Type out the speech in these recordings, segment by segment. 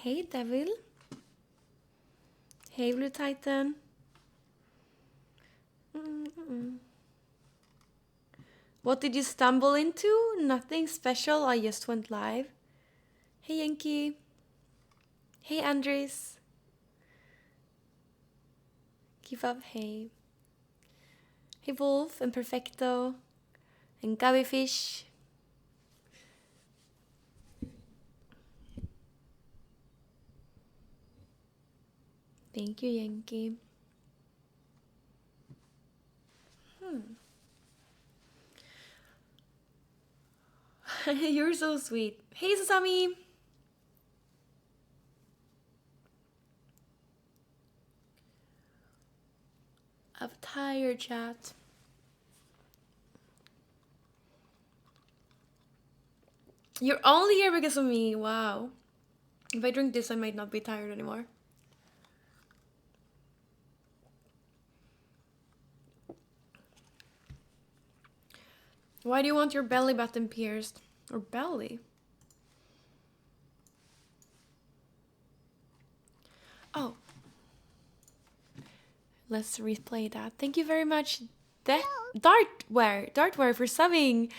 Hey, Devil. Hey, Blue Titan. What did you stumble into? Nothing special, I just went live. Hey, Yankee. Hey, Andres. Give up, hey. Hey, Wolf and Perfecto and Gabbyfish. Thank you, Yankee. You're so sweet. Hey, Sasami. I'm tired, chat. You're only here because of me. Wow. If I drink this, I might not be tired anymore. Why do you want your belly button pierced? Or belly? Oh. Let's replay that. Thank you very much, Dartware for subbing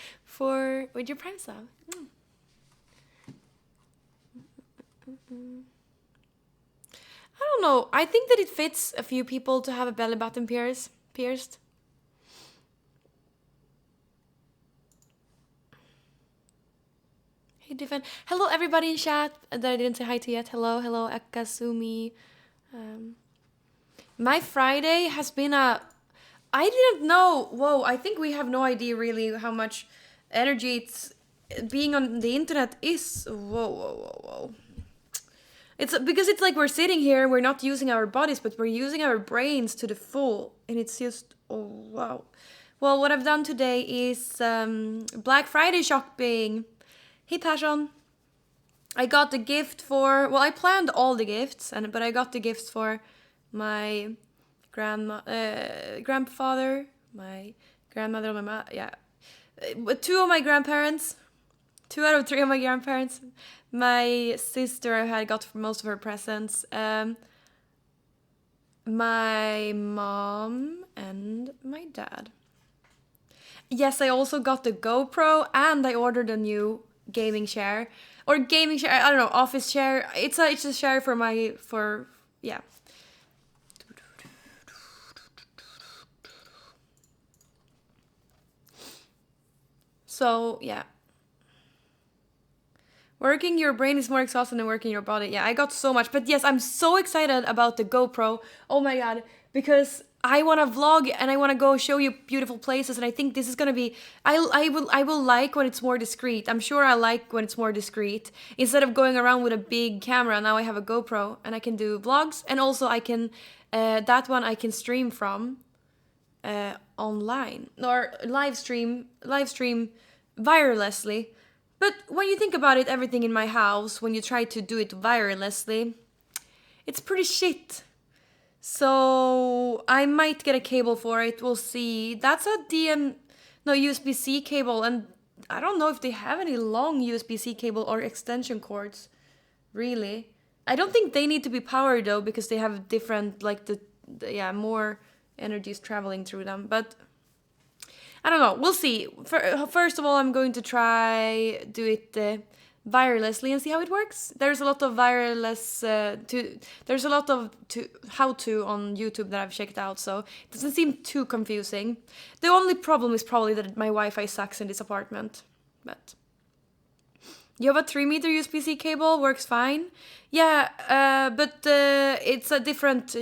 with your prime sub. I don't know. I think that it fits a few people to have a belly button pierced. Hey, Divan. Hello, everybody in chat that I didn't say hi to yet. Hello, Akasumi. My Friday has been I didn't know. Whoa, I think we have no idea really how much energy being on the internet is. Whoa. It's because it's like we're sitting here, we're not using our bodies, but we're using our brains to the full. And it's just, oh, wow. Well, what I've done today is Black Friday shopping. Hey, Passion. I got the gift I planned all the gifts, but I got the gifts for my grandfather, my grandmother, my mom, two of my grandparents, 2 out of 3 of my grandparents, my sister I had got most of her presents, my mom and my dad. Yes, I also got the GoPro and I ordered a new gaming chair. Or gaming chair, I don't know, office chair. It's a chair for yeah. So, yeah. Working your brain is more exhausting than working your body. Yeah, I got so much. But yes, I'm so excited about the GoPro. Oh my god. Because I want to vlog and I want to go show you beautiful places. And I think this is going to be... I will like when it's more discreet. I'm sure I like when it's more discreet. Instead of going around with a big camera, now I have a GoPro. And I can do vlogs. And also I can... that one I can stream from online. Or live stream wirelessly. But when you think about it, everything in my house, when you try to do it wirelessly, it's pretty shit. So I might get a cable for it, we'll see. That's a USB-C cable, and I don't know if they have any long USB-C cable or extension cords, really. I don't think they need to be powered though, because they have different, like more energies traveling through them, but... I don't know. We'll see. First of all, I'm going to try do it wirelessly and see how it works. There's a lot of there's a lot of how-to on YouTube that I've checked out, so it doesn't seem too confusing. The only problem is probably that my Wi-Fi sucks in this apartment. But you have a 3-meter USB-C cable, works fine. Yeah, but it's a different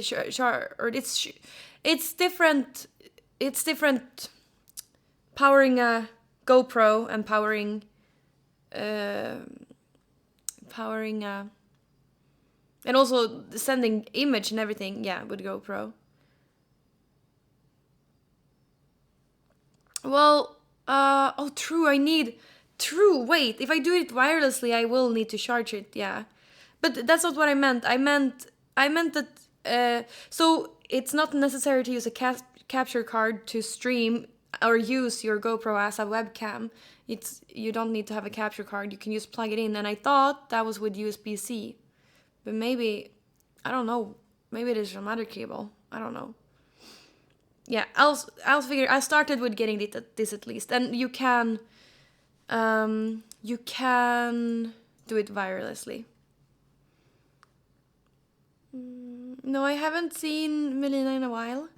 it's different. It's different. Powering a GoPro and powering and also sending image and everything, yeah, with GoPro. Well, true, wait, if I do it wirelessly, I will need to charge it, yeah. But that's not what I meant. I meant that, so it's not necessary to use a capture card to stream or use your GoPro as a webcam. You don't need to have a capture card. You can just plug it in. And I thought that was with USB-C. But maybe, I don't know. Maybe there's some other cable. I don't know. Yeah, I'll figure. I started with getting this at least, and you can do it wirelessly. No, I haven't seen Melina in a while.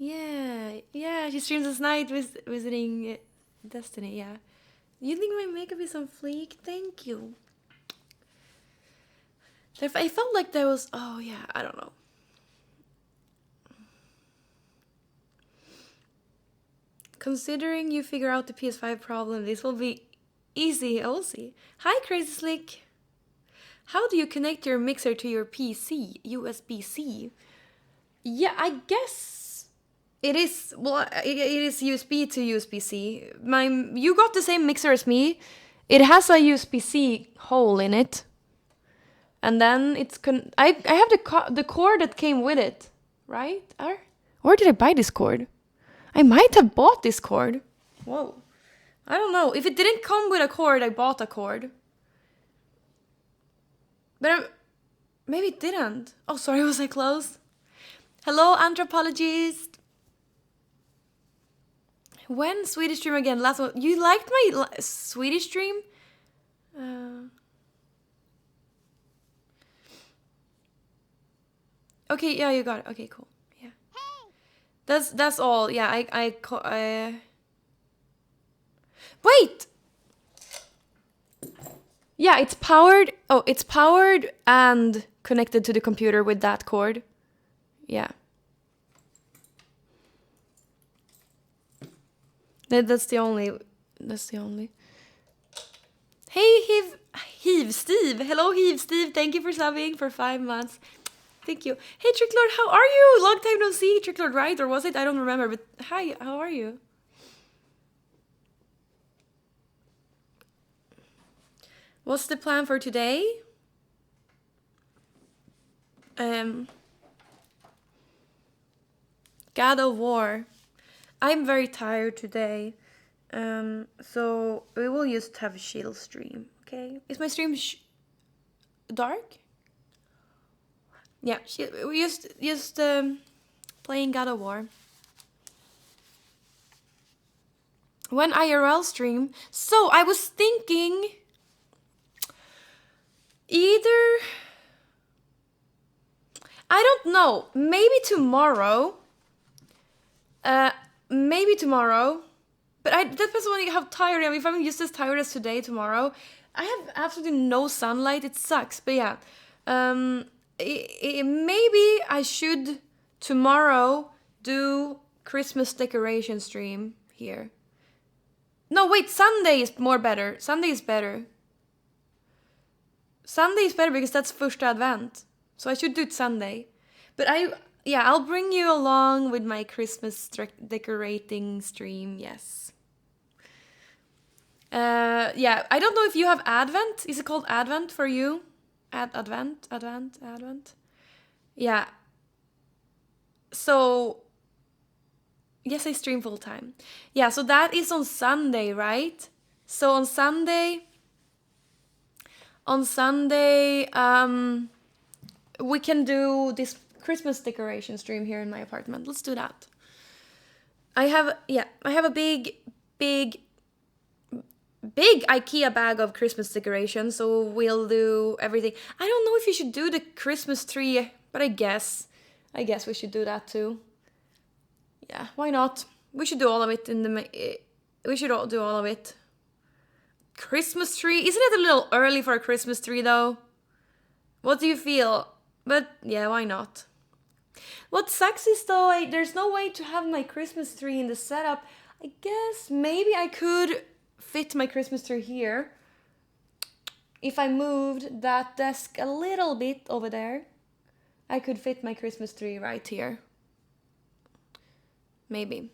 Yeah, she streams this night visiting Destiny, yeah. You think my makeup is on fleek? Thank you. I felt like there was, oh yeah, I don't know. Considering you figure out the PS5 problem, this will be easy, I'll see. Hi, Crazy Slick. How do you connect your mixer to your PC? USB-C? Yeah, I guess it is. Well, it is USB to USB-C. You got the same mixer as me. It has a USB-C hole in it, and then it's I have the cord that came with it, right? Or did I buy this cord? I might have bought this cord. Whoa, I don't know. If it didn't come with a cord, I bought a cord. But maybe it didn't. Oh, sorry, was I close? Hello, anthropologist. When Swedish stream again? Last one. You liked my Swedish stream? Okay, yeah, you got it. Okay, cool. Yeah. That's all. Yeah, I Wait. Yeah, it's powered. Oh, it's powered and connected to the computer with that cord. Yeah. That's the only. Hey, Heave Steve. Hello, Heave Steve. Thank you for subbing for 5 months. Thank you. Hey, Tricklord, how are you? Long time no see, Tricklord, right? Or was it? I don't remember. But hi, how are you? What's the plan for today? God of War. I'm very tired today. So we will just have a chill stream, okay? Is my stream dark? Yeah, we just playing God of War. When IRL stream. So I was thinking either, I don't know, maybe tomorrow. But that depends on how tired I am. If I'm just as tired as today, tomorrow, I have absolutely no sunlight. It sucks. But yeah, maybe I should tomorrow do Christmas decoration stream here. No, wait, Sunday is more better. Sunday is better. Sunday is better because that's first advent. So I should do it Sunday. But I'll bring you along with my Christmas decorating stream, yes. Yeah, I don't know if you have Advent. Is it called Advent for you? Advent? Yeah. So, yes, I stream full time. Yeah, so that is on Sunday, right? So on Sunday, we can do this Christmas decoration stream here in my apartment. Let's do that. I have a big IKEA bag of Christmas decorations, so we'll do everything. I don't know if you should do the Christmas tree, but I guess we should do that too. Yeah, why not? We should do all of it we should all do all of it. Christmas tree? Isn't it a little early for a Christmas tree though? What do you feel? But yeah, why not? What sucks is though, there's no way to have my Christmas tree in the setup. I guess maybe I could fit my Christmas tree here. If I moved that desk a little bit over there, I could fit my Christmas tree right here. Maybe.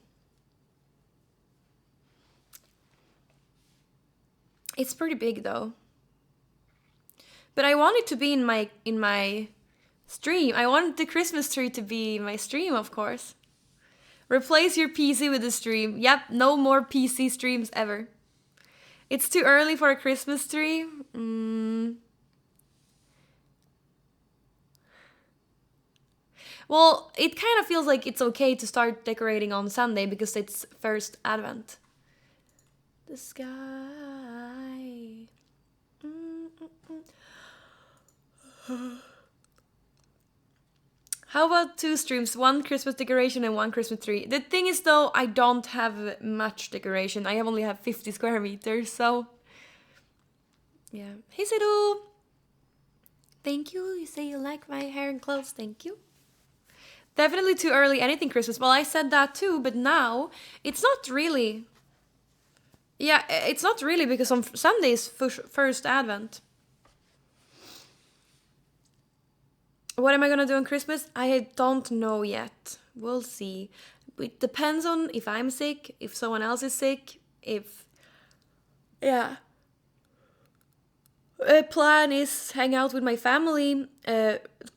It's pretty big though. But I want it to be in my stream. I want the Christmas tree to be my stream, of course. Replace your PC with a stream. Yep, no more PC streams ever. It's too early for a Christmas tree. Well, it kind of feels like it's okay to start decorating on Sunday because it's first Advent. The sky. How about 2 streams? 1 Christmas decoration and 1 Christmas tree. The thing is though, I don't have much decoration. I only have 50 square meters, so... Yeah. Hey Sidhu! Thank you. You say you like my hair and clothes. Thank you. Definitely too early, anything Christmas. Well, I said that too, but now it's not really. Yeah, it's not really because on Sunday is first Advent. What am I gonna do on Christmas? I don't know yet. We'll see. It depends on if I'm sick, if someone else is sick, if... Yeah. Plan is hang out with my family,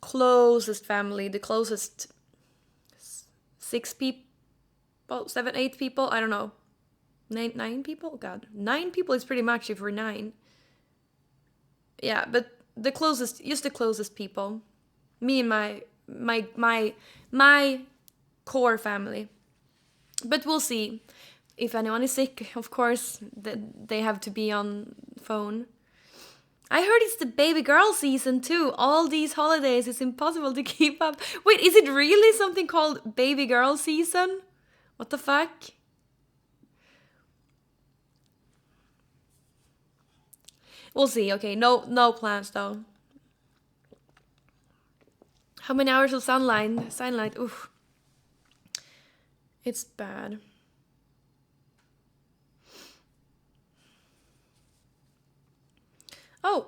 closest family, the closest 6 people, 7, 8 people, I don't know. 9 people? God, 9 people is pretty much if we're 9. Yeah, but the closest, just the closest people. Me and my core family. But we'll see. If anyone is sick, of course, they have to be on phone. I heard it's the baby girl season too. All these holidays, it's impossible to keep up. Wait, is it really something called baby girl season? What the fuck? We'll see. Okay, no plans though. How many hours of sunlight? Oof. It's bad. Oh.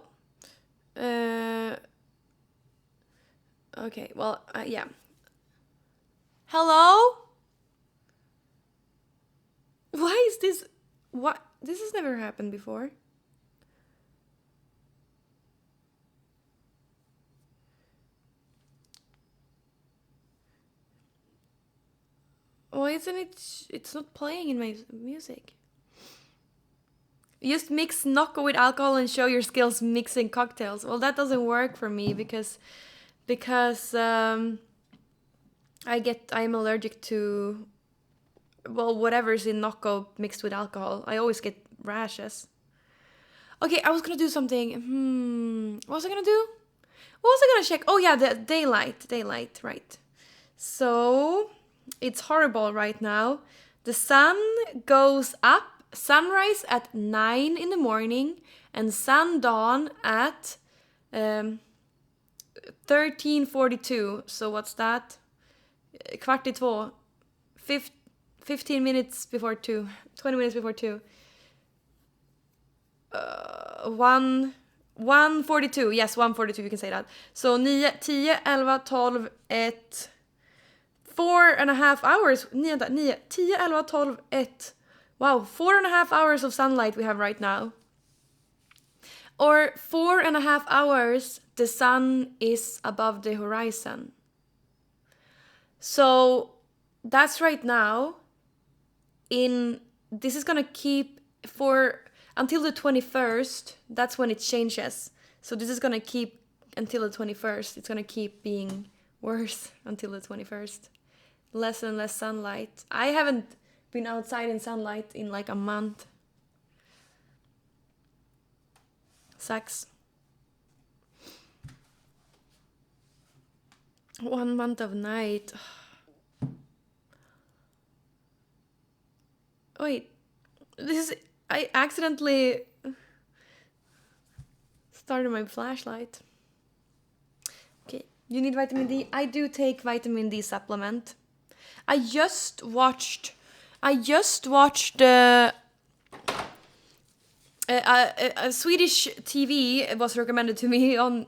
Okay, well, yeah. Hello? Why is this... What? This has never happened before. Why isn't it... It's not playing in my music. Just mix Nocco with alcohol and show your skills mixing cocktails. Well, that doesn't work for me because I'm allergic to, well, whatever's in Nocco mixed with alcohol. I always get rashes. Okay, I was gonna do something. What was I gonna do? What was I gonna check? Oh yeah, the daylight, right. So it's horrible right now. The sun goes up. Sunrise at 9 in the morning and sundown at 13:42. So what's that? 13:45. 15 minutes before 2. 20 minutes before 2. 1:42. Yes, 1:42, you can say that. So 9, 10, 11, 12, 1. 4.5 hours. 9, 10, 11, 12, 1. Wow, 4.5 hours of sunlight we have right now. Or 4.5 hours the sun is above the horizon. So that's right now. This is gonna keep for until the 21st. That's when it changes. So this is gonna keep until the 21st. It's gonna keep being worse until the 21st. Less and less sunlight. I haven't been outside in sunlight in like a month. Sucks. 1 month of night. Wait, I accidentally started my flashlight. Okay, you need vitamin D? I do take vitamin D supplement. I just watched a Swedish TV was recommended to me on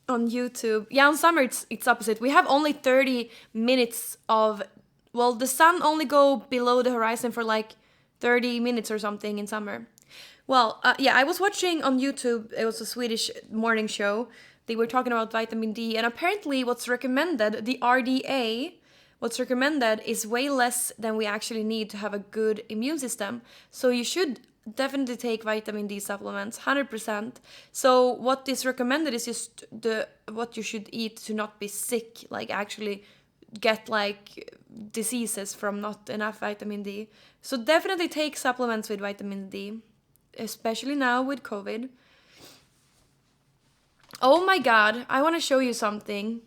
YouTube. Yeah, on summer it's opposite. We have only 30 minutes of... Well, the sun only go below the horizon for like 30 minutes or something in summer. Well, yeah, I was watching on YouTube. It was a Swedish morning show. They were talking about vitamin D, and apparently, what's recommended, the RDA, what's recommended is way less than we actually need to have a good immune system. So you should definitely take vitamin D supplements, 100%. So what is recommended is just the what you should eat to not be sick, like actually get like diseases from not enough vitamin D. So definitely take supplements with vitamin D, especially now with COVID. Oh my god, I want to show you something.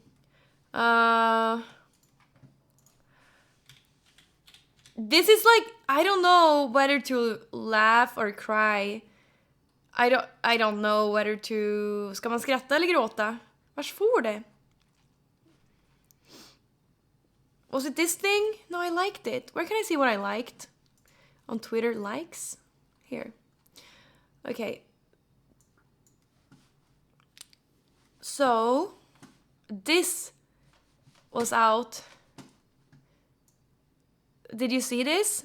This is like, I don't know whether to laugh or cry. I don't know whether to... Ska man skratta eller gråta? Vars får det? Was it this thing? No, I liked it. Where can I see what I liked? On Twitter, likes? Here. Okay. So, this was out. Did you see this?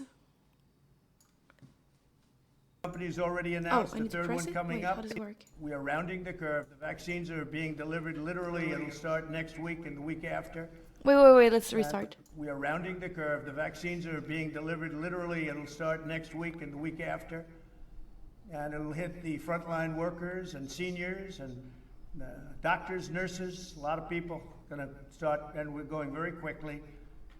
Company's already announced the third one coming up. How does it work? We are rounding the curve. The vaccines are being delivered literally. It'll start next week and the week after. Wait, let's restart. We are rounding the curve. The vaccines are being delivered literally. It'll start next week and the week after. And it'll hit the frontline workers and seniors and doctors, nurses, a lot of people going to start, and we're going very quickly.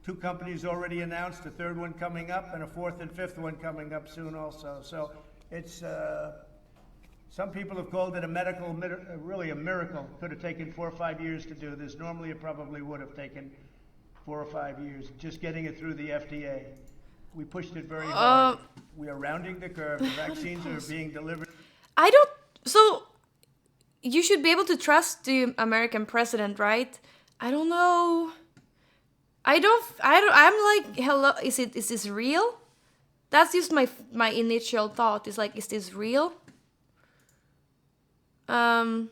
2 companies already announced, a third one coming up, and a 4th and 5th one coming up soon also. So it's, some people have called it really a miracle. Could have taken 4 or 5 years to do this. Normally it probably would have taken 4 or 5 years, just getting it through the FDA. We pushed it very hard. We are rounding the curve. The vaccines are being delivered. So you should be able to trust the American president, right? I don't know. I'm like, hello, is this real? That's just my initial thought, is like, is this real? But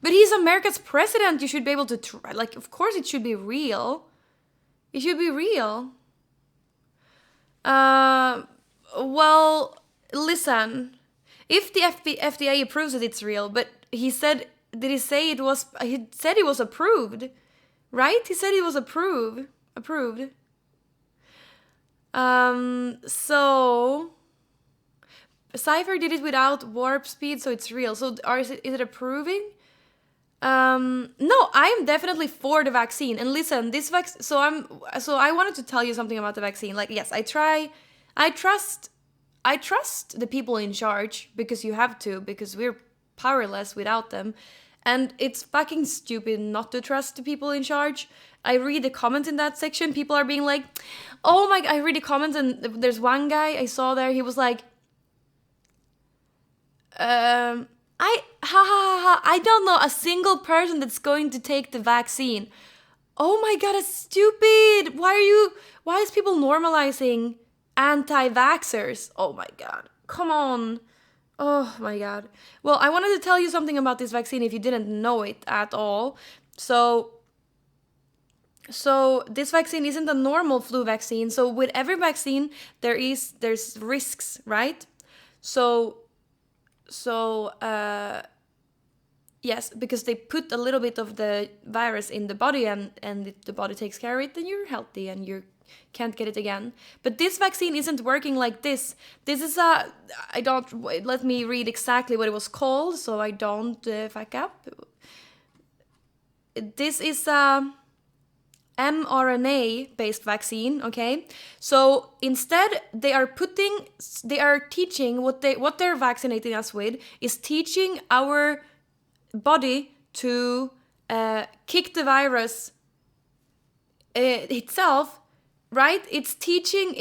he's America's president. You should be able to try, like, of course it should be real. It should be real. Well, listen, if the FDA approves that it's real, but he said, did he say it was, he said it was approved, right? He said it was approved. So Cypher did it without warp speed, so it's real. So is it approving? No, I'm definitely for the vaccine. And listen, this so I wanted to tell you something about the vaccine. Like, yes, I trust the people in charge, because you have to, because we're powerless without them. And it's fucking stupid not to trust the people in charge. I read the comments in that section. People are being like, oh my God, I read the comments, and there's one guy I saw there, he was like, I don't know a single person that's going to take the vaccine. Oh my God, that's stupid. Why is people normalizing anti-vaxxers? Oh my God, come on. Oh my God. Well, I wanted to tell you something about this vaccine if you didn't know it at all. So this vaccine isn't a normal flu vaccine. So with every vaccine, there's risks, right? Yes, because they put a little bit of the virus in the body, and if the body takes care of it, then you're healthy and you can't get it again. But this vaccine isn't working like this. This is let me read exactly what it was called so I don't fuck up. This is a mRNA-based vaccine, okay? So instead, they are teaching what they're vaccinating us with is teaching our body to kick the virus itself, right? It's teaching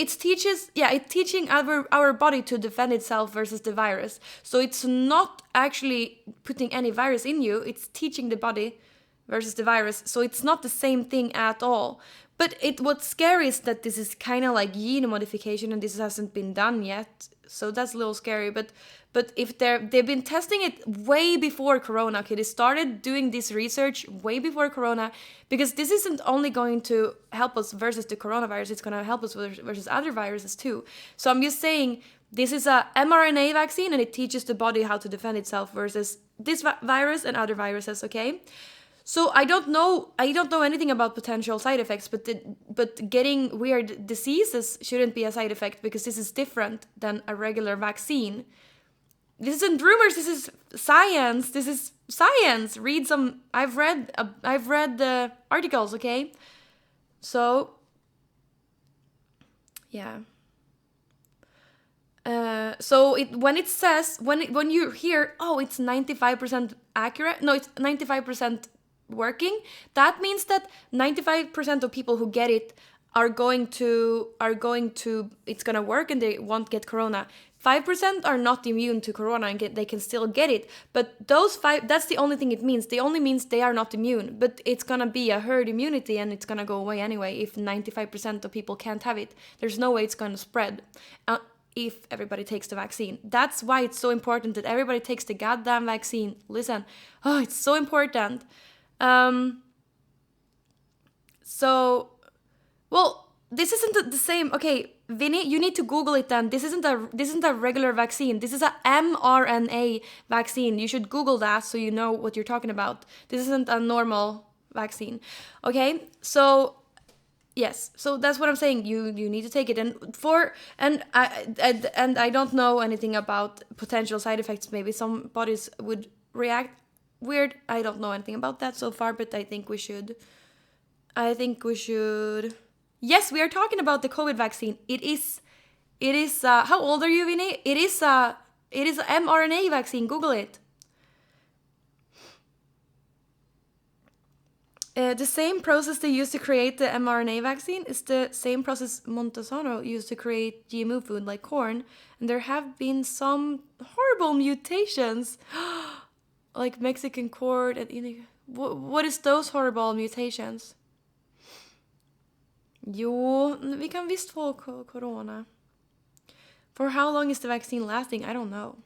our body to defend itself versus the virus. So it's not actually putting any virus in you, it's teaching the body versus the virus. So it's not the same thing at all. But what's scary is that this is kind of like gene modification, and this hasn't been done yet. So that's a little scary. But if they've been testing it way before Corona. Okay, they started doing this research way before Corona, because this isn't only going to help us versus the coronavirus. It's going to help us versus other viruses too. So I'm just saying, This is a mRNA vaccine, and it teaches the body how to defend itself versus this virus and other viruses, okay? So I don't know anything about potential side effects, but getting weird diseases shouldn't be a side effect because this is different than a regular vaccine. This isn't rumors, this is science. This is science. Read some I've read the articles, okay? So yeah. So when it says when you hear, oh, it's 95% accurate, no, it's 95% working, that means that 95% of people who get it are going to it's gonna work and they won't get corona. 5% are not immune to corona and they can still get it, but those 5, that's the only thing it means. They only means they are not immune, but it's gonna be a herd immunity and it's gonna go away anyway if 95% of people can't have it. There's no way it's gonna spread if everybody takes the vaccine. That's why it's so important that everybody takes the goddamn vaccine. Listen, oh, it's so important. So, well, this isn't the same. Okay, Vinny, you need to Google it then. This isn't a regular vaccine. This is a mRNA vaccine. You should Google that so you know what you're talking about. This isn't a normal vaccine. Okay, so yes, so that's what I'm saying. You need to take it, and I don't know anything about potential side effects. Maybe some bodies would react weird. I don't know anything about that so far, but I think we should. Yes, we are talking about the COVID vaccine. It is. How old are you, Vinny? It is a mRNA vaccine. Google it. The same process they used to create the mRNA vaccine is the same process Monsanto used to create GMO food like corn, and there have been some horrible mutations, like Mexican corn. And what is those horrible mutations? Jo, vi kan visst få corona. For how long is the vaccine lasting? I don't know.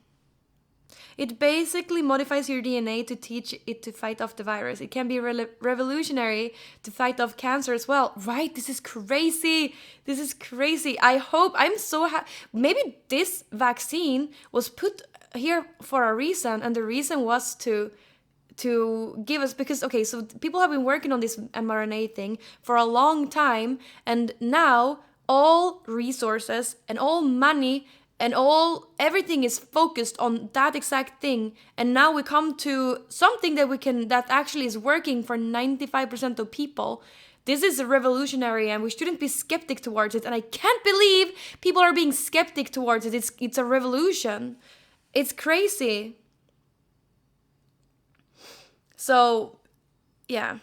It basically modifies your DNA to teach it to fight off the virus. It can be revolutionary to fight off cancer as well. Right? This is crazy. I'm so happy. Maybe this vaccine was put here for a reason, and the reason was to give us, because, okay, so people have been working on this mRNA thing for a long time, and now all resources and all money and everything is focused on that exact thing, and now we come to something that actually is working for 95% of people. This is revolutionary, and we shouldn't be skeptic towards it, and I can't believe people are being skeptic towards it. It's a revolution. It's crazy. So, yeah.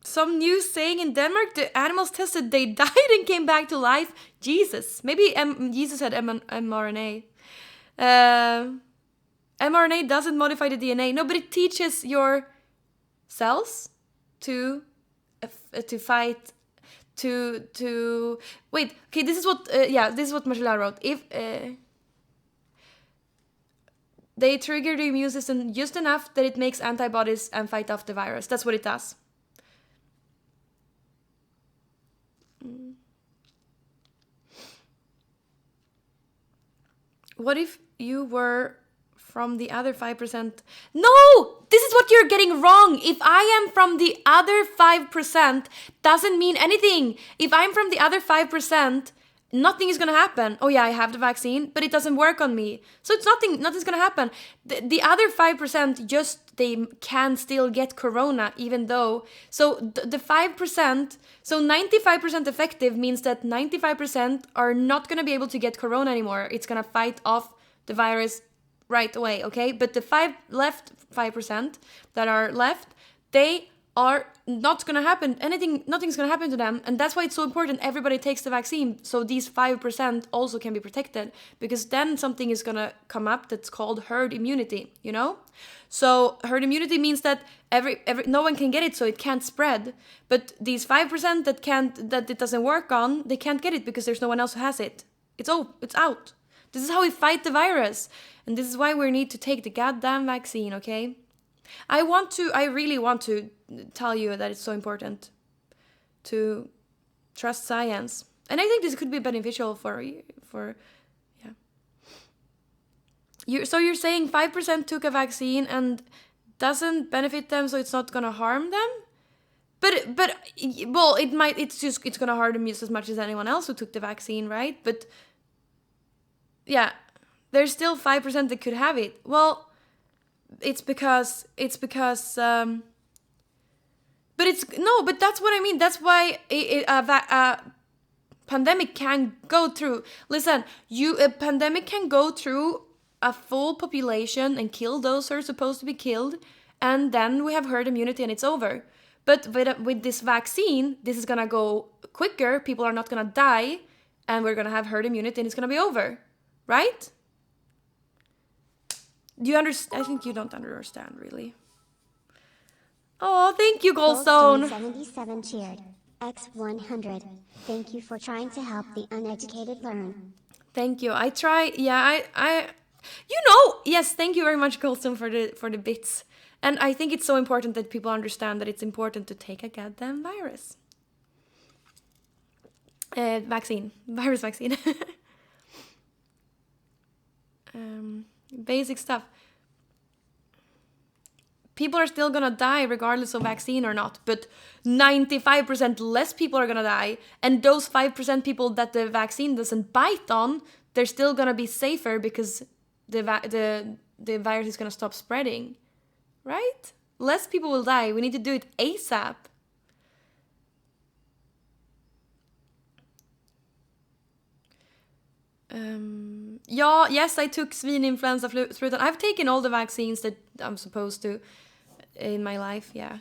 Some news saying in Denmark the animals tested, they died and came back to life. Jesus. Maybe Jesus had mRNA. mRNA doesn't modify the DNA. No, but it teaches your cells to fight, to wait. Okay, this is what Marcella wrote. If they trigger the immune system just enough that it makes antibodies and fight off the virus. That's what it does. What if you were from the other 5%? No! This is what you're getting wrong. If I am from the other 5%, doesn't mean anything. If I'm from the other 5%, nothing is gonna happen. Oh yeah, I have the vaccine, but it doesn't work on me. So it's nothing's gonna happen. The other 5% just, they can still get corona even though. So the 5%, so 95% effective means that 95% are not gonna be able to get corona anymore. It's gonna fight off the virus right away, okay? But the 5% that are left, they are not gonna happen. Nothing's gonna happen to them, and that's why it's so important everybody takes the vaccine, so these 5% also can be protected, because then something is gonna come up that's called herd immunity, you know? So herd immunity means that no one can get it, so it can't spread. But these 5% that it doesn't work on, they can't get it because there's no one else who has it. It's out. This is how we fight the virus, and this is why we need to take the goddamn vaccine, okay? I really want to tell you that it's so important to trust science. And I think this could be beneficial for yeah. So you're saying 5% took a vaccine and doesn't benefit them, so it's not gonna harm them? But well, it's gonna harm them just as much as anyone else who took the vaccine, right? But yeah, there's still 5% that could have it. Well, it's because but that's what I mean. That's why a pandemic can go through. Listen, a pandemic can go through a full population and kill those who are supposed to be killed, and then we have herd immunity and it's over. But with this vaccine, this is gonna go quicker. People are not gonna die, and we're gonna have herd immunity and it's gonna be over, right? Do you understand? I think you don't understand really. Oh, thank you, Goldstone. 77 cheered. X100. Thank you for trying to help the uneducated learn. Thank you. I try. Yeah, yes, thank you very much, Goldstone, for the bits. And I think it's so important that people understand that it's important to take a goddamn virus. Virus vaccine. Basic stuff. People are still gonna die regardless of vaccine or not, but 95% less people are gonna die, and those 5% people that the vaccine doesn't bite on, they're still gonna be safer because the virus is gonna stop spreading, right? Less people will die. We need to do it ASAP. Yes, I took svininfluenza, flu. I've taken all the vaccines that I'm supposed to in my life, yeah.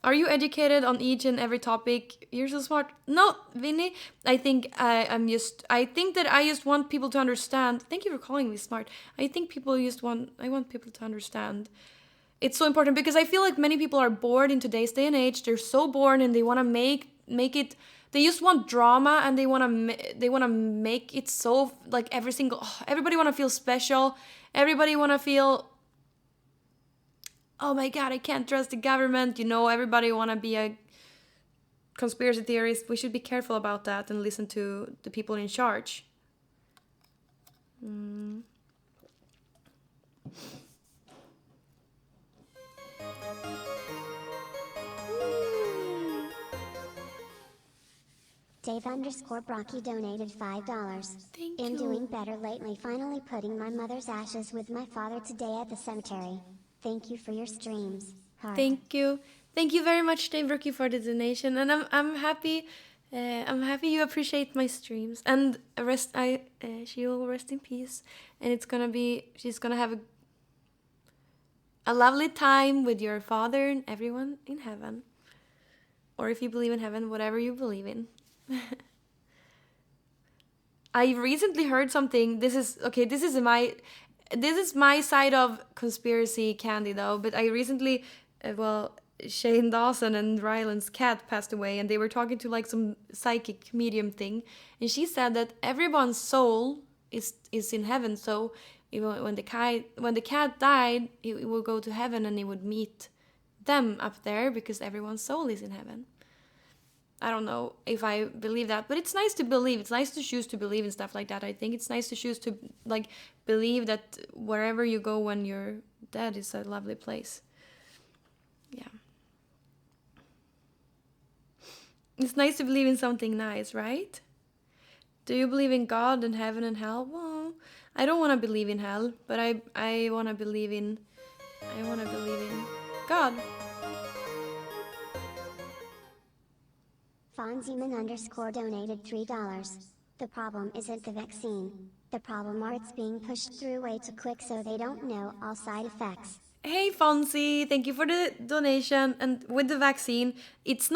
Are you educated on each and every topic? You're so smart. No, Vinny. I think that I just want people to understand. Thank you for calling me smart. I want people to understand. It's so important because I feel like many people are bored in today's day and age. They're so bored and they want to make it. They just want drama and they want to make it so like everybody want to feel special. Everybody want to feel, oh my god, I can't trust the government. Everybody want to be a conspiracy theorist. We should be careful about that and listen to the people in charge. Dave_Brocky donated $5. Thank Am you. doing better lately, finally putting my mother's ashes with my father today at the cemetery. Thank you for your streams. Heart. Thank you. Thank you very much, Dave Rookie, for the donation. And I'm happy you appreciate my streams. And she will rest in peace. And she's gonna have a lovely time with your father and everyone in heaven. Or if you believe in heaven, whatever you believe in. I recently heard something. This is my side of conspiracy candy though, but I recently Shane Dawson and Ryland's cat passed away, and they were talking to like some psychic medium thing, and she said that everyone's soul is in heaven, so when the cat died, it would go to heaven and it would meet them up there because everyone's soul is in heaven. I don't know if I believe that, but it's nice to believe. It's nice to choose to believe in stuff like that. I think it's nice to choose to like believe that wherever you go when you're dead is a lovely place. Yeah. It's nice to believe in something nice, right? Do you believe in God and heaven and hell? Well, I don't want to believe in hell, but I want to believe in God. Fonzieman_ donated $3. The problem isn't the vaccine. The problem are it's being pushed through way too quick so they don't know all side effects. Hey Fonzie, thank you for the donation. And with the vaccine, this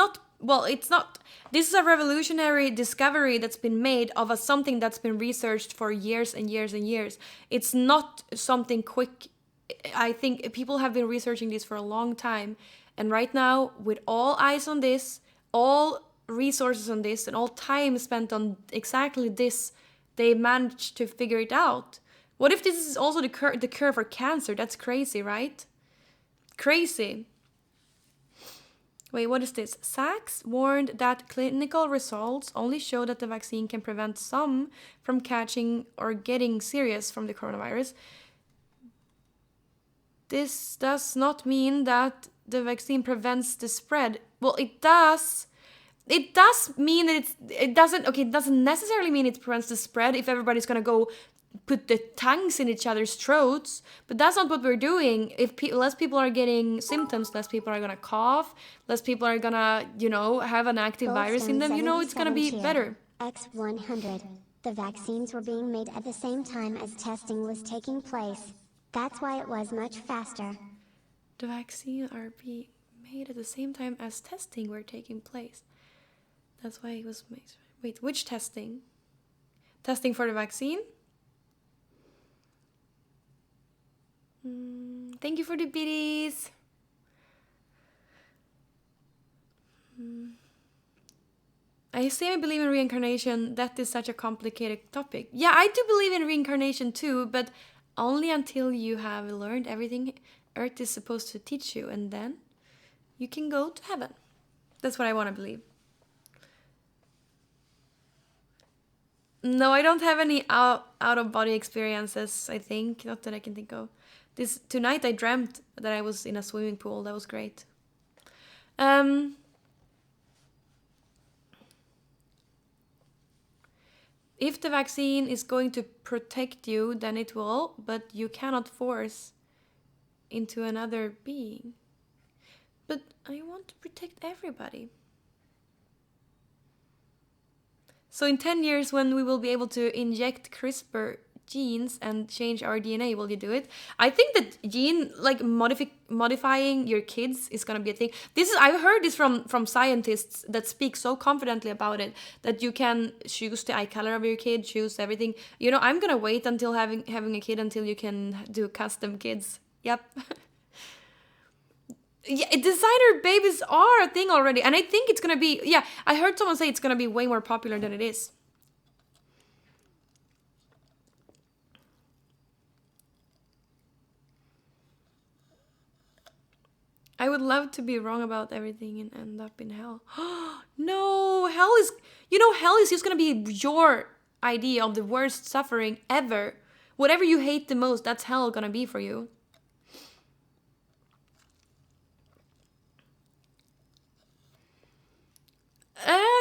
is a revolutionary discovery that's been made of something that's been researched for years and years and years. It's not something quick. I think people have been researching this for a long time. And right now, with all eyes on this, all resources on this, and all time spent on exactly this, they managed to figure it out. What if this is also the cure for cancer? That's crazy, right? Crazy. Wait, what is this? Sachs warned that clinical results only show that the vaccine can prevent some from catching or getting serious from the coronavirus. This does not mean that the vaccine prevents the spread. Well, it does. It does mean that it doesn't necessarily mean it prevents the spread if everybody's gonna go put the tongues in each other's throats, but that's not what we're doing. If less people are getting symptoms, less people are gonna cough, less people are gonna, have an active virus in them, it's gonna be better. X100. The vaccines were being made at the same time as testing was taking place. That's why it was much faster. The vaccine are being made at the same time as testing were taking place. That's why it was made. Wait, which testing? Testing for the vaccine? Thank you for the biddies. I say I believe in reincarnation. That is such a complicated topic. Yeah, I do believe in reincarnation too, but only until you have learned everything Earth is supposed to teach you, and then you can go to heaven. That's what I want to believe. No, I don't have any out of body experiences, I think. Not that I can think of. Tonight I dreamt that I was in a swimming pool. That was great. If the vaccine is going to protect you, then it will, but you cannot force into another being. But I want to protect everybody. So in 10 years, when we will be able to inject CRISPR genes and change our DNA, will you do it? I think that modifying your kids is gonna be a thing. I've heard this from scientists that speak so confidently about it, that you can choose the eye color of your kid, choose everything. I'm gonna wait until having a kid until you can do custom kids. Yep. Yeah, designer babies are a thing already, and I think it's gonna be. Yeah, I heard someone say it's gonna be way more popular than it is. I would love to be wrong about everything and end up in hell. No, hell is just gonna be your idea of the worst suffering ever. Whatever you hate the most, that's hell gonna be for you.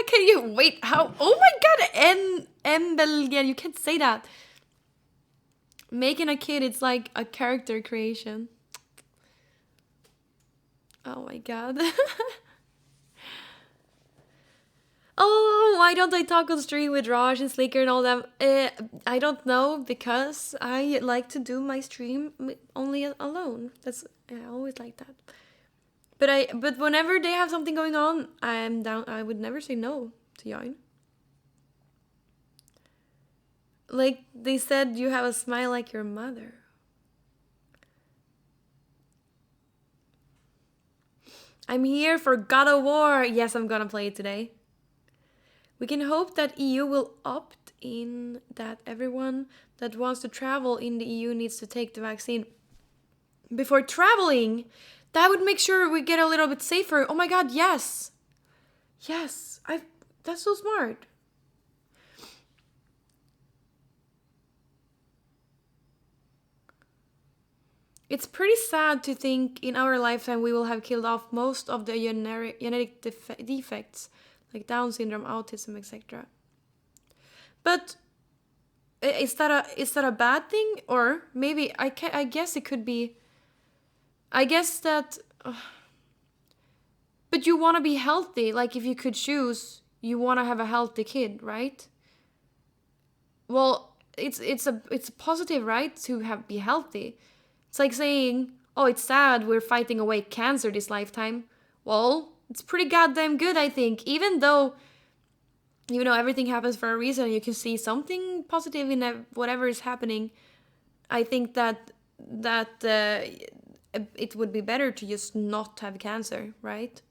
Can you wait? How? Oh my god, Belgian, you can't say that. Making a kid, it's like a character creation. Oh my god. Oh, why don't I talk on stream with Raj and Slicker and all them? I don't know, because I like to do my stream only alone. I always like that. But whenever they have something going on, I'm down. I would never say no to join. Like they said, you have a smile like your mother. I'm here for God of War. Yes, I'm gonna play it today. We can hope that EU will opt in that everyone that wants to travel in the EU needs to take the vaccine before traveling. That would make sure we get a little bit safer. Oh my god, yes. Yes, that's so smart. It's pretty sad to think in our lifetime we will have killed off most of the genetic defects, like Down syndrome, autism, etc. But is that a bad thing? Or maybe I guess it could be. I guess that. But you want to be healthy. Like if you could choose, you want to have a healthy kid, right? Well, it's a positive, right, to be healthy. It's like saying, oh, it's sad we're fighting away cancer this lifetime. Well, it's pretty goddamn good, I think. Even though, everything happens for a reason, you can see something positive in whatever is happening. I think that it would be better to just not have cancer, right?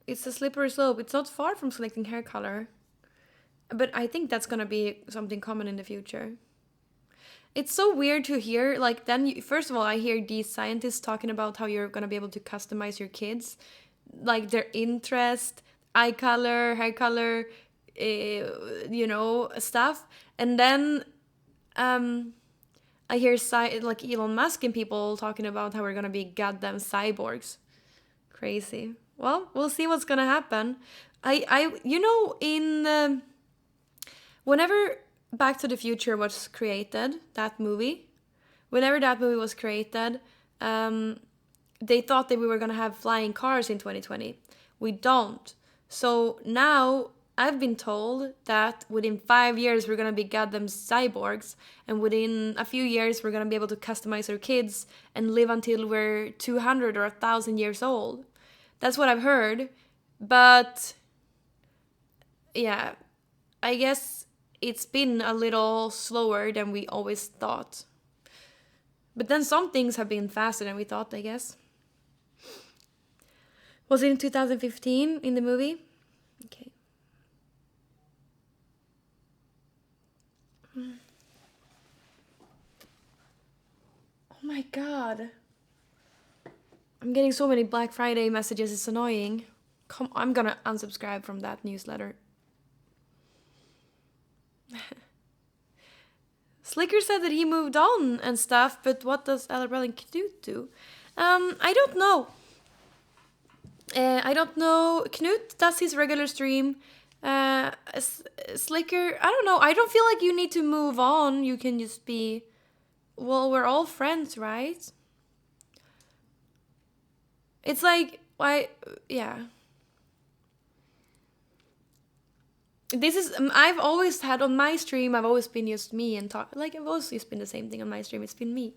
It's a slippery slope. It's not far from selecting hair color. But I think that's gonna be something common in the future. It's so weird to hear, like, then first of all, I hear these scientists talking about how you're gonna be able to customize your kids, like their interest, eye color, hair color, stuff. And then I hear like Elon Musk and people talking about how we're gonna be goddamn cyborgs. Crazy. Well, we'll see what's gonna happen. In whenever Back to the Future was created, that movie, whenever that movie was created, they thought that we were gonna have flying cars in 2020. We don't. So now I've been told that within 5 years we're gonna be goddamn cyborgs, and within a few years we're gonna be able to customize our kids and live until we're 200 or 1,000 years old. That's what I've heard. But yeah, I guess it's been a little slower than we always thought. But then some things have been faster than we thought, I guess. Was it in 2015 in the movie? Okay. Oh my god. I'm getting so many Black Friday messages, it's annoying. I'm gonna unsubscribe from that newsletter. Slicker said that he moved on and stuff, but what does Ellerbrell and Knut do? I don't know. I don't know. Knut does his regular stream. Slicker, I don't know. I don't feel like you need to move on. You can just be... Well, we're all friends, right? It's like... Why... Yeah. This is... I've always had on my stream, I've always been just me and talk... Like, I've always just been the same thing on my stream. It's been me.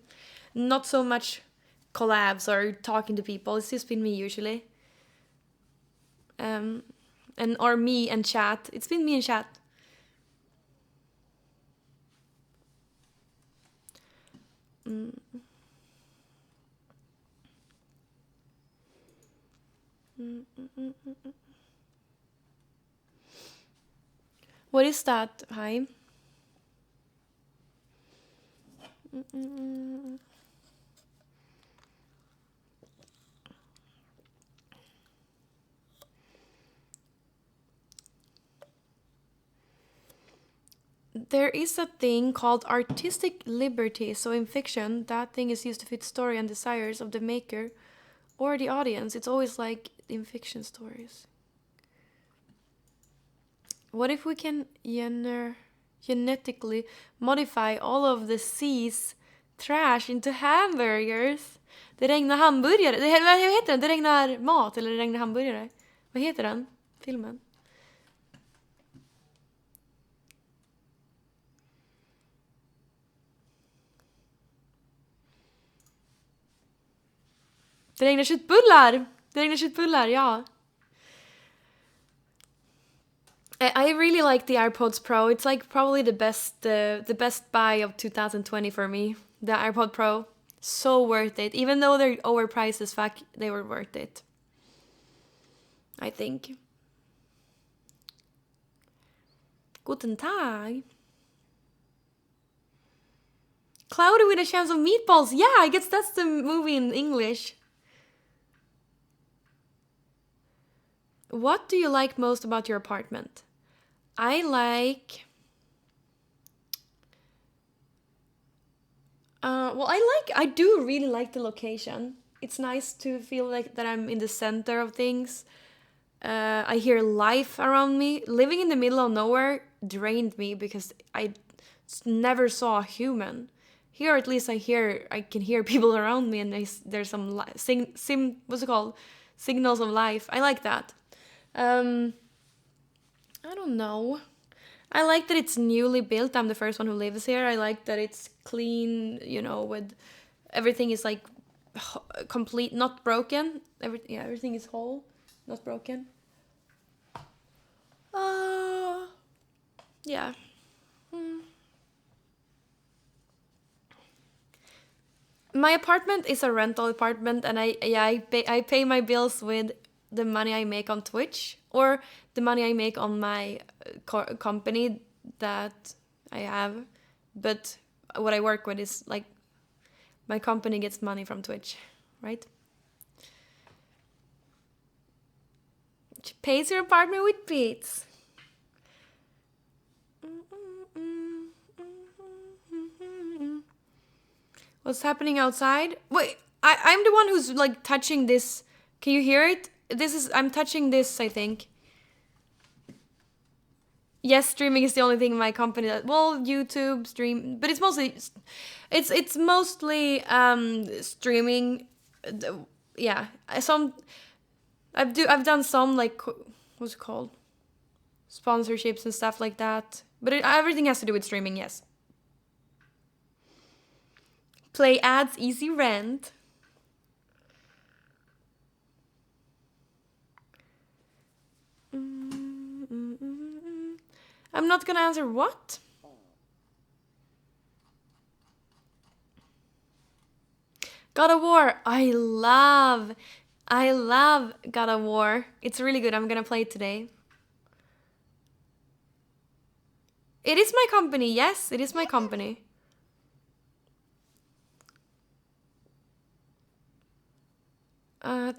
Not so much collabs or talking to people. It's just been me, usually. Or me and chat. It's been me and chat. What is that? Hi. There is a thing called artistic liberty. So in fiction, that thing is used to fit story and desires of the maker or the audience. It's always like in fiction stories. What if we can genetically modify all of the sea's trash into hamburgers? Det regnar hamburgare. Vad heter den? Det regnar mat eller det regnar hamburgare. Vad heter den? Filmen. Det regnar köttbullar! Det regnar köttbullar, ja. I really like the AirPods Pro. It's like probably the best buy of 2020 for me. The AirPod Pro. So worth it. Even though they're overpriced as fuck, they were worth it. I think. Guten Tag. Cloudy with a Chance of Meatballs. Yeah, I guess that's the movie in English. What do you like most about your apartment? I do really like the location. It's nice to feel like that I'm in the center of things. I hear life around me. Living in the middle of nowhere drained me because I never saw a human. Here, at least I can hear people around me, and there's some what's it called? Signals of life. I like that. I don't know. I like that it's newly built. I'm the first one who lives here. I like that it's clean, with everything is like complete, not broken. Everything is whole, not broken. Yeah. My apartment is a rental apartment, and I pay my bills with the money I make on Twitch or the money I make on my company that I have. But what I work with is like my company gets money from Twitch, right? She pays her apartment with beats. What's happening outside? Wait, I'm the one who's like touching this. Can you hear it? I'm touching this, I think. Yes, streaming is the only thing in my company that, well, YouTube stream, but it's mostly streaming. Yeah, I've done some like, what's it called, sponsorships and stuff like that. But everything has to do with streaming. Yes. Play ads, easy rent. I'm not gonna answer what? God of War. I love God of War. It's really good. I'm gonna play it today. It is my company. Yes, it is my company.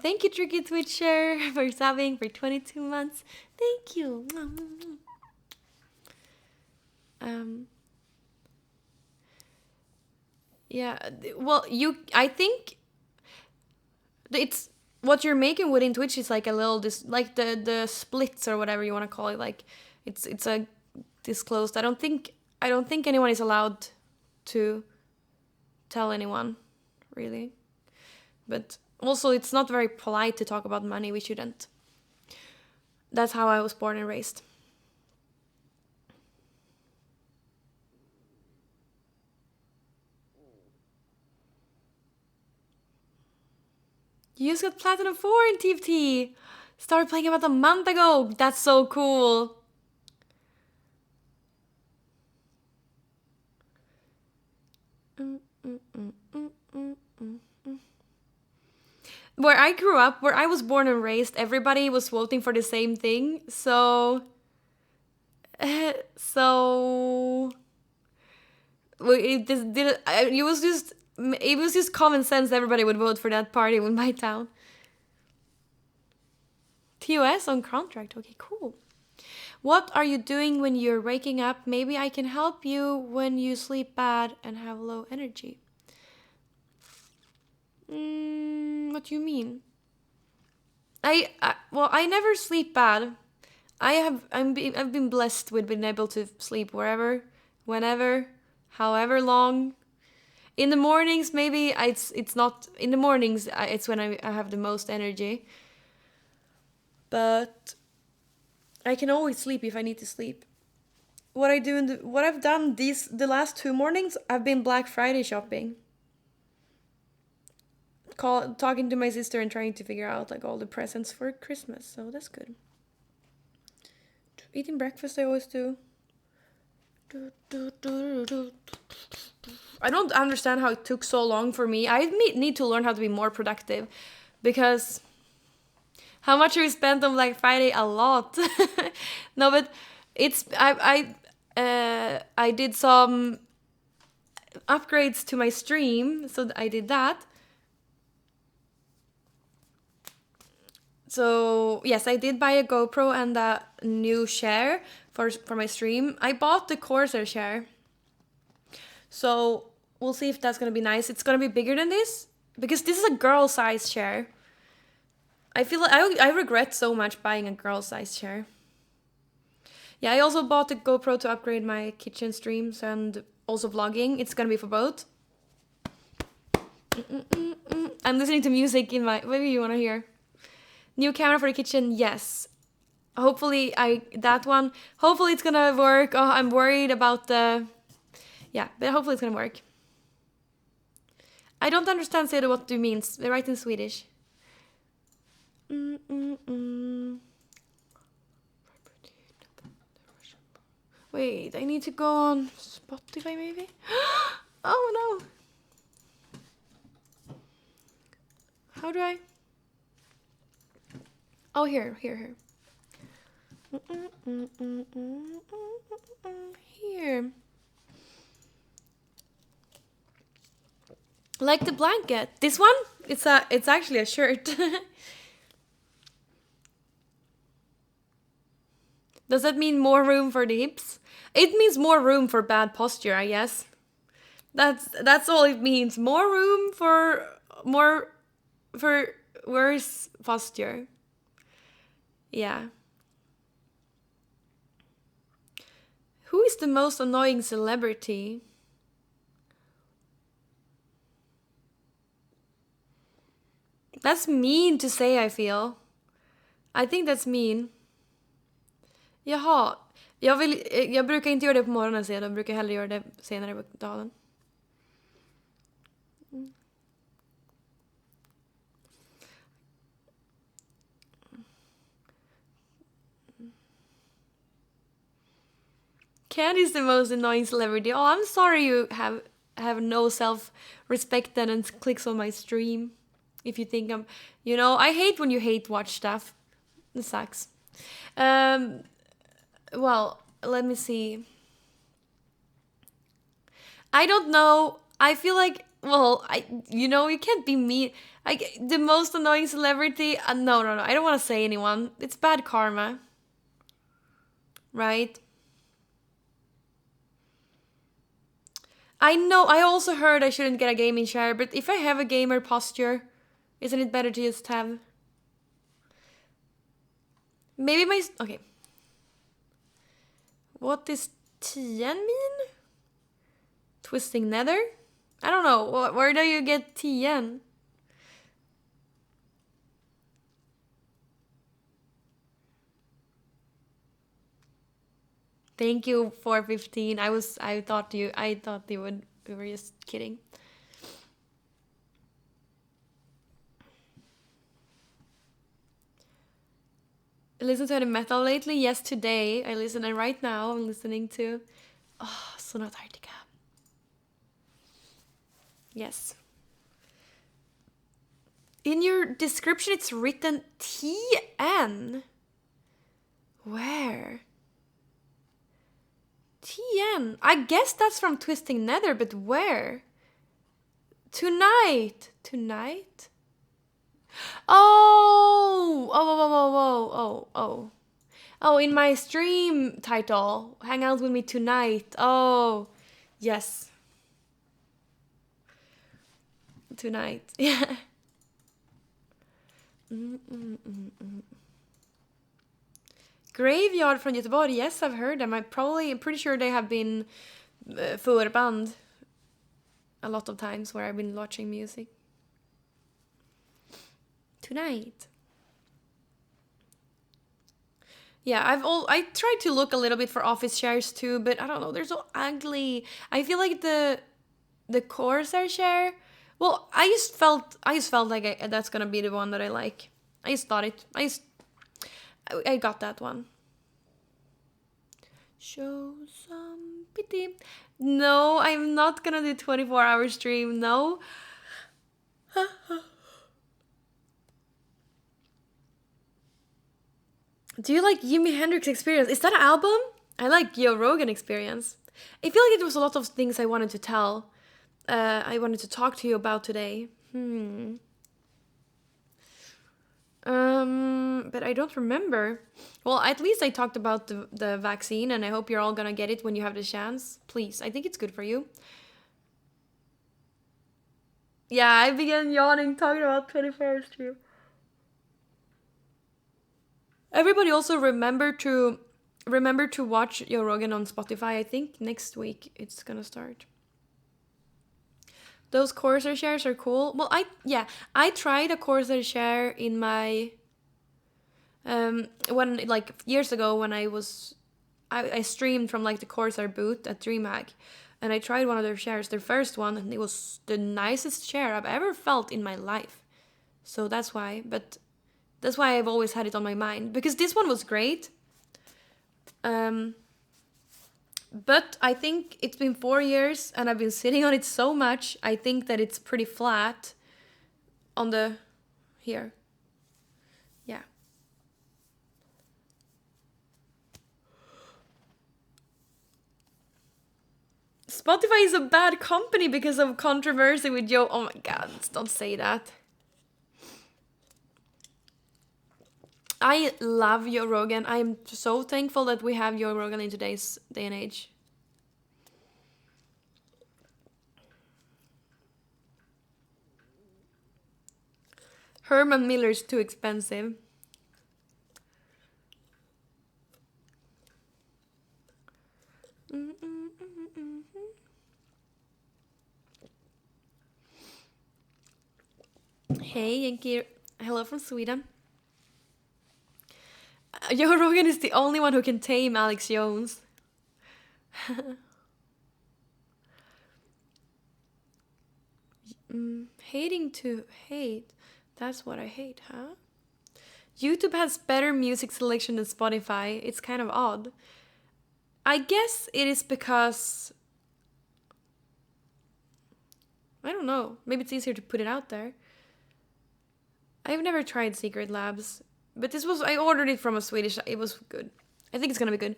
Thank you, Tricky Twitcher, for subbing for 22 months. Thank you. Yeah, well, I think it's what you're making within Twitch is like a little like the splits or whatever you want to call it. Like it's a disclosed. I don't think anyone is allowed to tell anyone, really. But also, it's not very polite to talk about money. We shouldn't. That's how I was born and raised. You just got Platinum 4 in TFT. Started playing about a month ago. That's so cool. Where I grew up, where I was born and raised, everybody was voting for the same thing. So it was just common sense. Everybody would vote for that party in my town. TOS on contract. Okay, cool. What are you doing when you're waking up? Maybe I can help you when you sleep bad and have low energy. What do you mean? I never sleep bad. I've been blessed with being able to sleep wherever, whenever, however long. In the mornings, maybe it's not. In the mornings, it's when I have the most energy. But I can always sleep if I need to sleep. What I've done the last 2 mornings, I've been Black Friday shopping. Talking to my sister and trying to figure out like all the presents for Christmas. So that's good. Eating breakfast, I always do. I don't understand how it took so long for me. I need to learn how to be more productive, because how much have we spent on Black Friday? A lot. No, but I did some upgrades to my stream, so I did that. So yes, I did buy a GoPro and a new chair for my stream. I bought the Corsair chair. So we'll see if that's gonna be nice. It's gonna be bigger than this, because this is a girl size chair. I feel like I regret so much buying a girl size chair. Yeah, I also bought the GoPro to upgrade my kitchen streams and also vlogging. It's gonna be for both. I'm listening to music in my. Maybe you wanna hear. New camera for the kitchen, yes. Hopefully that one. Hopefully it's gonna work. Oh, I'm worried about the. Yeah, but hopefully it's gonna work. I don't understand, Seda, what you mean. They write in Swedish. Wait, I need to go on Spotify maybe? Oh no. How do I? Oh, here. Here. Like the blanket. This one? It's actually a shirt. Does that mean more room for the hips? It means more room for bad posture, I guess. That's all it means. More room for worse posture. Yeah. Who is the most annoying celebrity? That's mean to say, I feel. I think that's mean. Jaha. Jag brukar inte göra det på morgonen, så jag brukar hellre göra det senare på dagen. Candy's the most annoying celebrity. Oh, I'm sorry you have no self-respect then and clicks on my stream. If you think I'm... You know, I hate when you hate watch stuff. It sucks. Well, let me see. I don't know. I feel like... Well, you can't be mean. The most annoying celebrity... No. I don't want to say anyone. It's bad karma. Right? I know, I also heard I shouldn't get a gaming chair, but if I have a gamer posture, isn't it better to just have... Maybe my... Okay. What does Tien mean? Twisting nether? I don't know, where do you get Tien? Thank you for 15. I thought you were just kidding. Listen to any metal lately? Yes, today I listen, and right now I'm listening to Sonata Arctica. Yes. In your description it's written TN. Where? TN. I guess that's from Twisting Nether, but where? Tonight. Oh, in my stream title. Hang out with me tonight. Oh, yes. Tonight. Yeah. Graveyard from Göteborg. Yes, I've heard them. I'm pretty sure they have been förband a lot of times where I've been watching music. Tonight. Yeah, I tried to look a little bit for office chairs too, but I don't know, they're so ugly. I feel like the Corsair chair. Well, I just felt like that's gonna be the one that I like. I just thought it. I got that one. Show some pity. No, I'm not gonna do 24-hour stream. No. Do you like Jimi Hendrix Experience? Is that an album? I like Joe Rogan Experience. I feel like there was a lot of things I wanted to tell. I wanted to talk to you about today. But I don't remember. Well, at least I talked about the vaccine, and I hope you're all gonna get it when you have the chance. Please, I think it's good for you. Yeah, I began yawning talking about 24-hour stream. Everybody also remember to watch Joe Rogan on Spotify. I think next week it's gonna start. Those Corsair shares are cool. Well, I tried a Corsair share in my when like years ago when I streamed from like the Corsair booth at DreamHack, and I tried one of their shares, their first one, and it was the nicest share I've ever felt in my life. So that's why I've always had it on my mind, because this one was great. But I think it's been 4 years and I've been sitting on it so much, I think that it's pretty flat on the here. Yeah. Spotify is a bad company because of controversy with Joe. Oh my god, don't say that. I love Joe Rogan. I'm so thankful that we have Joe Rogan in today's day and age. Herman Miller's too expensive. Hey, Yankee. Hello from Sweden. Joe Rogan is the only one who can tame Alex Jones. Hating to hate. That's what I hate, huh? YouTube has better music selection than Spotify. It's kind of odd. I guess it is because... I don't know. Maybe it's easier to put it out there. I've never tried Secret Labs. But this was... I ordered it from a Swedish... It was good. I think it's gonna be good.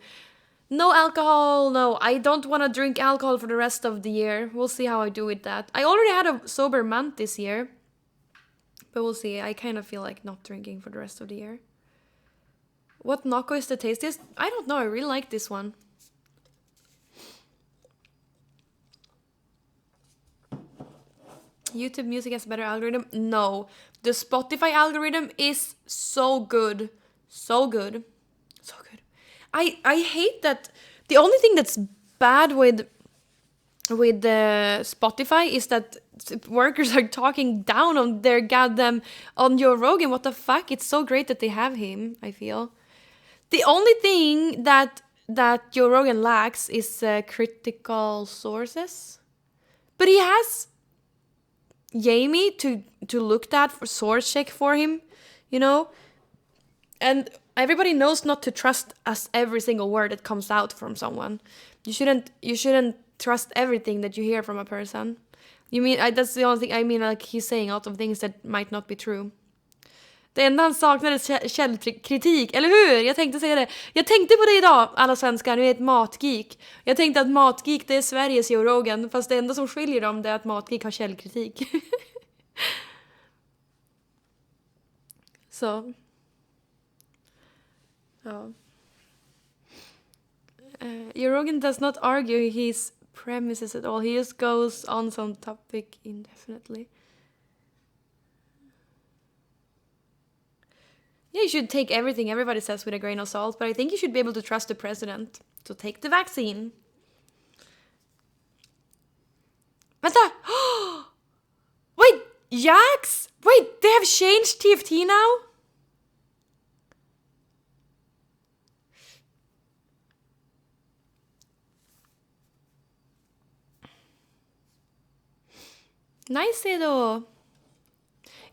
No alcohol. No, I don't want to drink alcohol for the rest of the year. We'll see how I do with that. I already had a sober month this year. But we'll see. I kind of feel like not drinking for the rest of the year. What Nocco is the tastiest? I don't know. I really like this one. YouTube Music has a better algorithm? No. The Spotify algorithm is so good. So good. So good. I hate that. The only thing that's bad with Spotify is that workers are talking down on their goddamn on Joe Rogan. What the fuck? It's so great that they have him, I feel. The only thing that Joe Rogan lacks is critical sources. But he has Jamie to look that for source check for him, you know? And everybody knows not to trust us every single word that comes out from someone. You shouldn't trust everything that you hear from a person. You mean that's the only thing I mean, like he's saying a lot of things that might not be true. Det enda han saknade källkritik, eller hur? Jag tänkte säga det. Jag tänkte på det idag, alla svenskar, nu är ett matgeek. Jag tänkte att matgeek det är Sveriges Joe Rogan, fast det enda som skiljer dem det är att matgeek har källkritik. Så. Ja. Joe Rogan does not argue his premises at all. He just goes on some topic indefinitely. Yeah, you should take everything everybody says with a grain of salt, but I think you should be able to trust the president. So take the vaccine. Vänta! Wait, Jax? Wait, they have changed TFT now? Nice though.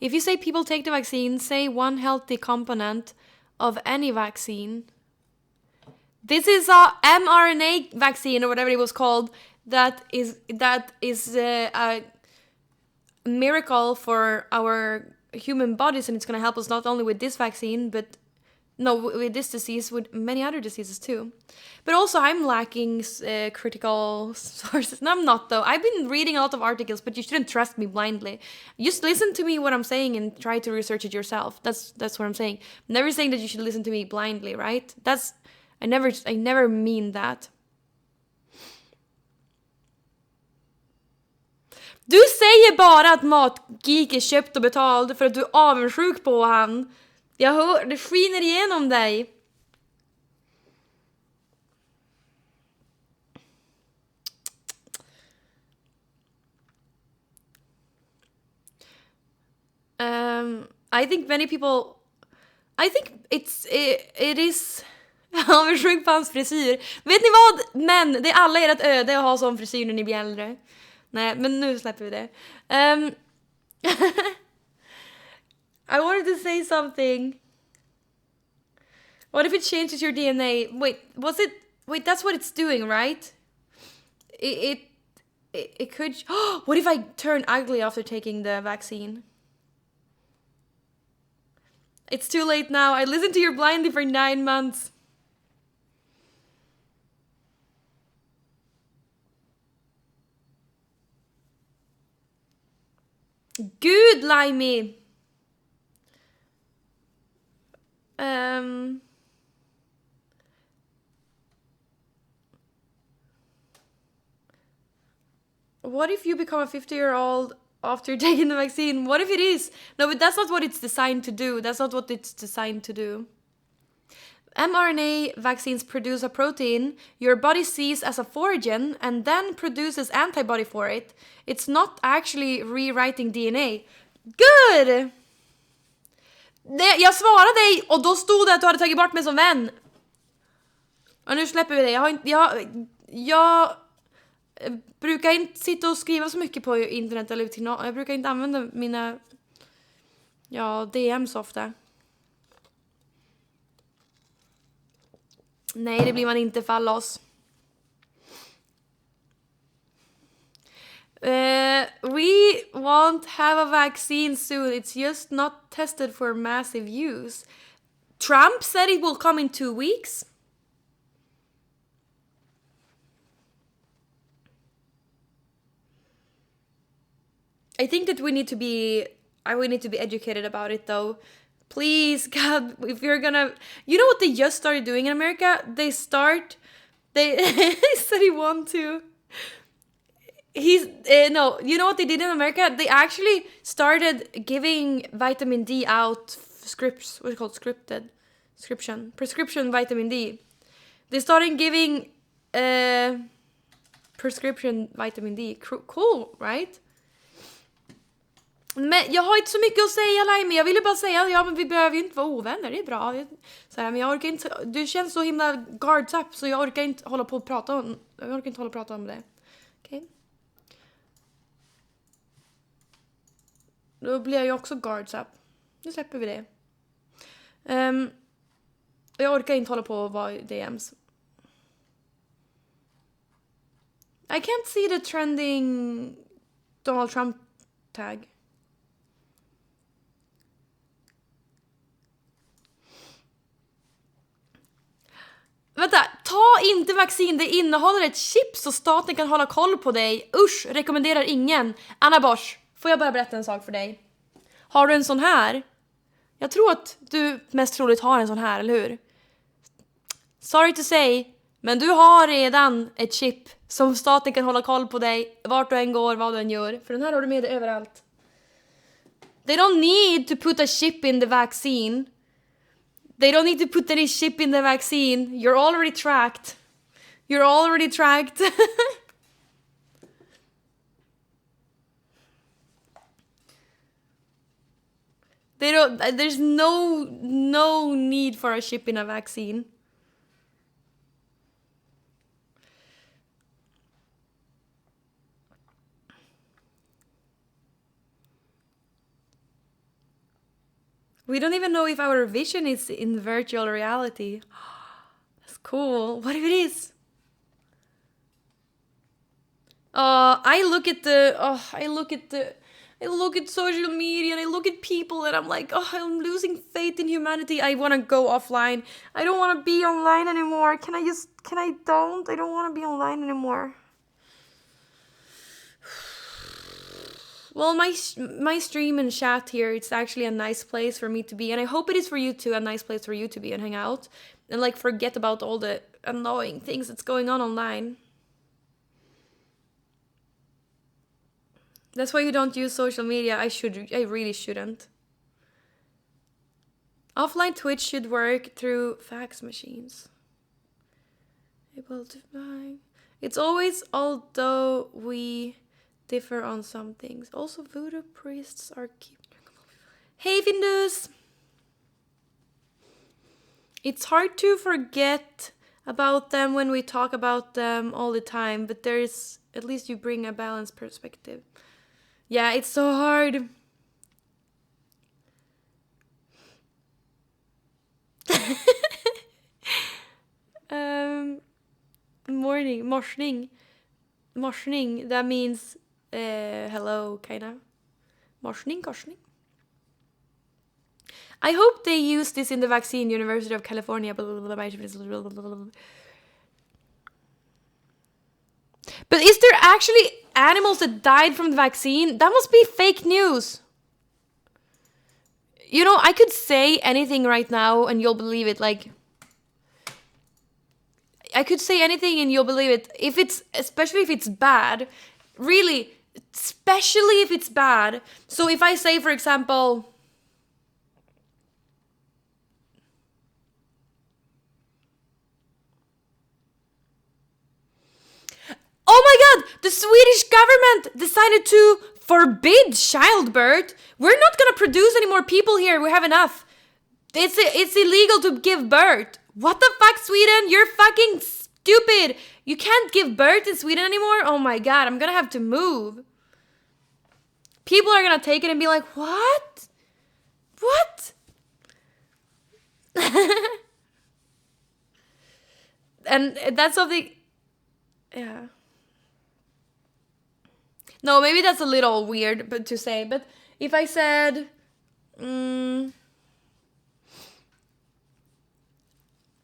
If you say people take the vaccine, say one healthy component of any vaccine. This is a mRNA vaccine or whatever it was called that is a miracle for our human bodies, and it's going to help us not only with this vaccine but with this disease, with many other diseases too. But also I'm lacking critical sources. No, I'm not though. I've been reading a lot of articles, but you shouldn't trust me blindly. Just listen to me what I'm saying and try to research it yourself. That's what I'm saying. I'm never saying that you should listen to me blindly, right? I never mean that. Du säger bara att matgeek är köpt och betald för att du är avundsjuk på han. Jag hör, det skiner igenom dig. I think many people... I think it is... avundsjuk på hans frisyr. Vet ni vad? Men det är alla ert öde att ha sån frisyr när ni blir äldre. Nej, men nu släpper vi det. I wanted to say something. What if it changes your DNA? Wait, that's what it's doing, right? It could... What if I turn ugly after taking the vaccine? It's too late now. I listened to you blindly for 9 months. Good, Limey. What if you become a 50-year-old after taking the vaccine? What if it is? No, but that's not what it's designed to do. That's not what it's designed to do. mRNA vaccines produce a protein your body sees as a foreign and then produces antibody for it. It's not actually rewriting DNA. Good! Jag svarade dig och då stod det att du hade tagit bort mig som vän. Och nu släpper vi det. Jag brukar inte sitta och skriva så mycket på internet eller jag brukar inte använda mina DMs ofta. Nej, det blir man inte fallos. We won't have a vaccine soon. It's just not tested for massive use. Trump said it will come in 2 weeks. I think that we need to be educated about it though. Please, God, if you're gonna... You know what they just started doing in America? They said he want to... No, you know what they did in America? They actually started giving vitamin D out scripts. What's it called? Prescription vitamin D. They started giving prescription vitamin D. Cool, right? Men jag har inte så mycket att säga, Laimi. Jag ville bara säga, men vi behöver ju inte vara ovänner, det är bra. Så här, men jag orkar inte, du känns så himla guards up, så jag orkar inte hålla på och prata om det. Okej. Då blir jag ju också guards up. Nu släpper vi det. Jag orkar inte hålla på och vara DMs. I can't see the trending Donald Trump tag. Vänta, ta inte vaccin, det innehåller ett chip så staten kan hålla koll på dig. Usch, rekommenderar ingen. Anna Bosch, får jag bara berätta en sak för dig? Har du en sån här? Jag tror att du mest troligt har en sån här, eller hur? Sorry to say, men du har redan ett chip som staten kan hålla koll på dig, vart du än går, vad du än gör. För den här har du med dig överallt. They don't need to put a chip in the vaccine. They don't need to put any chip in the vaccine. You're already tracked. There's no need for a chip in a vaccine. We don't even know if our vision is in virtual reality. That's cool. What if it is? I look at social media and I look at people and I'm like, I'm losing faith in humanity. I want to go offline. I don't want to be online anymore. I don't want to be online anymore. Well, my stream and chat here, it's actually a nice place for me to be. And I hope it is for you too, a nice place for you to be and hang out. And like forget about all the annoying things that's going on online. That's why you don't use social media. I really shouldn't. Offline Twitch should work through fax machines. Able to buy. It's always, although we differ on some things. Also, voodoo priests are Hey, Findus! It's hard to forget about them when we talk about them all the time, but at least you bring a balanced perspective. Yeah, it's so hard. Morsning, that means hello, kinda. Morsning, korsning. I hope they use this in the vaccine, University of California. But is there actually animals that died from the vaccine? That must be fake news. You know, I could say anything right now and you'll believe it. Like, I could say anything and you'll believe it. Especially if it's bad. Really, especially if it's bad. So if I say, for example, oh my god, the Swedish government decided to forbid childbirth. We're not gonna produce any more people here. We have enough. It's illegal to give birth. What the fuck, Sweden? You're fucking stupid. You can't give birth in Sweden anymore? Oh my god, I'm gonna have to move. People are gonna take it and be like, what? What? And that's something... Yeah. No, maybe that's a little weird but to say, but if I said...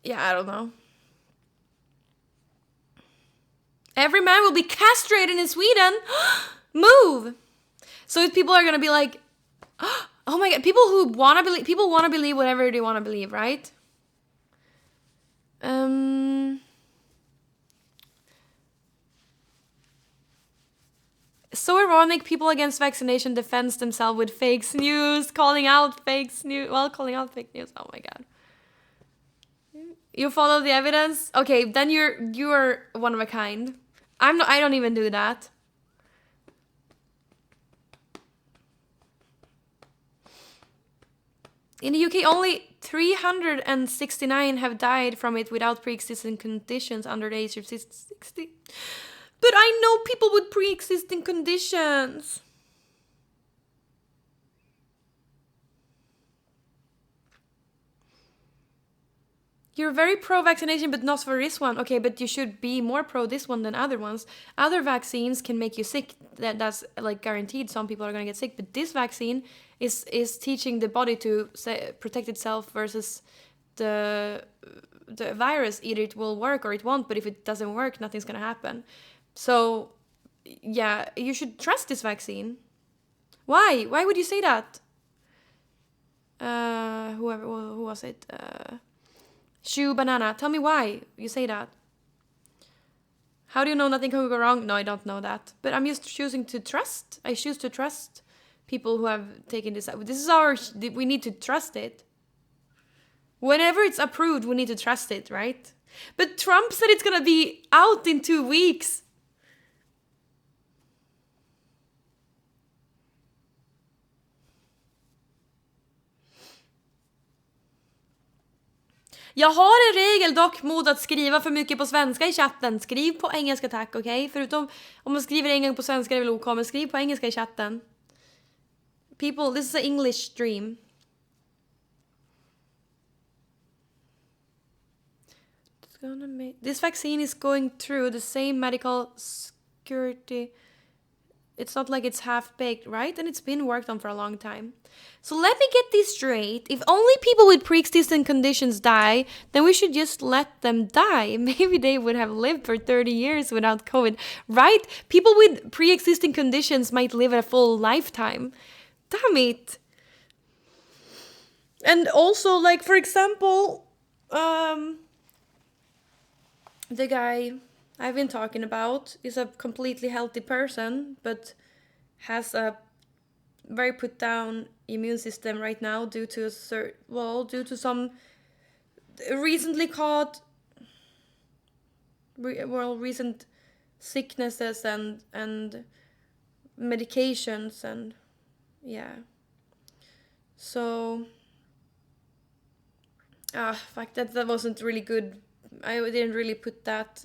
yeah, I don't know. Every man will be castrated in Sweden. Move. So if people are gonna be like, oh my god, people want to believe whatever they want to believe, right? So ironic, people against vaccination defends themselves with fake news, calling out fake news. Oh my god. You follow the evidence? Okay, then you're one of a kind. I don't even do that. In the UK, only 369 have died from it without pre-existing conditions under the age of 60. But I know people with pre-existing conditions. You're very pro-vaccination, but not for this one. Okay, but you should be more pro this one than other ones. Other vaccines can make you sick. That's like guaranteed. Some people are gonna get sick. But this vaccine is teaching the body to protect itself versus the virus. Either it will work or it won't. But if it doesn't work, nothing's gonna happen. So, yeah, you should trust this vaccine. Why? Why would you say that? Who was it? Shoe Banana, tell me why you say that. How do you know nothing can go wrong? No, I don't know that. But I'm just choosing to trust. I choose to trust people who have taken this. This is we need to trust it. Whenever it's approved, we need to trust it, right? But Trump said it's gonna be out in 2 weeks. Jag har en regel dock mot att skriva för mycket på svenska i chatten. Skriv på engelska tack, okej? Förutom om man skriver en gång på svenska är det väl OK, men skriv på engelska i chatten. People, this is an English stream. This vaccine is going through the same medical security. It's not like it's half-baked, right? And it's been worked on for a long time. So let me get this straight. If only people with pre-existing conditions die, then we should just let them die. Maybe they would have lived for 30 years without COVID, right? People with pre-existing conditions might live a full lifetime. Damn it. And also, like, for example, the guy I've been talking about is a completely healthy person, but has a very put down immune system right now due to some recently caught recent sicknesses and medications, and yeah. So fuck, that wasn't really good. I didn't really put that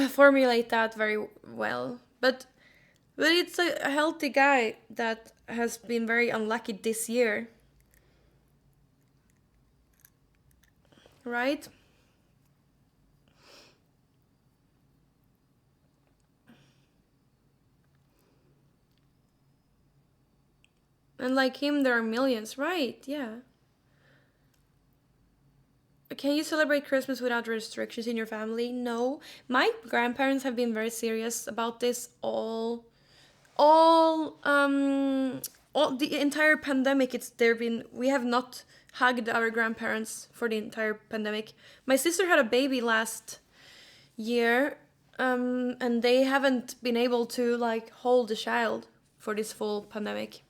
formulate that very well, but it's a healthy guy that has been very unlucky this year, right? And like him there are millions, right? Yeah. can you celebrate Christmas without restrictions in your family? No. My grandparents have been very serious about this all the entire pandemic. We have not hugged our grandparents for the entire pandemic. My sister had a baby last year, and they haven't been able to like hold the child for this full pandemic.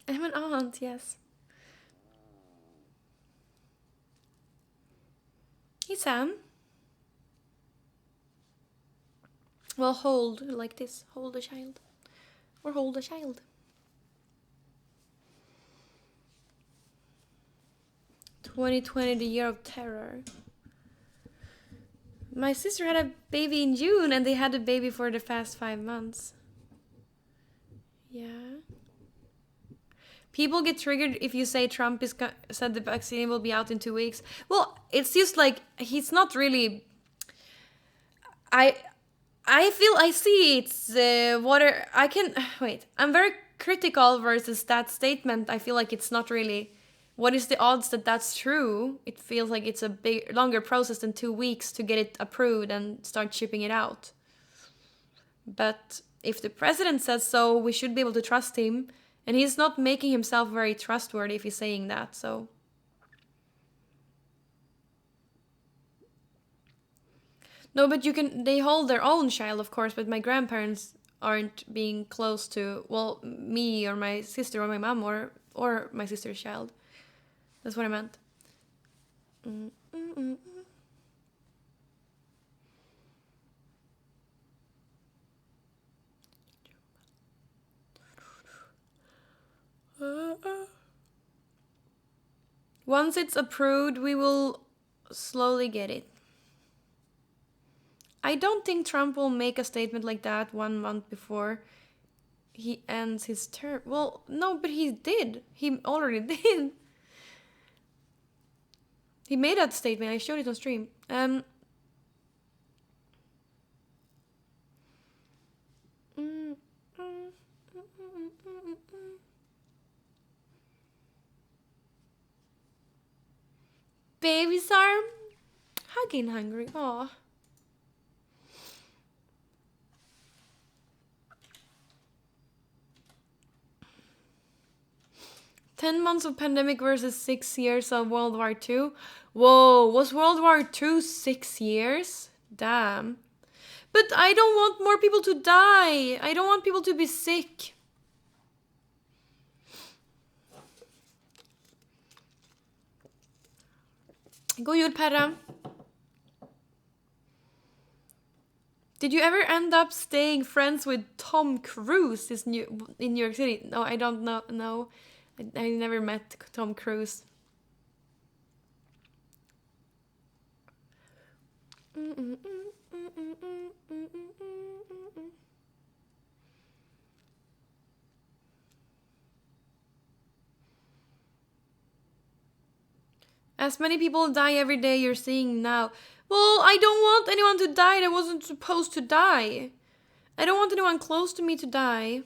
I'm an aunt, yes. Hey, Sam. Well, hold like this. Hold a child. Or hold a child. 2020, the year of terror. My sister had a baby in June and they had a baby for the past 5 months. Yeah. People get triggered if you say Trump said the vaccine will be out in 2 weeks. Well, it's just like he's not really. I see it's water. I can wait. I'm very critical versus that statement. I feel like it's not really. What is the odds that that's true? It feels like it's a longer process than 2 weeks to get it approved and start shipping it out. But if the president says so, we should be able to trust him. And he's not making himself very trustworthy if he's saying that, so. No, but they hold their own child, of course, but my grandparents aren't being close to, well, me or my sister or my mom or my sister's child. That's what I meant. Once it's approved, we will slowly get it. I don't think Trump will make a statement like that 1 month before he ends his term. Well, no, but he did. He already did. He made that statement. I showed it on stream. Babies are hugging hungry. Aw. "10 months of pandemic versus 6 years of World War II. Whoa, was World War II 6 years? Damn. But I don't want more people to die. I don't want people to be sick. God jul, Perra. Did you ever end up staying friends with Tom Cruise in New York City? No, I don't know. No, I never met Tom Cruise. As many people die every day you're seeing now. Well, I don't want anyone to die that wasn't supposed to die. I don't want anyone close to me to die.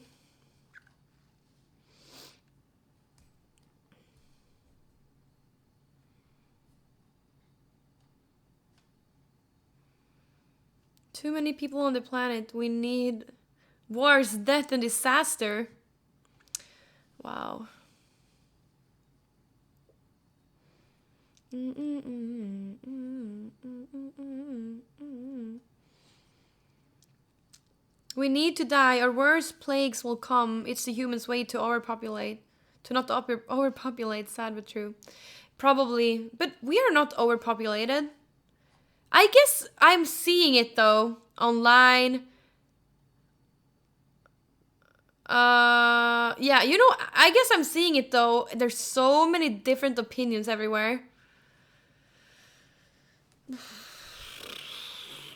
Too many people on the planet. We need wars, death, and disaster. Wow. We need to die, or worse plagues will come. It's the human's way to overpopulate. To not overpopulate, sad but true. Probably, but we are not overpopulated. I guess I'm seeing it though, online. Yeah, I guess I'm seeing it though. There's so many different opinions everywhere.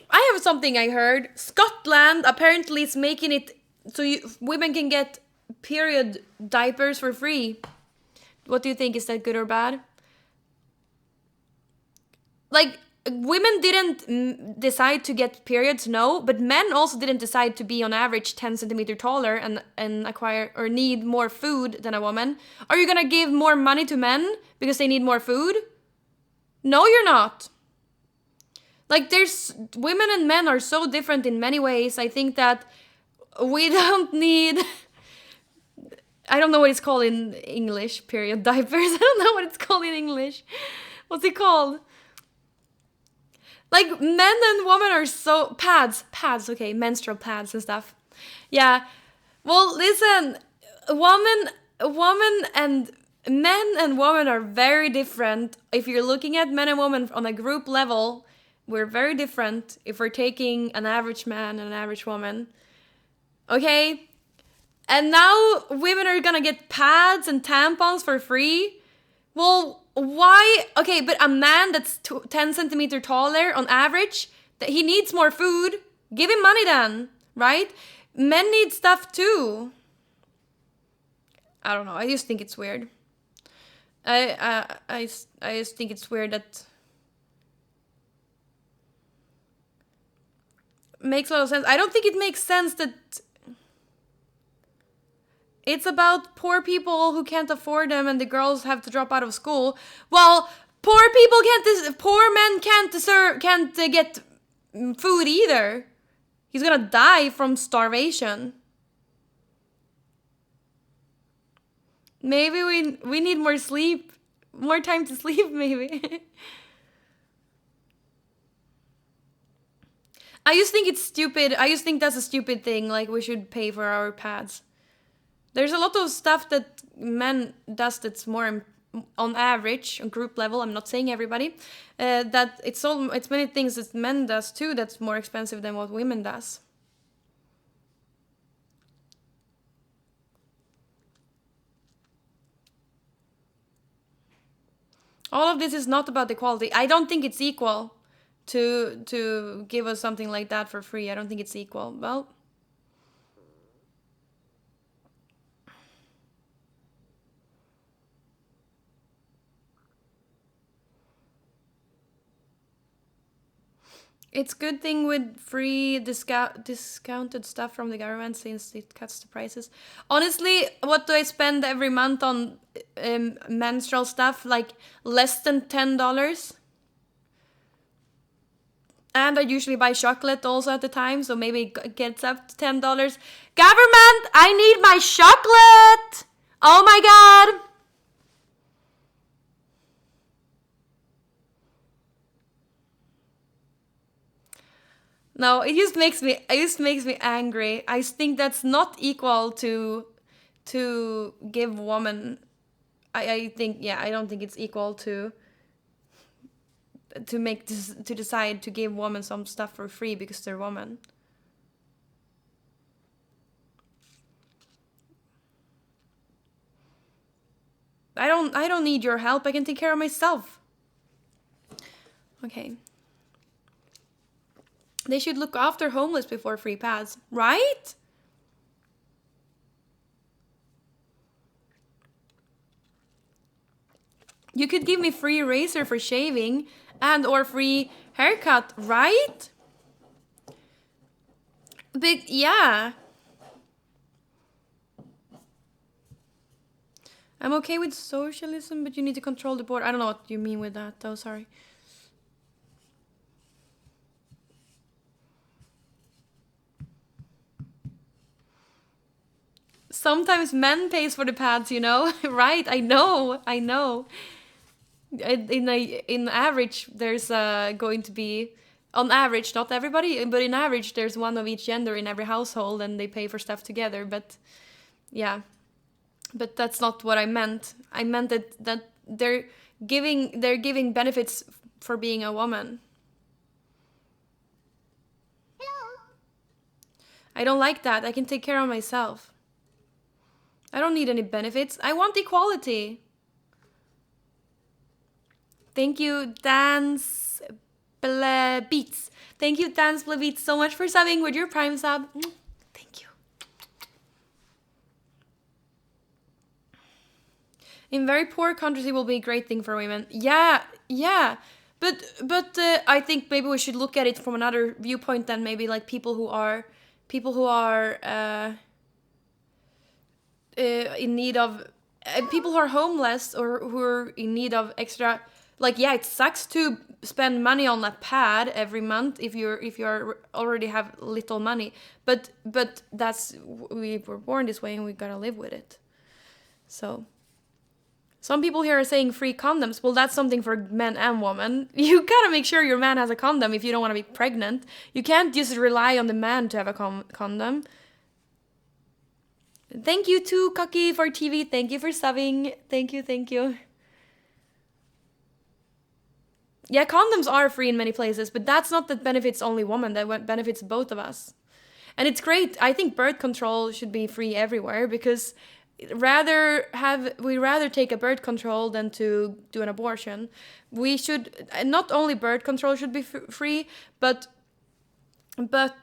I have something I heard. Scotland apparently is making it so women can get period diapers for free. What do you think? Is that good or bad? Like, women didn't decide to get periods, no, but men also didn't decide to be on average 10 centimeter taller and acquire or need more food than a woman. Are you gonna give more money to men because they need more food? No, you're not. Like, there's women and men are so different in many ways. I think that we don't need, I don't know what it's called in English, period, diapers. I don't know what it's called in English. What's it called? Like, men and women are so, pads, okay, menstrual pads and stuff. Yeah, well, listen, woman and men and women are very different. If you're looking at men and women on a group level, we're very different if we're taking an average man and an average woman. Okay? And now women are gonna get pads and tampons for free? Well, why? Okay, but a man that's 10 centimeter taller on average, that he needs more food, give him money then, right? Men need stuff too. I don't know, I just think it's weird. I just think it's weird that makes a lot of sense. I don't think it makes sense that it's about poor people who can't afford them and the girls have to drop out of school. Well, poor men can't get food either. He's gonna die from starvation. Maybe we need more sleep, more time to sleep, maybe. I just think it's stupid. I just think that's a stupid thing. Like, we should pay for our pads. There's a lot of stuff that men does that's more on average, on group level. I'm not saying everybody. That it's many things that men does too that's more expensive than what women does. All of this is not about equality. I don't think it's equal to give us something like that for free. I don't think it's equal. Well, it's good thing with free discounted stuff from the government since it cuts the prices. Honestly, what do I spend every month on menstrual stuff? Like less than $10. And I usually buy chocolate also at the time, so maybe it gets up to $10. Government, I need my chocolate! Oh my god! No, it just makes me angry. I think that's not equal to give women. I think, yeah, I don't think it's equal to decide to give women some stuff for free because they're women. I don't need your help. I can take care of myself. Okay. They should look after homeless before free pads, right? You could give me free razor for shaving and or free haircut, right? But yeah. I'm okay with socialism, but you need to control the board. I don't know what you mean with that though, sorry. Sometimes men pays for the pads, you know? Right, I know. In average, there's going to be, on average, not everybody, but in average, there's one of each gender in every household and they pay for stuff together, but yeah. But that's not what I meant. I meant that they're giving benefits for being a woman. Hello. I don't like that. I can take care of myself. I don't need any benefits. I want equality. Thank you, Dance Beats. Thank you, Dance Beats, so much for subbing with your Prime sub. Thank you. In very poor countries, it will be a great thing for women. Yeah. but I think maybe we should look at it from another viewpoint than maybe like people who are in need of people who are homeless or who are in need of extra. Like, yeah, it sucks to spend money on a pad every month if you're already have little money, but that's, we were born this way and we gotta live with it. So some people here are saying free condoms. Well, that's something for men and women. You gotta make sure your man has a condom if you don't want to be pregnant. You can't just rely on the man to have a condom. Thank you to Kaki for TV. Thank you for subbing. Thank you. Yeah, condoms are free in many places, but that's not that benefits only women. That benefits both of us. And it's great. I think birth control should be free everywhere, because we rather take a birth control than to do an abortion. We should, not only birth control should be free, but because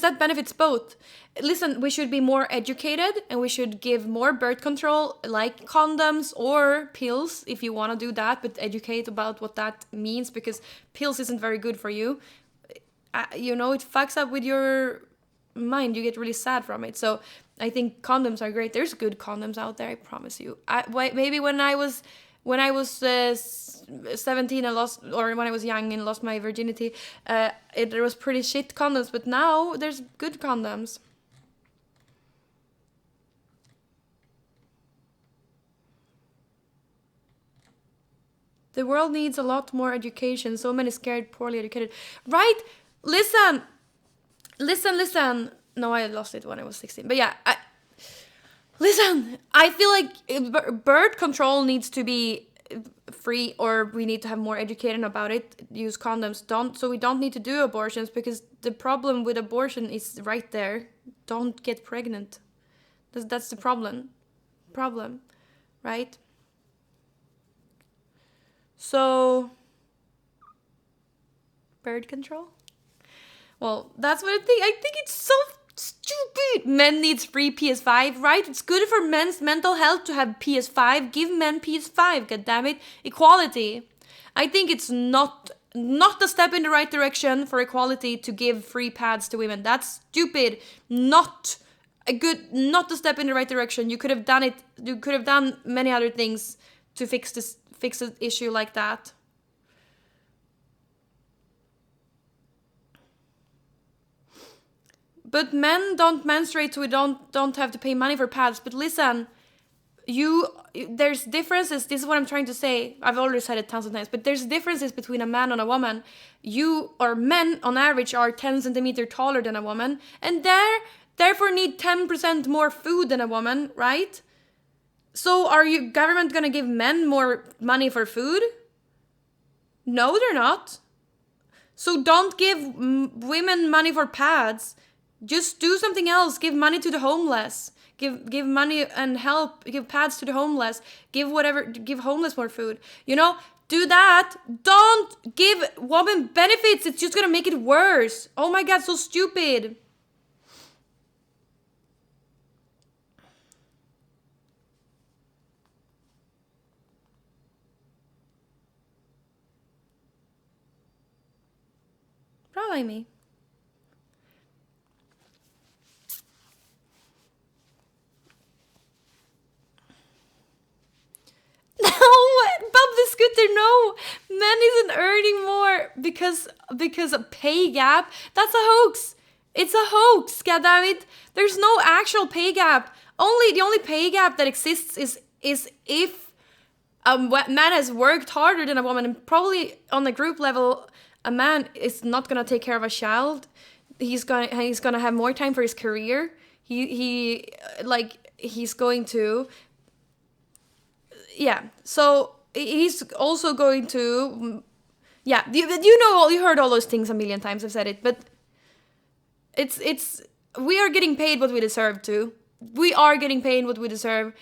that benefits both. Listen, we should be more educated and we should give more birth control, like condoms or pills if you want to do that, but educate about what that means, because pills isn't very good for you. It fucks up with your mind. You get really sad from it. So I think condoms are great. There's good condoms out there, I promise you. Maybe when I was 17 and when I was young and lost my virginity, there was pretty shit condoms, but now there's good condoms. The world needs a lot more education. So many scared, poorly educated. Right? Listen. No, I lost it when I was 16. But yeah, listen. I feel like birth control needs to be free, or we need to have more education about it. Use condoms. So we don't need to do abortions, because the problem with abortion is right there. Don't get pregnant. That's the problem, right? So, birth control? Well, that's what I think. I think it's so stupid. Men needs free PS5, right? It's good for men's mental health to have PS5. Give men PS5, goddammit. Equality. I think it's not a step in the right direction for equality to give free pads to women. That's stupid. Not a step in the right direction. You could have done it. You could have done many other things to fix an issue like that. But men don't menstruate, so we don't have to pay money for pads. But listen, there's differences. This is what I'm trying to say. I've already said it tons of times, but there's differences between a man and a woman. Men on average are 10 centimeters taller than a woman, and therefore need 10% more food than a woman, right? So are you government gonna give men more money for food? No, they're not. So don't give women money for pads. Just do something else. Give money to the homeless. Give money and help. Give pads to the homeless. Give homeless more food. Do that. Don't give women benefits. It's just gonna make it worse. Oh my god, so stupid. Probably me. No, Bob the Scooter, no. Men isn't earning more because a pay gap. That's a hoax. It's a hoax, goddammit. There's no actual pay gap. The only pay gap that exists is if a man has worked harder than a woman, and probably on the group level, a man is not gonna take care of a child. He's gonna have more time for his career. He's going to. Yeah, so he's also going to. Yeah, you heard all those things a million times. I've said it, but it's we are getting paid what we deserve to. We are getting paid what we deserve.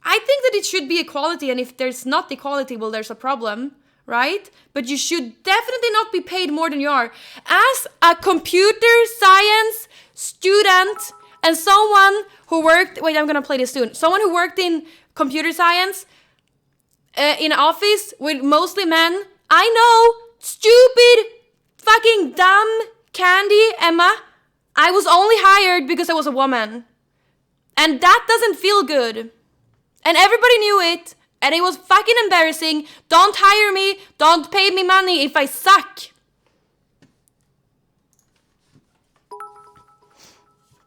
I think that it should be equality, and if there's not equality, well, there's a problem. Right? But you should definitely not be paid more than you are. As a computer science student and someone who worked... Wait, I'm going to play this soon. Someone who worked in computer science, in an office with mostly men. I know, stupid, fucking dumb Candy, Emma. I was only hired because I was a woman. And that doesn't feel good. And everybody knew it. And it was fucking embarrassing. Don't hire me. Don't pay me money if I suck.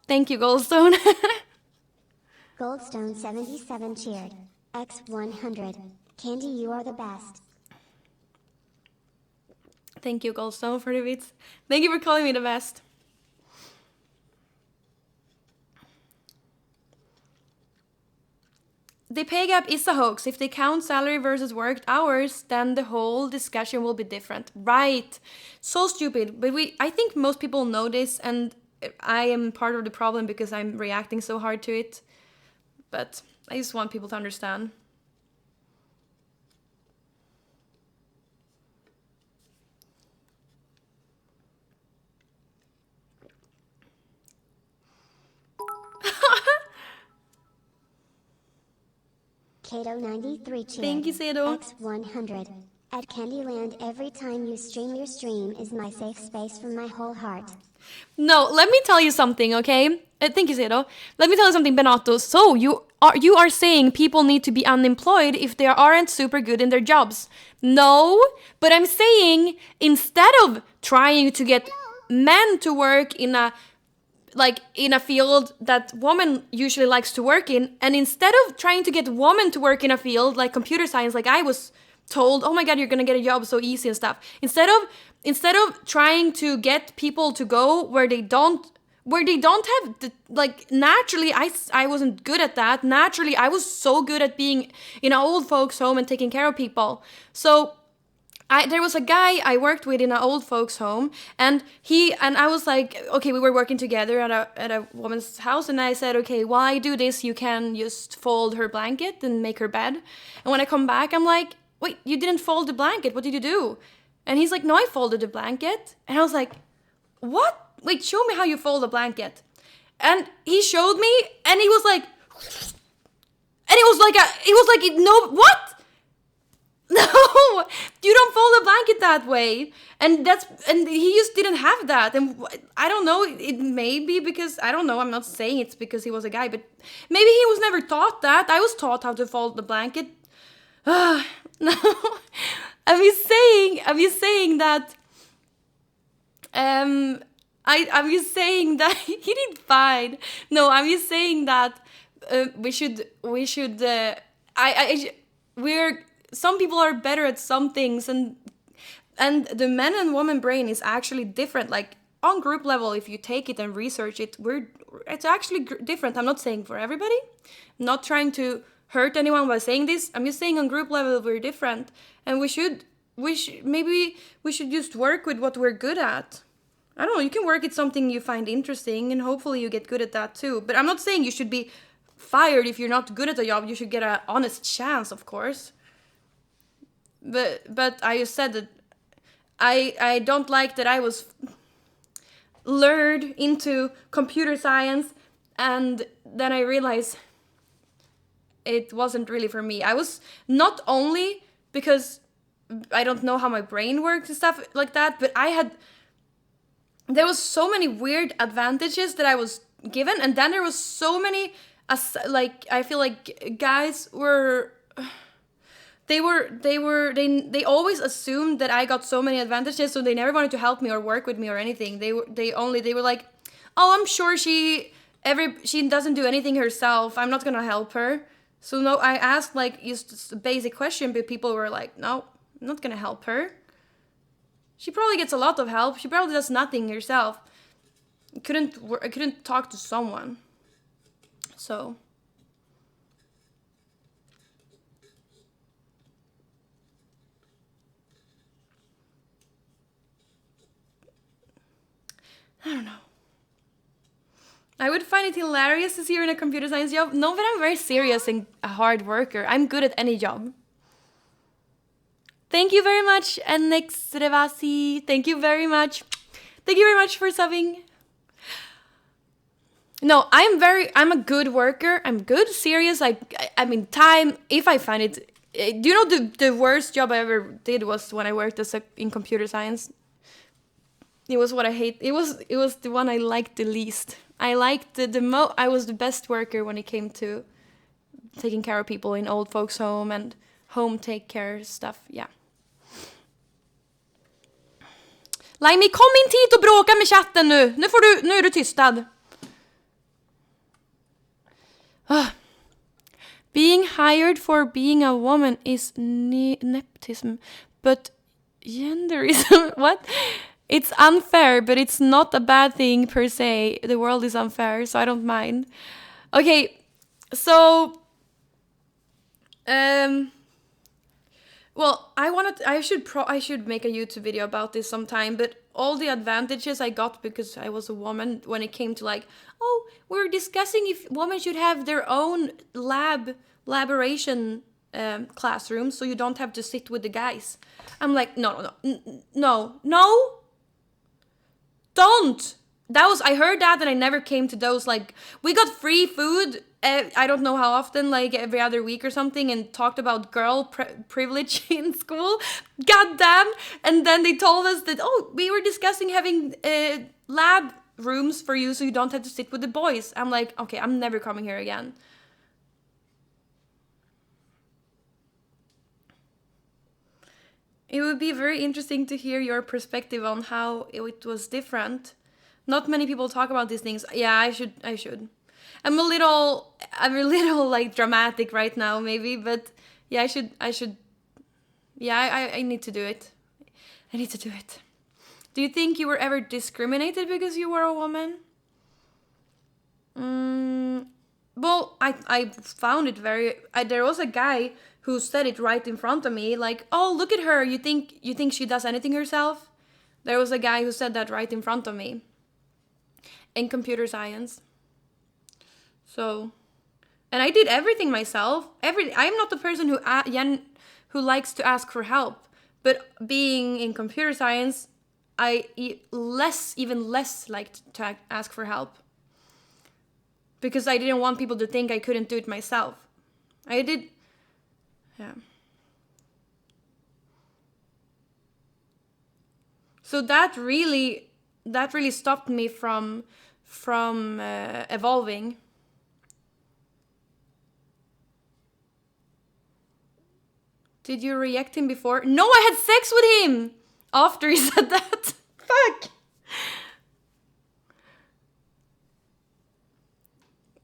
Thank you, Goldstone. Goldstone 77 cheered. X 100. Candy, you are the best. Thank you, Goldstone, for the bits. Thank you for calling me the best. The pay gap is a hoax. If they count salary versus worked hours, then the whole discussion will be different. Right. So stupid. But I think most people know this, and I am part of the problem because I'm reacting so hard to it. But I just want people to understand. Kato 93 cheered. Thank you, Sado. X 100. At Kandyland, every time you stream, your stream is my safe space from my whole heart. No, let me tell you something, okay? Thank you, Zero. Let me tell you something, Benato. So, you are saying people need to be unemployed if they aren't super good in their jobs. No, but I'm saying instead of trying to get men to work in a field that women usually likes to work in, and instead of trying to get women to work in a field like computer science, like I was told, oh my god, you're gonna get a job so easy and stuff. Instead of trying to get people to go where they don't have the, like, naturally I wasn't good at that. Naturally, I was so good at being in an old folks home and taking care of people. So there was a guy I worked with in an old folks home, and I was like, okay, we were working together at a woman's house, and I said, okay, while I do this, you can just fold her blanket and make her bed. And when I come back, I'm like, wait, you didn't fold the blanket, what did you do? And he's like, no, I folded the blanket. And I was like, what? Wait, show me how you fold a blanket. And he showed me, and he was like, and no, what? No, you don't fold a blanket that way. And he just didn't have that. And I don't know, it may be because, I don't know, I'm not saying it's because he was a guy, but maybe he was never taught that. I was taught how to fold the blanket. No, I'm just saying that, I'm just saying that he did fine. No, I'm just saying that some people are better at some things, and the man and woman brain is actually different. Like on group level, if you take it and research it, it's actually different. I'm not saying for everybody. I'm not trying to hurt anyone by saying this. I'm just saying on group level we're different, and we should just work with what we're good at. I don't know, you can work at something you find interesting, and hopefully you get good at that too. But I'm not saying you should be fired if you're not good at a job. You should get an honest chance, of course. But I just said that I don't like that I was lured into computer science, and then I realized it wasn't really for me. I was, not only because I don't know how my brain works and stuff like that, but there was so many weird advantages that I was given, and then there was so many, I feel like guys were, they always assumed that I got so many advantages, so they never wanted to help me or work with me or anything. They were like, oh, I'm sure she doesn't do anything herself, I'm not gonna help her. So no, I asked like just a basic question, but people were like, no, I'm not gonna help her. She probably gets a lot of help. She probably does nothing herself. I couldn't talk to someone. So I don't know. I would find it hilarious to see her in a computer science job. No, but I'm very serious and a hard worker. I'm good at any job. Thank you very much, Enix Revasi. Thank you very much. Thank you very much for subbing. No, I'm a good worker. I'm good, serious. I mean, time, if I find it Do you know the worst job I ever did was when I worked in computer science? It was what I hate. It was the one I liked the least. I liked I was the best worker when it came to taking care of people in old folks home and home take care stuff. Yeah. Laimi, kom inte hit och bråka med chatten nu. Nu är du tystad. Being hired for being a woman is nepotism, but genderism, what? It's unfair, but it's not a bad thing per se. The world is unfair, so I don't mind. Okay, so well, I should make a YouTube video about this sometime, but all the advantages I got because I was a woman when it came to like, oh, we're discussing if women should have their own laboration classrooms so you don't have to sit with the guys. I'm like, no, don't. I heard that and I never came to those, like, we got free food, I don't know how often, like every other week or something, and talked about girl privilege in school. God damn. And then they told us that, oh, we were discussing having lab rooms for you so you don't have to sit with the boys. I'm like, okay, I'm never coming here again. It would be very interesting to hear your perspective on how it was different. Not many people talk about these things. Yeah, I should. I'm a little like dramatic right now, maybe, but yeah, I should. Yeah, I need to do it. I need to do it. Do you think you were ever discriminated because you were a woman? Well, I found it very. There was a guy who said it right in front of me, like, "Oh, look at her. You think she does anything herself?" There was a guy who said that right in front of me. In computer science. So, and I did everything myself. I'm not the person who likes to ask for help, but being in computer science, I even less liked to ask for help. Because I didn't want people to think I couldn't do it myself. I did, yeah. So that really stopped me from evolving. Did you reject him before? No, I had sex with him after he said that. Fuck.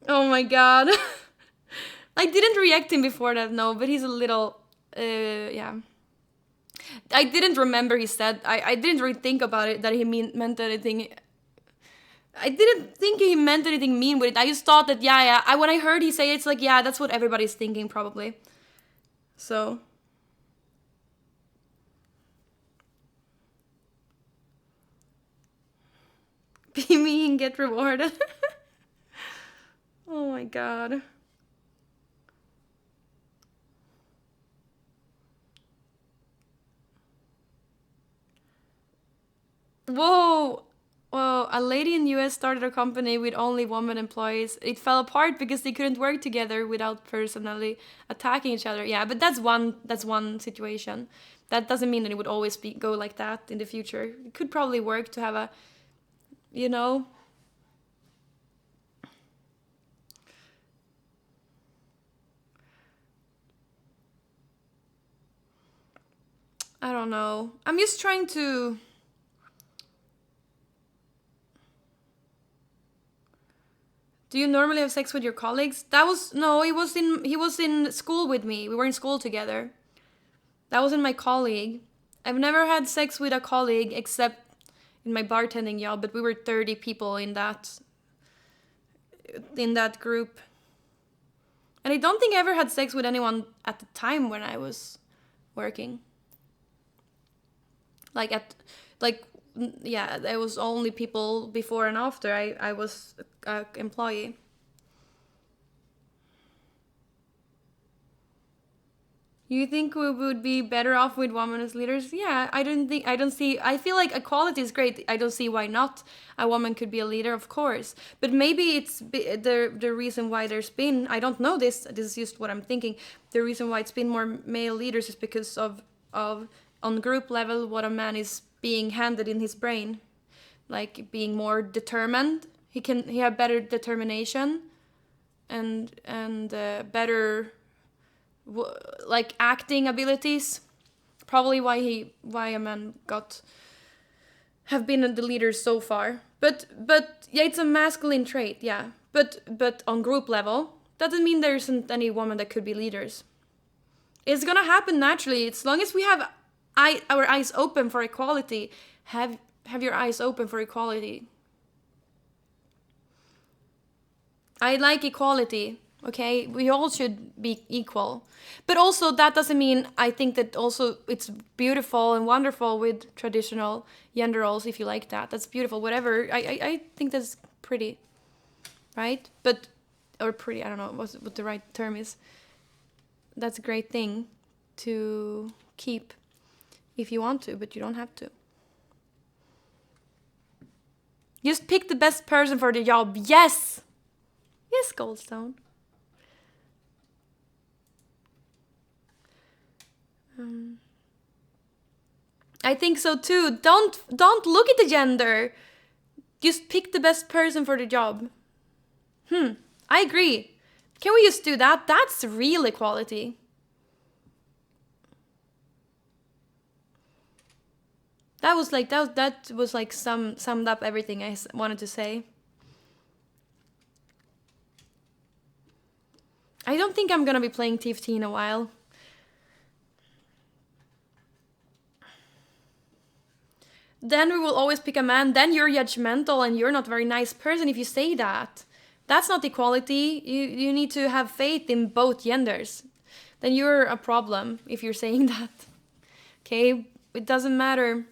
Oh my god. I didn't reject him before that, no, but he's a little, yeah. I didn't remember he said, I didn't really think about it, that he meant anything. I didn't think he meant anything mean with it. I just thought that, when I heard he say it, it's like, yeah, that's what everybody's thinking, probably. So. Be me and get rewarded. Oh my god. Whoa! Well, a lady in the US started a company with only women employees. It fell apart because they couldn't work together without personally attacking each other. Yeah, but that's one situation. That doesn't mean that it would always go like that in the future. It could probably work to have a, you know. I don't know. I'm just trying to. Do you normally have sex with your colleagues? He was in school with me. We were in school together. That wasn't my colleague. I've never had sex with a colleague except in my bartending job, but we were 30 people in that group. And I don't think I ever had sex with anyone at the time when I was working. There was only people before and after I was an employee. You think we would be better off with women as leaders? Yeah, I feel like equality is great. I don't see why not. A woman could be a leader, of course. But maybe the reason why there's been, I don't know this is just what I'm thinking. The reason why it's been more male leaders is because of on group level what a man is being handed in his brain. Like being more determined. He have better determination and better like acting abilities. Probably why a man have been the leader so far. But yeah, it's a masculine trait, yeah. But on group level, that doesn't mean there isn't any woman that could be leaders. It's gonna happen naturally as long as we have our eyes open for equality. Have your eyes open for equality. I like equality. Okay, we all should be equal. But also that doesn't mean I think that also it's beautiful and wonderful with traditional gender roles if you like that. That's beautiful, whatever. I think that's pretty, right? But, or pretty, I don't know what the right term is. That's a great thing to keep if you want to, but you don't have to. Just pick the best person for the job. Yes! Yes, Goldstone. I think so too. Don't look at the gender. Just pick the best person for the job. I agree. Can we just do that? That's real equality. That was like summed up everything I wanted to say. I don't think I'm gonna be playing TFT in a while. Then we will always pick a man. Then you're judgmental and you're not a very nice person if you say that. That's not equality. You need to have faith in both genders. Then you're a problem if you're saying that. Okay? It doesn't matter.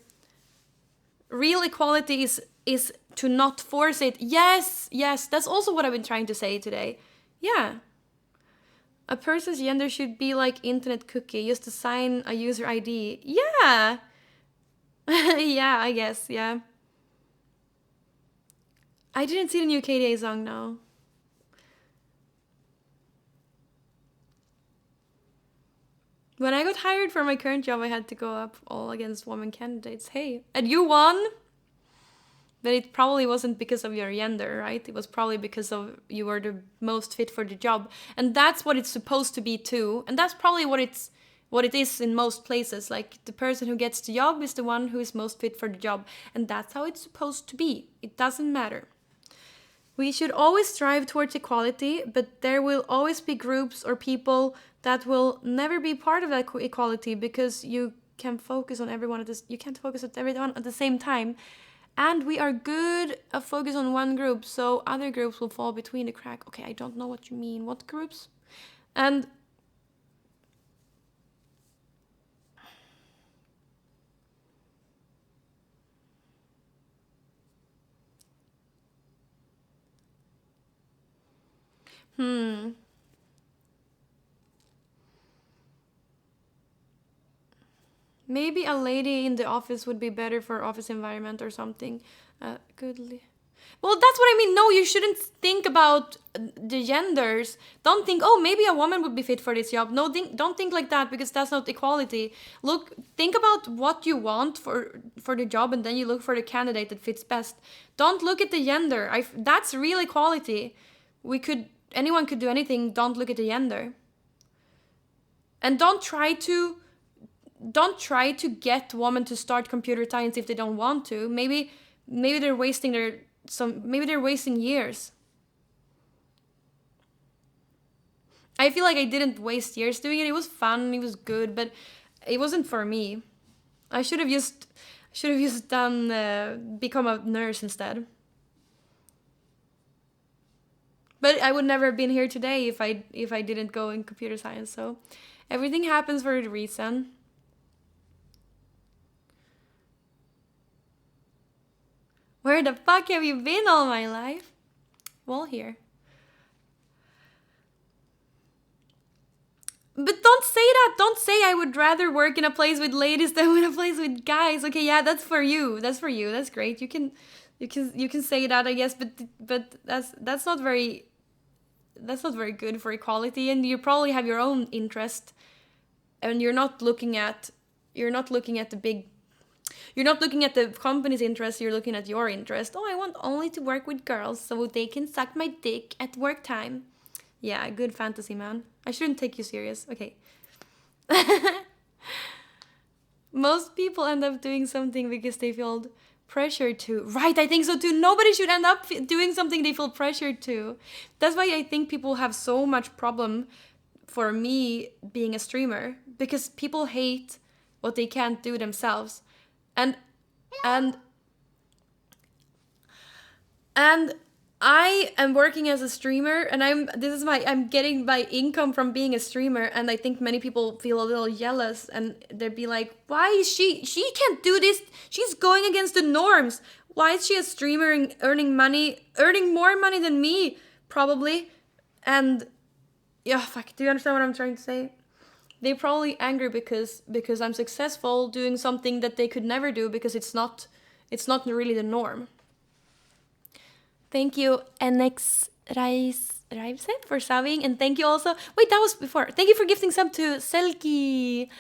Real equality is to not force it. Yes, that's also what I've been trying to say today. Yeah. A person's gender should be like internet cookie, just assign a user ID. Yeah. Yeah, I guess, yeah. I didn't see the new KDA song, no. When I got hired for my current job, I had to go up all against women candidates. Hey, and you won! But it probably wasn't because of your gender, right? It was probably because of you were the most fit for the job. And that's what it's supposed to be too. And that's probably what it is in most places. Like the person who gets the job is the one who is most fit for the job. And that's how it's supposed to be. It doesn't matter. We should always strive towards equality, but there will always be groups or people that will never be part of that equality because you can't focus on everyone at the same time. And we are good at focus on one group, so other groups will fall between the crack. Okay, I don't know what you mean. What groups? And maybe a lady in the office would be better for office environment or something. Well, that's what I mean. No, you shouldn't think about the genders. Don't think, oh, maybe a woman would be fit for this job. No, don't think like that because that's not equality. Think about what you want for the job and then you look for the candidate that fits best. Don't look at the gender. That's real equality. Anyone could do anything. Don't look at the gender. And don't try to get women to start computer science if they don't want to. Maybe they're wasting years. I feel like I didn't waste years doing it. It was fun, it was good, but it wasn't for me. I should have just become a nurse instead. But I would never have been here today if I didn't go in computer science. So everything happens for a reason. Where the fuck have you been all my life? Well, here. But don't say that. Don't say I would rather work in a place with ladies than in a place with guys. Okay, yeah, that's for you. That's for you. That's great. You can say that, I guess, but that's not very good for equality, and you probably have your own interest, and you're not looking at the company's interest, you're looking at your interest. Oh, I want only to work with girls so they can suck my dick at work time. Yeah, good fantasy, man. I shouldn't take you serious. Okay. Most people end up doing something because they feel pressured to. Right, I think so too. Nobody should end up doing something they feel pressured to. That's why I think people have so much problem for me being a streamer, because people hate what they can't do themselves. And I am working as a streamer, and I'm getting my income from being a streamer, and I think many people feel a little jealous, and they'd be like, why is she can't do this, she's going against the norms, why is she a streamer and earning more money than me, probably. And yeah, fuck, do you understand what I'm trying to say? They're probably angry because I'm successful doing something that they could never do, because it's not really the norm. Thank you, NX Reise for subbing, and thank you also. Wait, that was before. Thank you for gifting sub to Selkie.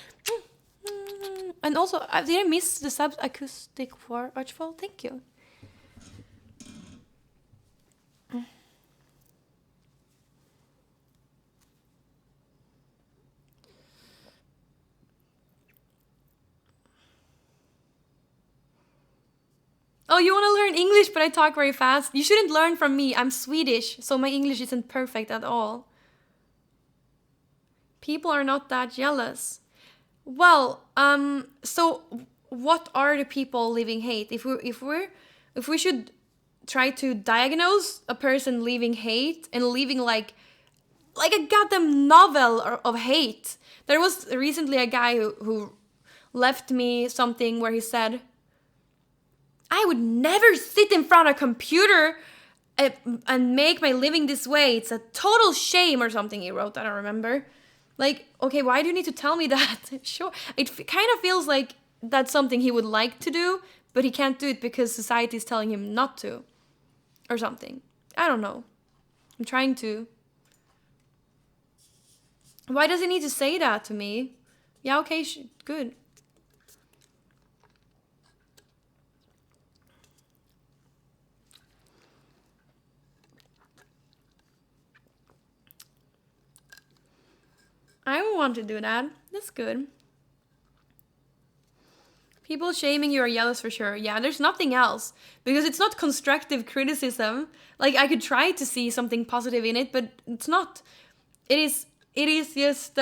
And also, did I miss the sub acoustic for Archfall? Thank you. Oh, you want to learn English, but I talk very fast? You shouldn't learn from me. I'm Swedish, so my English isn't perfect at all. People are not that jealous. Well, so what are the people living hate? If we should try to diagnose a person leaving hate and leaving like a goddamn novel of hate. There was recently a guy who left me something where he said, I would never sit in front of a computer and make my living this way. It's a total shame or something he wrote. I don't remember. Like, okay, why do you need to tell me that? Sure. It kind of feels like that's something he would like to do, but he can't do it because society is telling him not to. Or something. I don't know. I'm trying to. Why does he need to say that to me? Yeah, okay, good. I don't want to do that. That's good. People shaming you are jealous for sure. Yeah, there's nothing else. Because it's not constructive criticism. Like, I could try to see something positive in it, but it's not. It is just...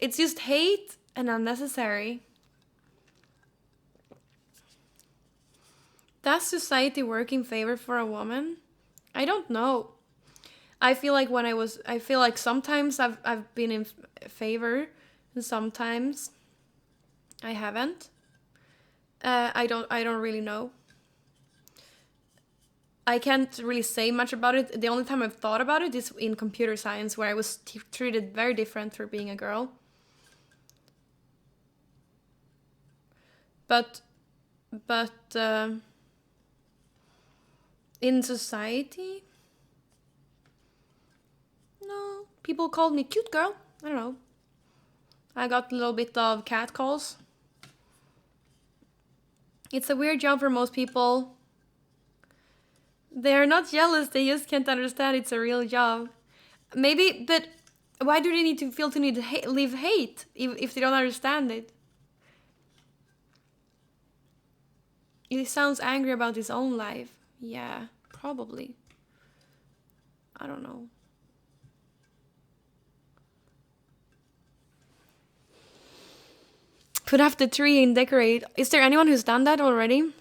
it's just hate and unnecessary. Does society work in favor for a woman? I don't know. I feel like sometimes I've been in favor, and sometimes I haven't. I don't really know. I can't really say much about it. The only time I've thought about it is in computer science, where I was treated very different for being a girl. But in society, no. People called me cute girl. I don't know. I got a little bit of cat calls. It's a weird job for most people. They're not jealous, they just can't understand it's a real job. Maybe, but why do they need to feel to need to live hate if they don't understand it? He sounds angry about his own life. Yeah, probably. I don't know. Put up the tree and decorate. Is there anyone who's done that already?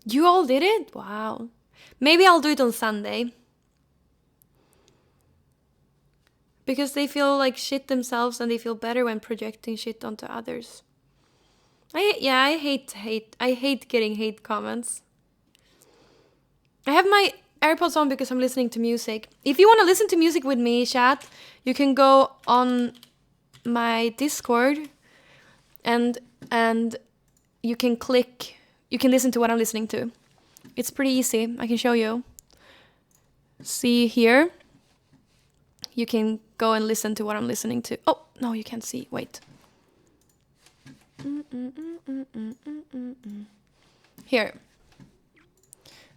You all did it? Wow. Maybe I'll do it on Sunday. Because they feel like shit themselves and they feel better when projecting shit onto others. I hate getting hate comments. I have my AirPods on because I'm listening to music. If you want to listen to music with me, chat, you can go on my Discord and you can listen to what I'm listening to. It's pretty easy. I can show you. See here. You can go and listen to what I'm listening to. Oh, no, you can't see. Wait. Here.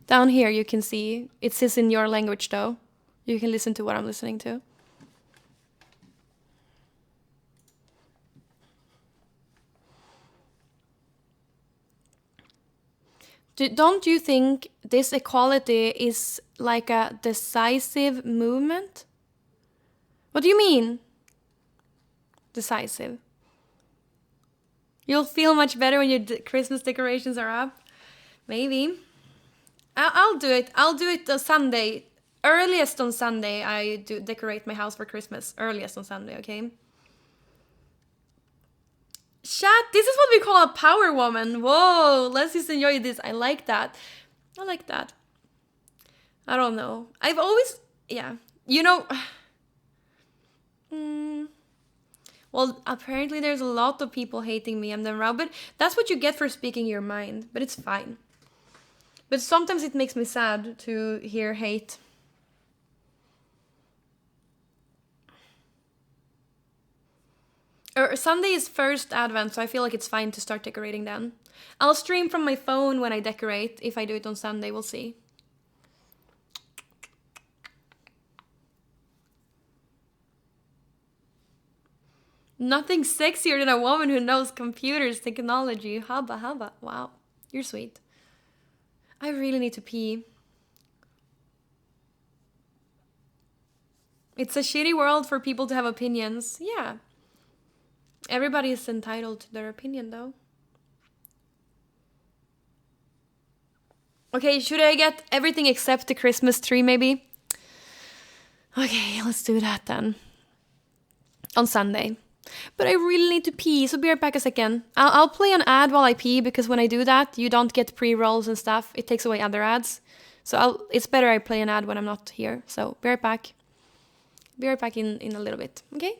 Down here you can see. It says in your language though. You can listen to what I'm listening to. Don't you think this equality is like a decisive movement? What do you mean? Decisive. You'll feel much better when your Christmas decorations are up. Maybe. I'll do it. I'll do it on Sunday. Earliest on Sunday, I do decorate my house for Christmas. Earliest on Sunday, okay? Chat, this is what we call a power woman. Whoa, let's just enjoy this. I like that. I like that. I don't know. I've always, yeah. You know, well, apparently there's a lot of people hating me. I'm the round, but that's what you get for speaking your mind. But it's fine. But sometimes it makes me sad to hear hate. Sunday is first Advent, so I feel like it's fine to start decorating then. I'll stream from my phone when I decorate. If I do it on Sunday, we'll see. Nothing sexier than a woman who knows computers, technology. Haba, haba. Wow, you're sweet. I really need to pee. It's a shitty world for people to have opinions. Yeah. Everybody is entitled to their opinion, though. Okay, should I get everything except the Christmas tree, maybe? Okay, let's do that then. On Sunday. But I really need to pee, so be right back a second. I'll play an ad while I pee, because when I do that, you don't get pre-rolls and stuff. It takes away other ads. So it's better I play an ad when I'm not here. So be right back. Be right back in a little bit, okay?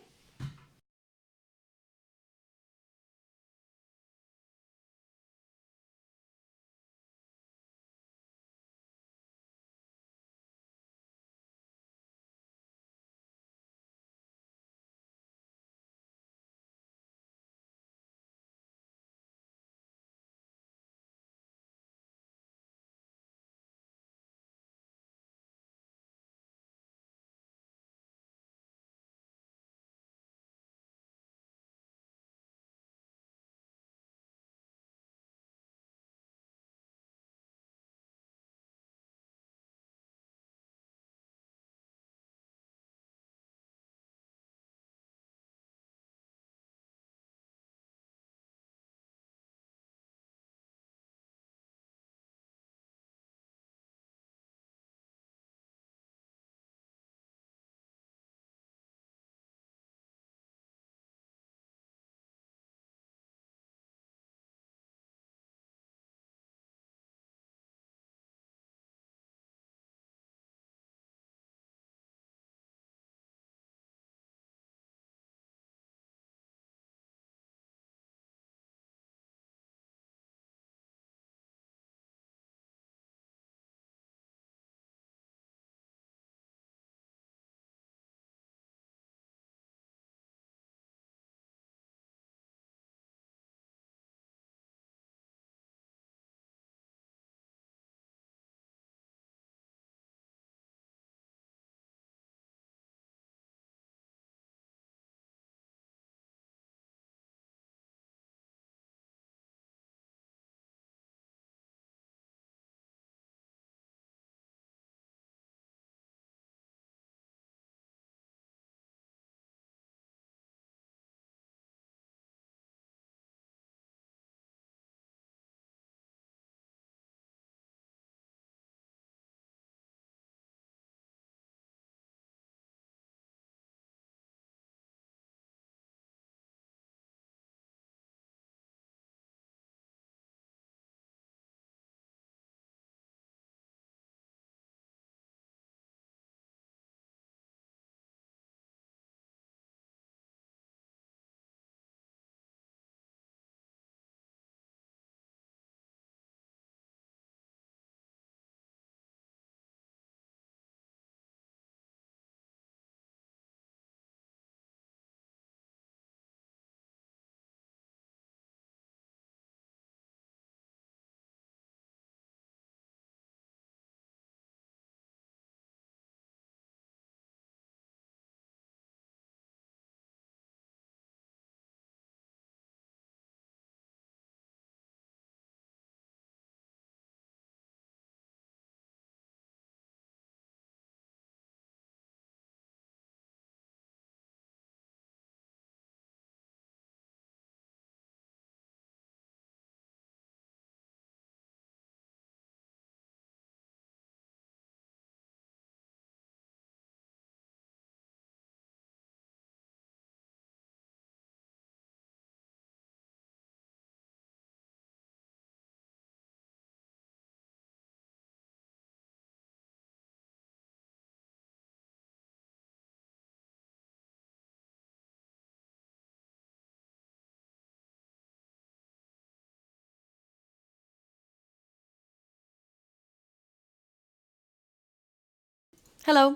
Hello.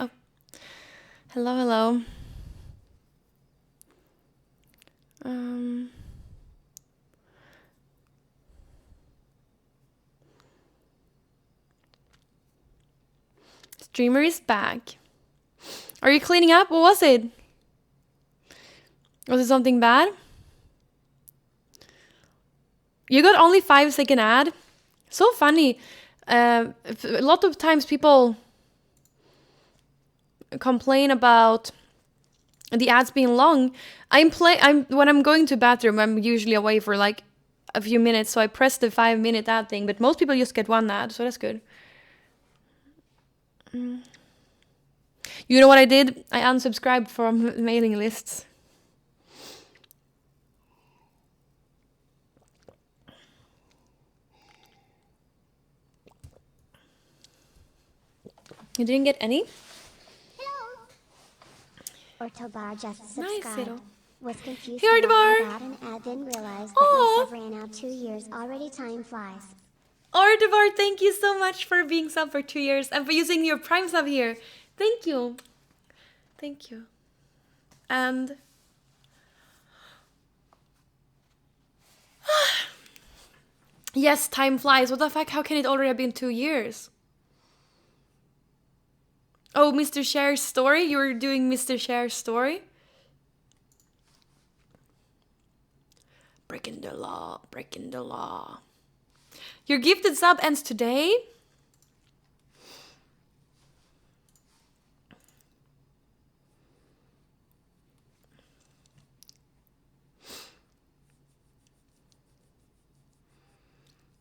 Oh. Hello, hello. Streamer is back. Are you cleaning up? What was it? Was it something bad? You got only 5-second ad? So funny. A lot of times people complain about the ads being long. When I'm going to bathroom, I'm usually away for like a few minutes, so I press the 5-minute ad thing, but most people just get one ad, so that's good. You know what I did? I unsubscribed from mailing lists. You didn't get any? Or Tobar just Nice, subscribed. Zero. Was confused Here, about Tobar. my bad and ad, then realized that Aw. my sub ran out 2 years already. Time flies. Ordevar, thank you so much for being sub for 2 years and for using your Prime sub here. Thank you. Thank you. And yes, time flies. What the fuck? How can it already have been 2 years? Oh, Mr. Cher's story? You were doing Mr. Cher's story? Breaking the law, breaking the law. Your gifted sub ends today?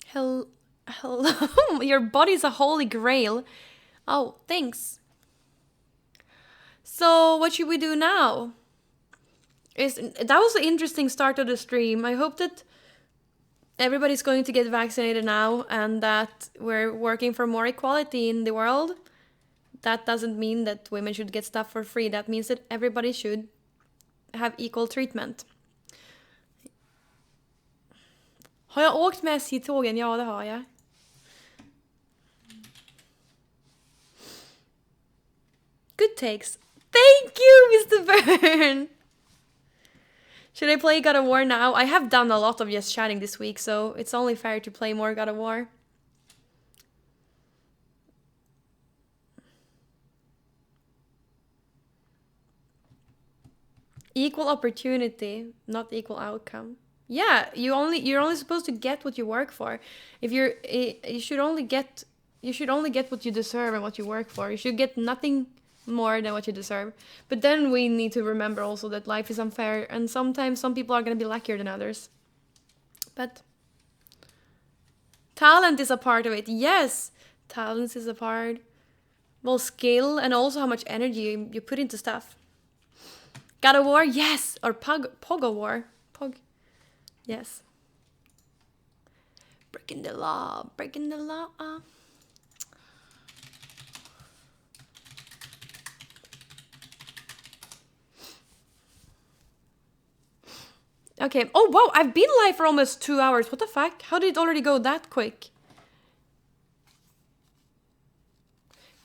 Hello. Your body's a holy grail. Oh, thanks. So, what should we do now? That was an interesting start of the stream. I hope that everybody's going to get vaccinated now and that we're working for more equality in the world. That doesn't mean that women should get stuff for free. That means that everybody should have equal treatment. Har jag åkt med SJ-tågen? Ja, det har jag. Good takes. Thank you, Mr. Byrne! Should I play God of War now? I have done a lot of just chatting this week, so it's only fair to play more God of War. Equal opportunity, not equal outcome. Yeah, you're only supposed to get what you work for. You should only get what you deserve and what you work for. You should get nothing more than what you deserve. But then we need to remember also that life is unfair and sometimes some people are going to be luckier than others. But talent is a part of it. Yes, talent is a part. Well, skill and also how much energy you put into stuff. God of War, yes, or Pogo War. Yes. Breaking the law, breaking the law. Okay. Oh, wow. I've been live for almost 2 hours. What the fuck? How did it already go that quick?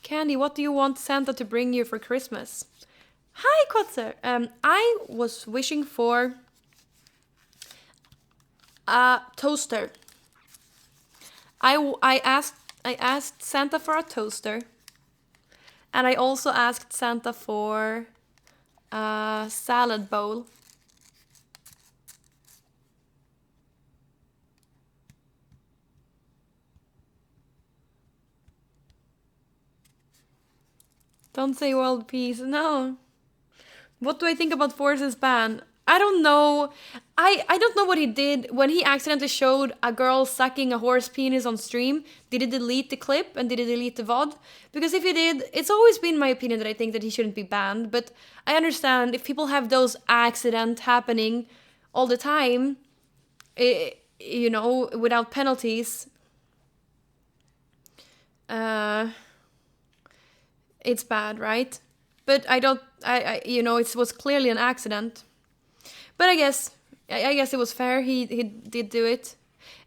Candy, what do you want Santa to bring you for Christmas? Hi, Kotzer. I was wishing for a toaster. I asked Santa for a toaster. And I also asked Santa for a salad bowl. Don't say world peace. No. What do I think about Force's ban? I don't know. I don't know what he did when he accidentally showed a girl sucking a horse penis on stream. Did he delete the clip and did he delete the VOD? Because if he did, it's always been my opinion that I think that he shouldn't be banned. But I understand if people have those accidents happening all the time, without penalties, it's bad, right? But it was clearly an accident. But I guess it was fair. He did do it.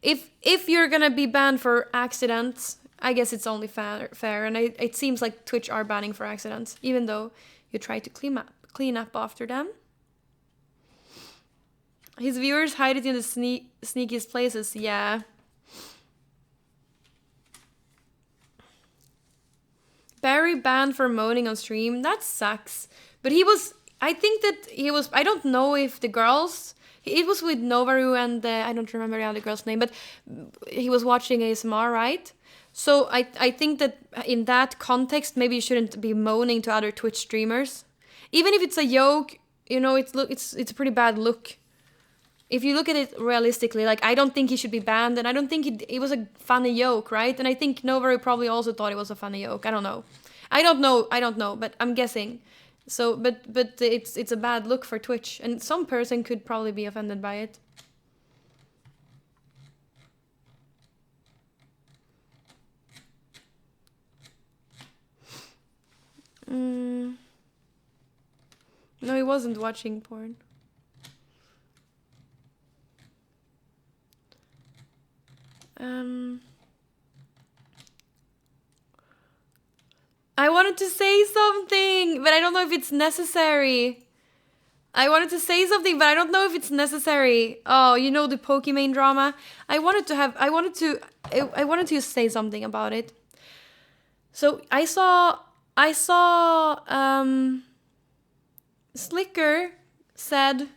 If you're gonna be banned for accidents, I guess it's only fair, and it seems like Twitch are banning for accidents, even though you try to clean up after them. His viewers hide it in the sneakiest places, yeah. Barry banned for moaning on stream, that sucks. But I think that I don't know if the girls, it was with Novaru and I don't remember the other girl's name, but he was watching ASMR, right? So I think that in that context, maybe you shouldn't be moaning to other Twitch streamers. Even if it's a joke, it's a pretty bad look. If you look at it realistically, like, I don't think he should be banned, and I don't think it was a funny joke, right? And I think Novaru probably also thought it was a funny joke. I don't know, but I'm guessing. So, but it's a bad look for Twitch, and some person could probably be offended by it. No, he wasn't watching porn. I wanted to say something, but I don't know if it's necessary. I wanted to say something, but I don't know if it's necessary. Oh, you know the Pokemon drama? I wanted to say something about it. So I saw Slicker said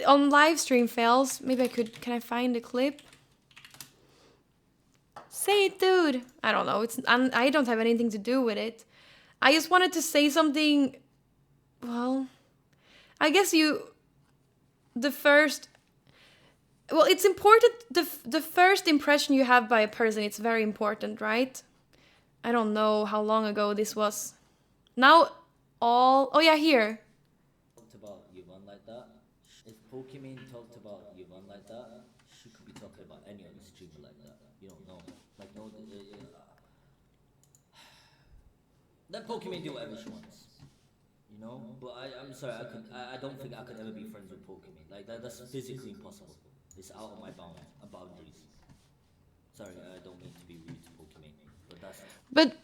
on live stream fails, maybe can I find the clip? Say it, dude. I don't know. I don't have anything to do with it. I just wanted to say something. Well, I guess it's important. The first impression you have by a person, it's very important, right? I don't know how long ago this was. Now oh yeah, here. Talked about Yvonne like that. If Pokemon talked about Yvonne like that, she could be talking about any other streamer like that. You don't know. Like, no, let Pokemon do whatever she wants. You know? But I'm sorry, I don't think I could ever be friends with Pokemon. Like, that's physically impossible. It's out of my boundaries. Sorry, I don't mean to be rude to Pokemon, but that's... But,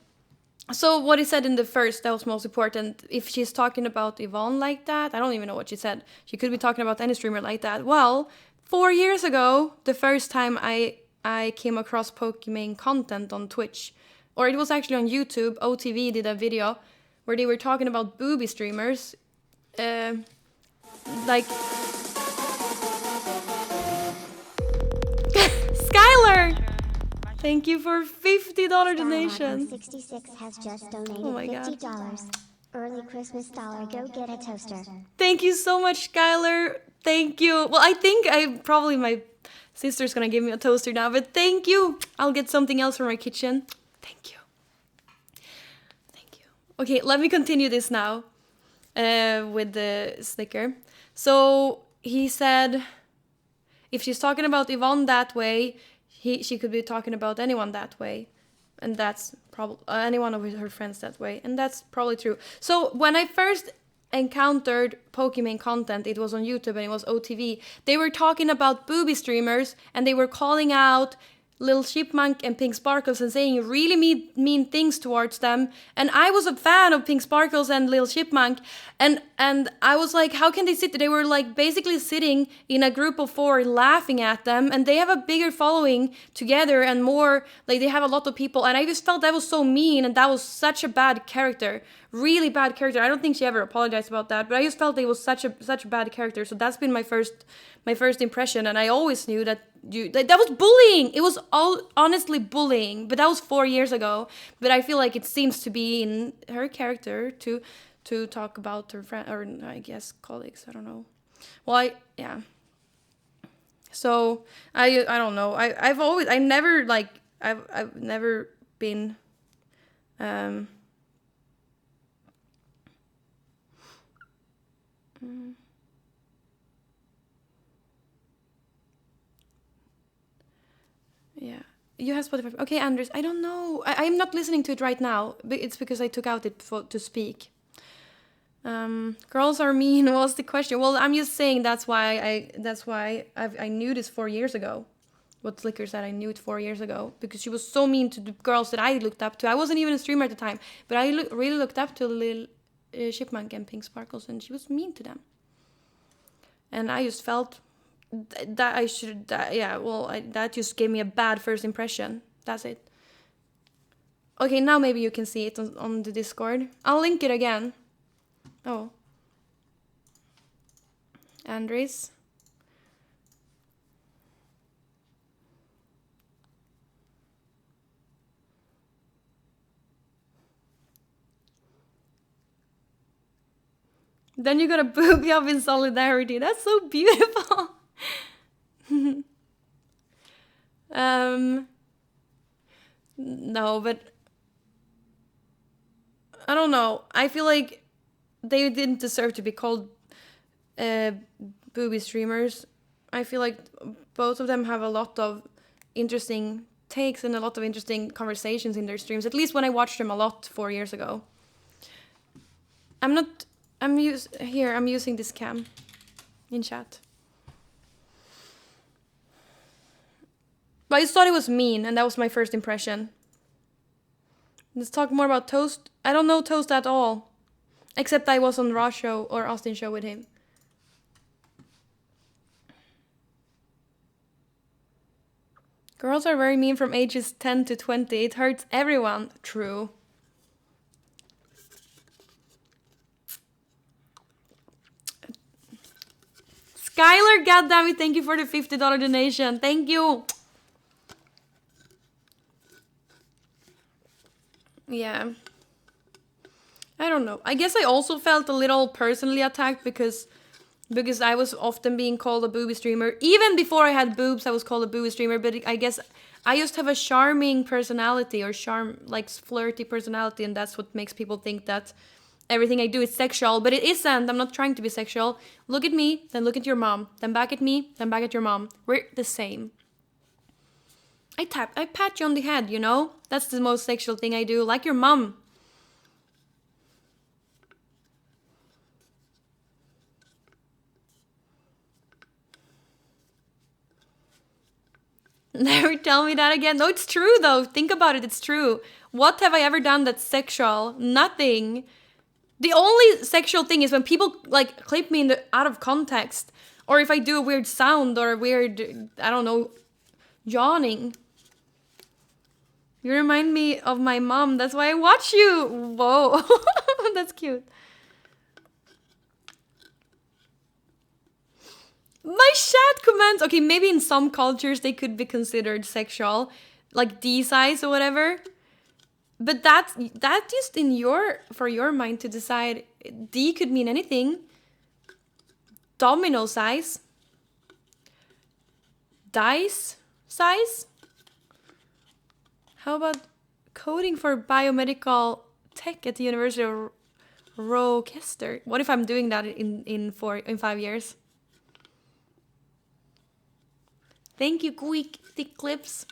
so what he said in the first, that was most important. If she's talking about Yvonne like that, I don't even know what she said. She could be talking about any streamer like that. Well, 4 years ago, the first time I came across Pokemon content on Twitch, or it was actually on YouTube, OTV did a video where they were talking about booby streamers. Like... Skylar! Thank you for $50 donation. 66 has just donated Oh my $50. God. Early Christmas dollar, go get a toaster. Thank you so much, Skylar. Thank you. Well, I think my sister's gonna give me a toaster now, but thank you. I'll get something else from my kitchen. Thank you. Thank you. Okay, let me continue this now with the Snicker. So he said, if she's talking about Yvonne that way, she could be talking about anyone that way. And that's probably any one of her friends that way. And that's probably true. So when I first encountered Pokemon content, it was on YouTube and it was OTV. They were talking about booby streamers and they were calling out Lil Chipmunk and Pink Sparkles and saying really mean things towards them. And I was a fan of Pink Sparkles and Lil Chipmunk. And I was like, how can they sit there? They were like basically sitting in a group of 4 laughing at them. And they have a bigger following together and more, like they have a lot of people. And I just felt that was so mean and that was such a bad character. Really bad character. I don't think she ever apologized about that. But I just felt it was such a bad character. So that's been my first impression. And I always knew that that was bullying. It was all honestly bullying, but that was 4 years ago. But I feel like it seems to be in her character to talk about her friend, or I guess colleagues. I don't know. Well, yeah. So I don't know. I've never been. Yeah, you have Spotify. Okay, Anders, I don't know. I'm not listening to it right now. But it's because I took out it to speak. Girls are mean. What's the question? Well, I'm just saying that's why I knew this 4 years ago. what Slicker said. I knew it 4 years ago because she was so mean to the girls that I looked up to. I wasn't even a streamer at the time, but I really looked up to Lil Chipmunk and Pink Sparkles, and she was mean to them. And I just felt that I should, that just gave me a bad first impression. That's it. Okay, now maybe you can see it on the Discord. I'll link it again. Oh. Andres. Then you got a booby up in solidarity. That's so beautiful. No, but I don't know. I feel like they didn't deserve to be called booby streamers. I feel like both of them have a lot of interesting takes and a lot of interesting conversations in their streams. At least when I watched them a lot 4 years ago. I'm using this cam in chat. But I just thought it was mean, and that was my first impression. Let's talk more about Toast. I don't know Toast at all. Except I was on Raw show or Austin show with him. Girls are very mean from ages 10 to 20. It hurts everyone. True. Skylar, goddammit, thank you for the $50 donation. Thank you. Yeah. I don't know. I guess I also felt a little personally attacked because I was often being called a booby streamer. Even before I had boobs, I was called a booby streamer. But I guess I just have a charming personality or flirty personality. And that's what makes people think that everything I do is sexual. But it isn't. I'm not trying to be sexual. Look at me, then look at your mom. Then back at me, then back at your mom. We're the same. I pat you on the head, you know? That's the most sexual thing I do. Like your mom. Never tell me that again. No, it's true though. Think about it, it's true. What have I ever done that's sexual? Nothing. The only sexual thing is when people like clip me out of context. Or if I do a weird sound or a weird, I don't know, yawning. You remind me of my mom. That's why I watch you. Whoa. That's cute. My chat comments. Okay, maybe in some cultures they could be considered sexual. Like D size or whatever. But that's just for your mind to decide. D could mean anything. Domino size. Dice size. How about coding for biomedical tech at the University of Rochester? What if I'm doing that in 5 years? Thank you, quick thick clips.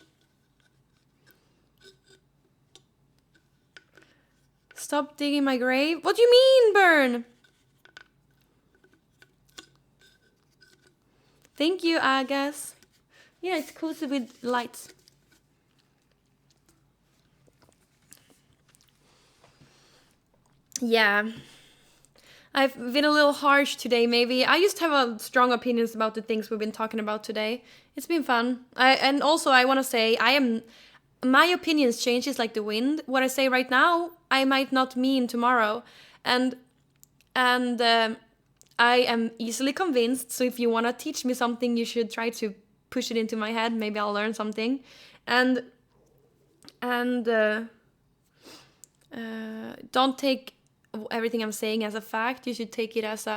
Stop digging my grave. What do you mean, Burn? Thank you, I guess. Yeah, it's cozy with lights. Yeah. I've been a little harsh today, maybe. I just have strong opinions about the things we've been talking about today. It's been fun. And also, I want to say, my opinions change just like the wind. What I say right now, I might not mean tomorrow. And I am easily convinced. So if you want to teach me something, you should try to push it into my head. Maybe I'll learn something. And don't take everything I'm saying as a fact. You should take it as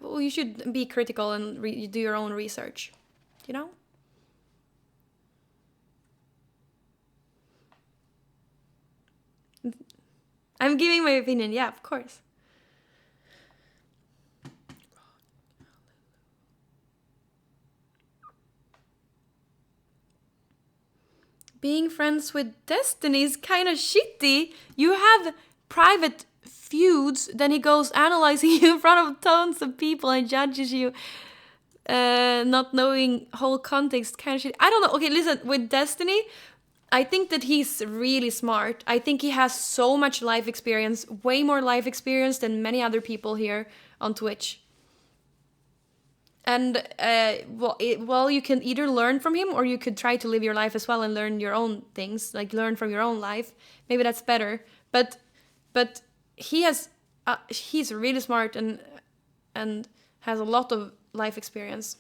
you should be critical and do your own research, you know? I'm giving my opinion, yeah, of course. Being friends with Destiny is kind of shitty. You have private feuds, then he goes analyzing you in front of tons of people and judges you. not knowing whole context kind of shit. I don't know. Okay, listen, with Destiny, I think that he's really smart. I think he has so much life experience, way more life experience than many other people here on Twitch. And, well, you can either learn from him or you could try to live your life as well and learn your own things, like learn from your own life. Maybe that's better. But he's really smart and has a lot of life experience.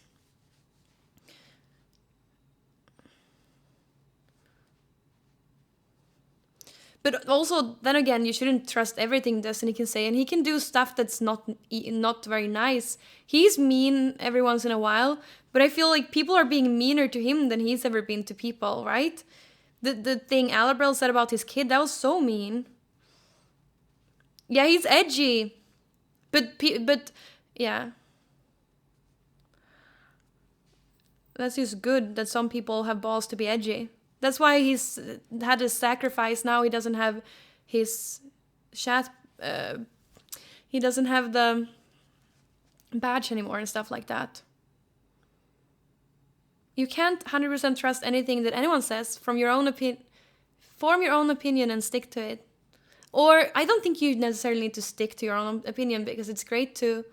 But also, then again, you shouldn't trust everything Destiny can say, and he can do stuff that's not very nice. He's mean every once in a while, but I feel like people are being meaner to him than he's ever been to people, right? The thing Alabrel said about his kid, that was so mean. Yeah, he's edgy, but yeah. That's just good that some people have balls to be edgy. That's why he's had to sacrifice. Now he doesn't have his chat. He doesn't have the badge anymore and stuff like that. You can't 100% trust anything that anyone says. Form your own opinion and stick to it. Or I don't think you necessarily need to stick to your own opinion, because it's great to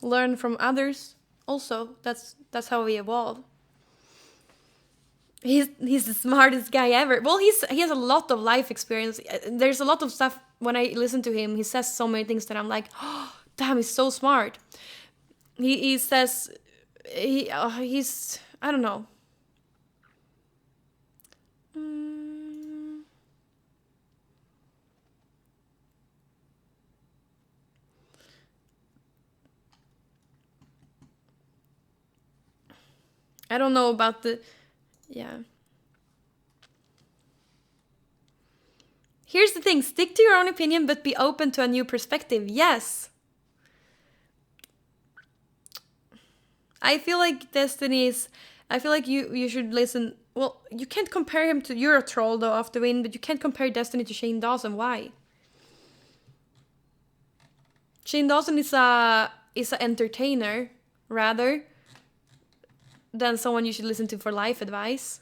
learn from others. Also, that's how we evolve. He's the smartest guy ever. Well, he has a lot of life experience. There's a lot of stuff when I listen to him. He says so many things that I'm like, oh, damn, he's so smart. He says he's, I don't know. I don't know about the... Yeah. Here's the thing. Stick to your own opinion, but be open to a new perspective. Yes. I feel like Destiny is... I feel like you should listen... Well, you can't compare him to... You're a troll, though, off the win, but you can't compare Destiny to Shane Dawson. Why? Shane Dawson is a entertainer, rather, than someone you should listen to for life advice.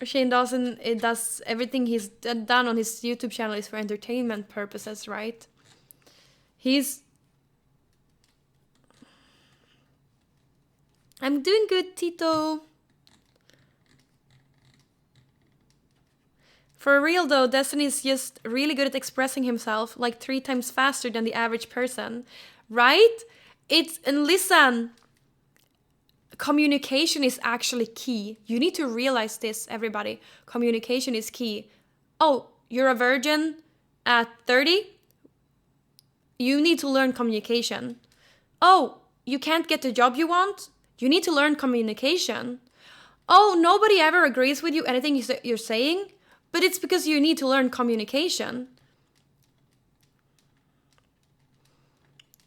Shane Dawson, it does everything he's done on his YouTube channel is for entertainment purposes, right? I'm doing good, Tito. For real though, Destiny is just really good at expressing himself, like 3 times faster than the average person, right? And listen, communication is actually key. You need to realize this, everybody. Communication is key. Oh, you're a virgin at 30? You need to learn communication. Oh, you can't get the job you want? You need to learn communication. Oh, nobody ever agrees with you, anything you're saying? But it's because you need to learn communication.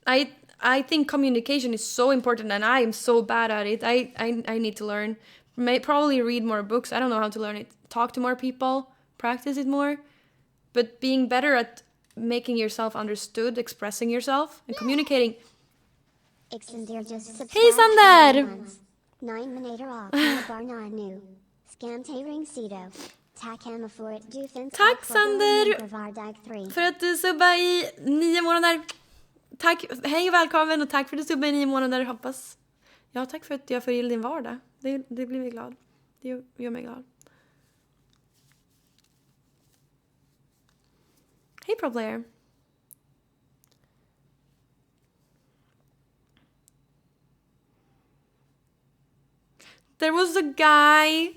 I think communication is so important, and I am so bad at it. I need to learn. Probably read more books. I don't know how to learn it. Talk to more people. Practice it more. But being better at making yourself understood, expressing yourself, and communicating. Hej Sander! 9 minuter av barna nu. Skantering sido. Tack Sander för att du subbade i 9 månader. Tack, hej och välkommen, och tack för att du subbade i 9 månader, hoppas. Ja, tack för att jag får gilla din vardag. Det blir mig glad. Det gör mig glad. Hej Pro Player. There was a guy.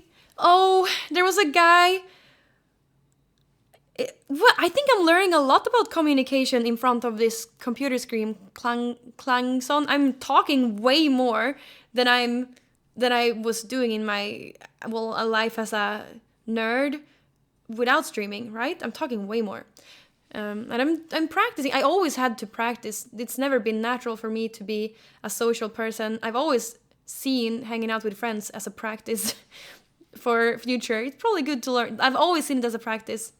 I think I'm learning a lot about communication in front of this computer screen. Klangson. I'm talking way more than I was doing in my a life as a nerd without streaming, right? I'm talking way more. And I'm practicing. I always had to practice. It's never been natural for me to be a social person. I've always seen hanging out with friends as a practice for future. It's probably good to learn. I've always seen it as a practice.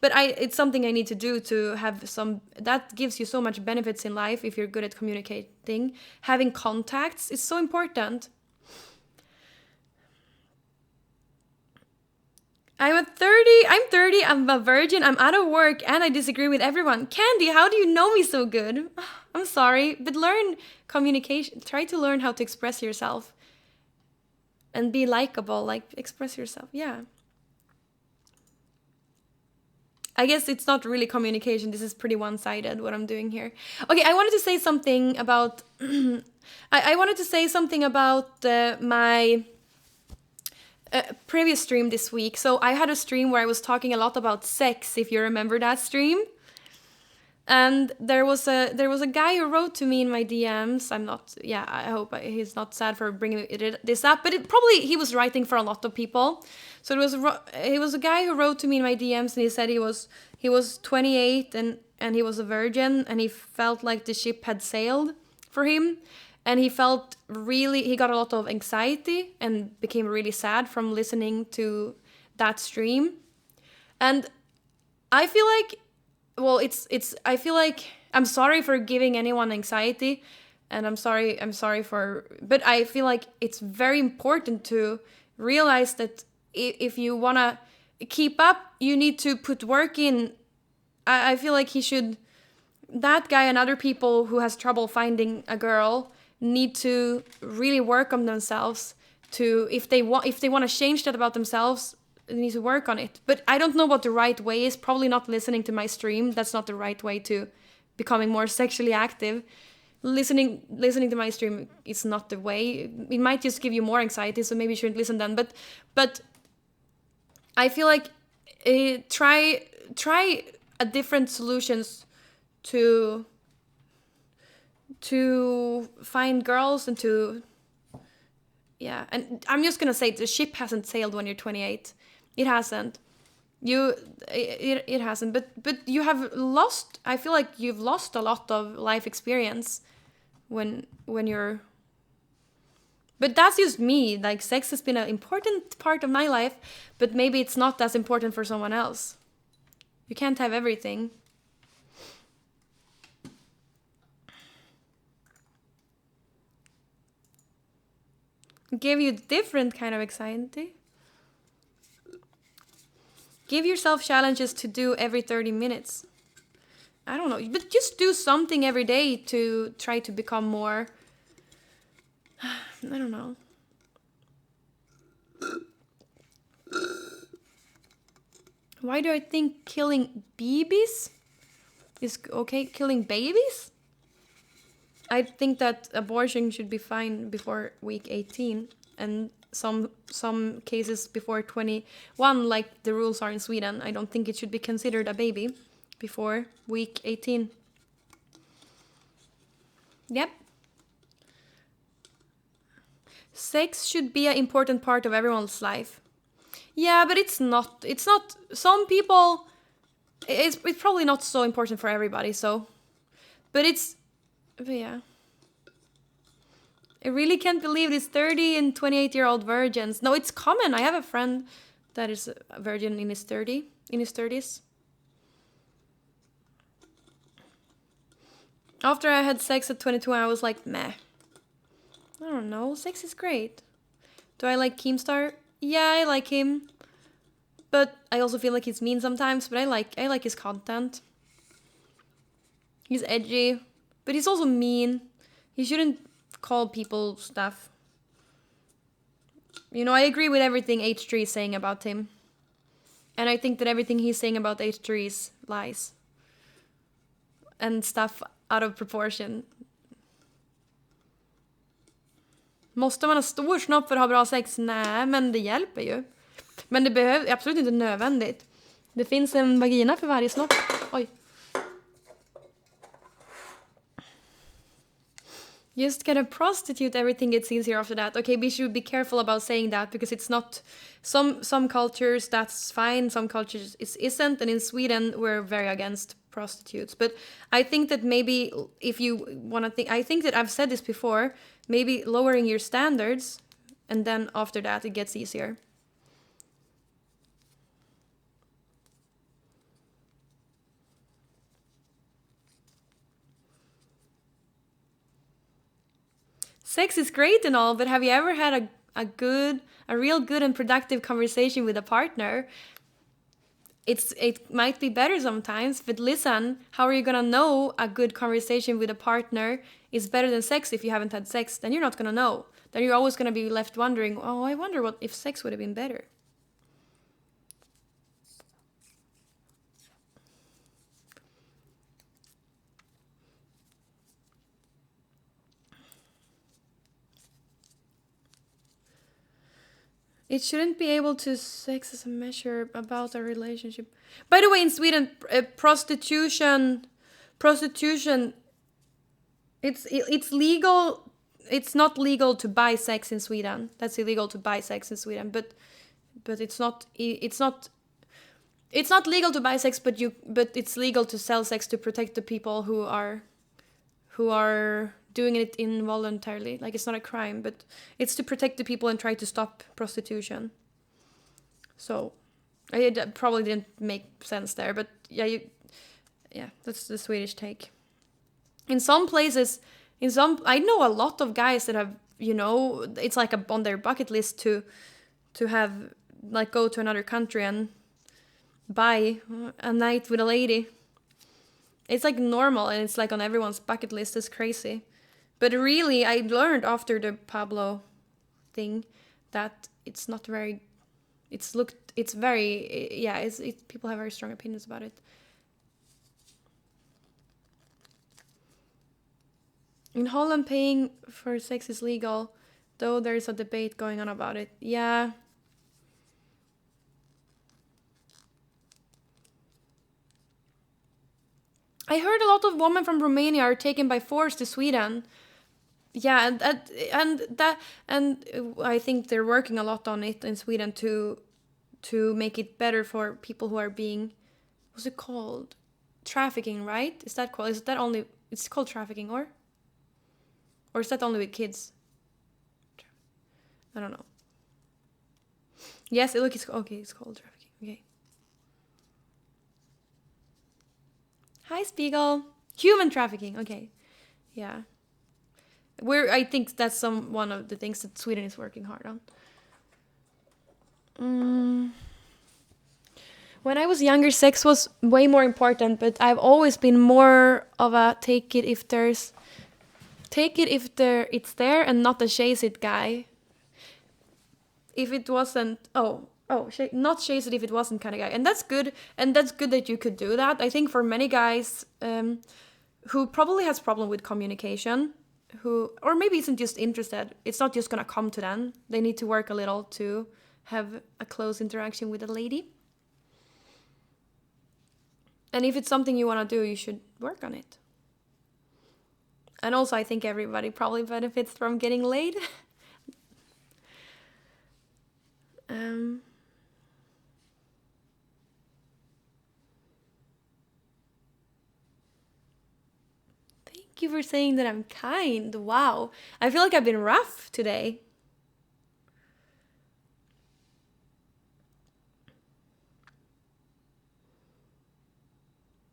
But it's something I need to do to have some, that gives you so much benefits in life if you're good at communicating. Having contacts is so important. I'm 30, I'm a virgin, I'm out of work, and I disagree with everyone. Candy, how do you know me so good? I'm sorry, but learn communication. Try to learn how to express yourself. And be likable, like express yourself, yeah. I guess it's not really communication, this is pretty one-sided what I'm doing here. Okay, I wanted to say something about... I wanted to say something about my... previous stream this week. So I had a stream where I was talking a lot about sex, if you remember that stream. And there was a guy who wrote to me in my DMs. I hope he's not sad for bringing this up, but he was writing for a lot of people. So he was a guy who wrote to me in my DMs, and he said he was 28 and he was a virgin, and he felt like the ship had sailed for him. And he got a lot of anxiety and became really sad from listening to that stream. And I feel like, I feel like I'm sorry for giving anyone anxiety, and I'm sorry but I feel like it's very important to realize that if you want to keep up, you need to put work in. I feel like that guy and other people who has trouble finding a girl need to really work on themselves. If they want to change that about themselves, they need to work on it. But I don't know what the right way is. Probably not listening to my stream. That's not the right way to becoming more sexually active. Listening to my stream is not the way. It might just give you more anxiety, so maybe you shouldn't listen then. But I feel like try a different solutions to find girls and and I'm just gonna say the ship hasn't sailed when you're 28. It hasn't. It hasn't. But you have lost. I feel like you've lost a lot of life experience when you're. But that's just me. Like, sex has been an important part of my life, but maybe it's not as important for someone else. You can't have everything. Give you different kind of anxiety. Give yourself challenges to do every 30 minutes. I don't know, but just do something every day to try to become more. I don't know. Why do I think killing babies is okay? Killing babies? I think that abortion should be fine before week 18, and some cases before 21, like the rules are in Sweden. I don't think it should be considered a baby before week 18. Yep. Sex should be an important part of everyone's life. Yeah, but it's not. It's not. Some people, it's probably not so important for everybody. So, but yeah. I really can't believe these 30 and 28-year-old virgins. No, it's common. I have a friend that is a virgin in his 30s. After I had sex at 22, I was like, meh. I don't know. Sex is great. Do I like Keemstar? Yeah, I like him. But I also feel like he's mean sometimes. But I like his content. He's edgy. But he's also mean. He shouldn't call people stuff. You know, I agree with everything H3 is saying about him. And I think that everything he's saying about H3 is lies. And stuff out of proportion. Måste man ha stor snopp för att ha bra sex? Nej, men det hjälper ju. Men det behöver absolut inte nödvändigt. Det finns en vagina för varje snopp. Oj. Just get a prostitute, everything gets easier after that. Okay, we should be careful about saying that because it's not... Some cultures, that's fine. Some cultures, it isn't. And in Sweden, we're very against prostitutes. But I think that maybe if you want to think... I think that I've said this before. Maybe lowering your standards. And then after that, it gets easier. sex is great and all, but have you ever had a real good and productive conversation with a partner? It might be better sometimes, but listen, how are you gonna know a good conversation with a partner is better than sex if you haven't had sex? Then you're not gonna know. Then you're always gonna be left wondering, oh, I wonder what if sex would have been better. It shouldn't be able to sex as a measure about a relationship. By the way, in Sweden, prostitution, it's legal. It's not legal to buy sex in Sweden. That's illegal to buy sex in Sweden. But it's not legal to buy sex. But it's legal to sell sex to protect the people who are doing it involuntarily. Like, it's not a crime, but it's to protect the people and try to stop prostitution. So it probably didn't make sense there, but yeah, that's the Swedish take. In some places, I know a lot of guys that have, it's like on their bucket list to have, like, go to another country and buy a night with a lady. It's like normal, and it's like on everyone's bucket list. It's crazy. But really, I learned after the Pablo thing that it's not very, people have very strong opinions about it. In Holland, paying for sex is legal, though there's a debate going on about it. Yeah. I heard a lot of women from Romania are taken by force to Sweden. Yeah, and I think they're working a lot on it in Sweden to make it better for people who are being, what's it called? Trafficking, right? Is that only? It's called trafficking, or is that only with kids? I don't know. Yes, it's called trafficking. Okay. Hi, Spiegel. Human trafficking. Okay. Yeah. I think that's one of the things that Sweden is working hard on. When I was younger, sex was way more important, but I've always been more of a take it if it's there and not a chase it guy. If it wasn't, not chase it if it wasn't kind of guy. And that's good that you could do that. I think for many guys who probably has problem with communication, or maybe isn't just interested, it's not just gonna come to them. They need to work a little to have a close interaction with a lady. And if it's something you want to do, you should work on it. And also, I think everybody probably benefits from getting laid. Thank you for saying that I'm kind. Wow. I feel like I've been rough today.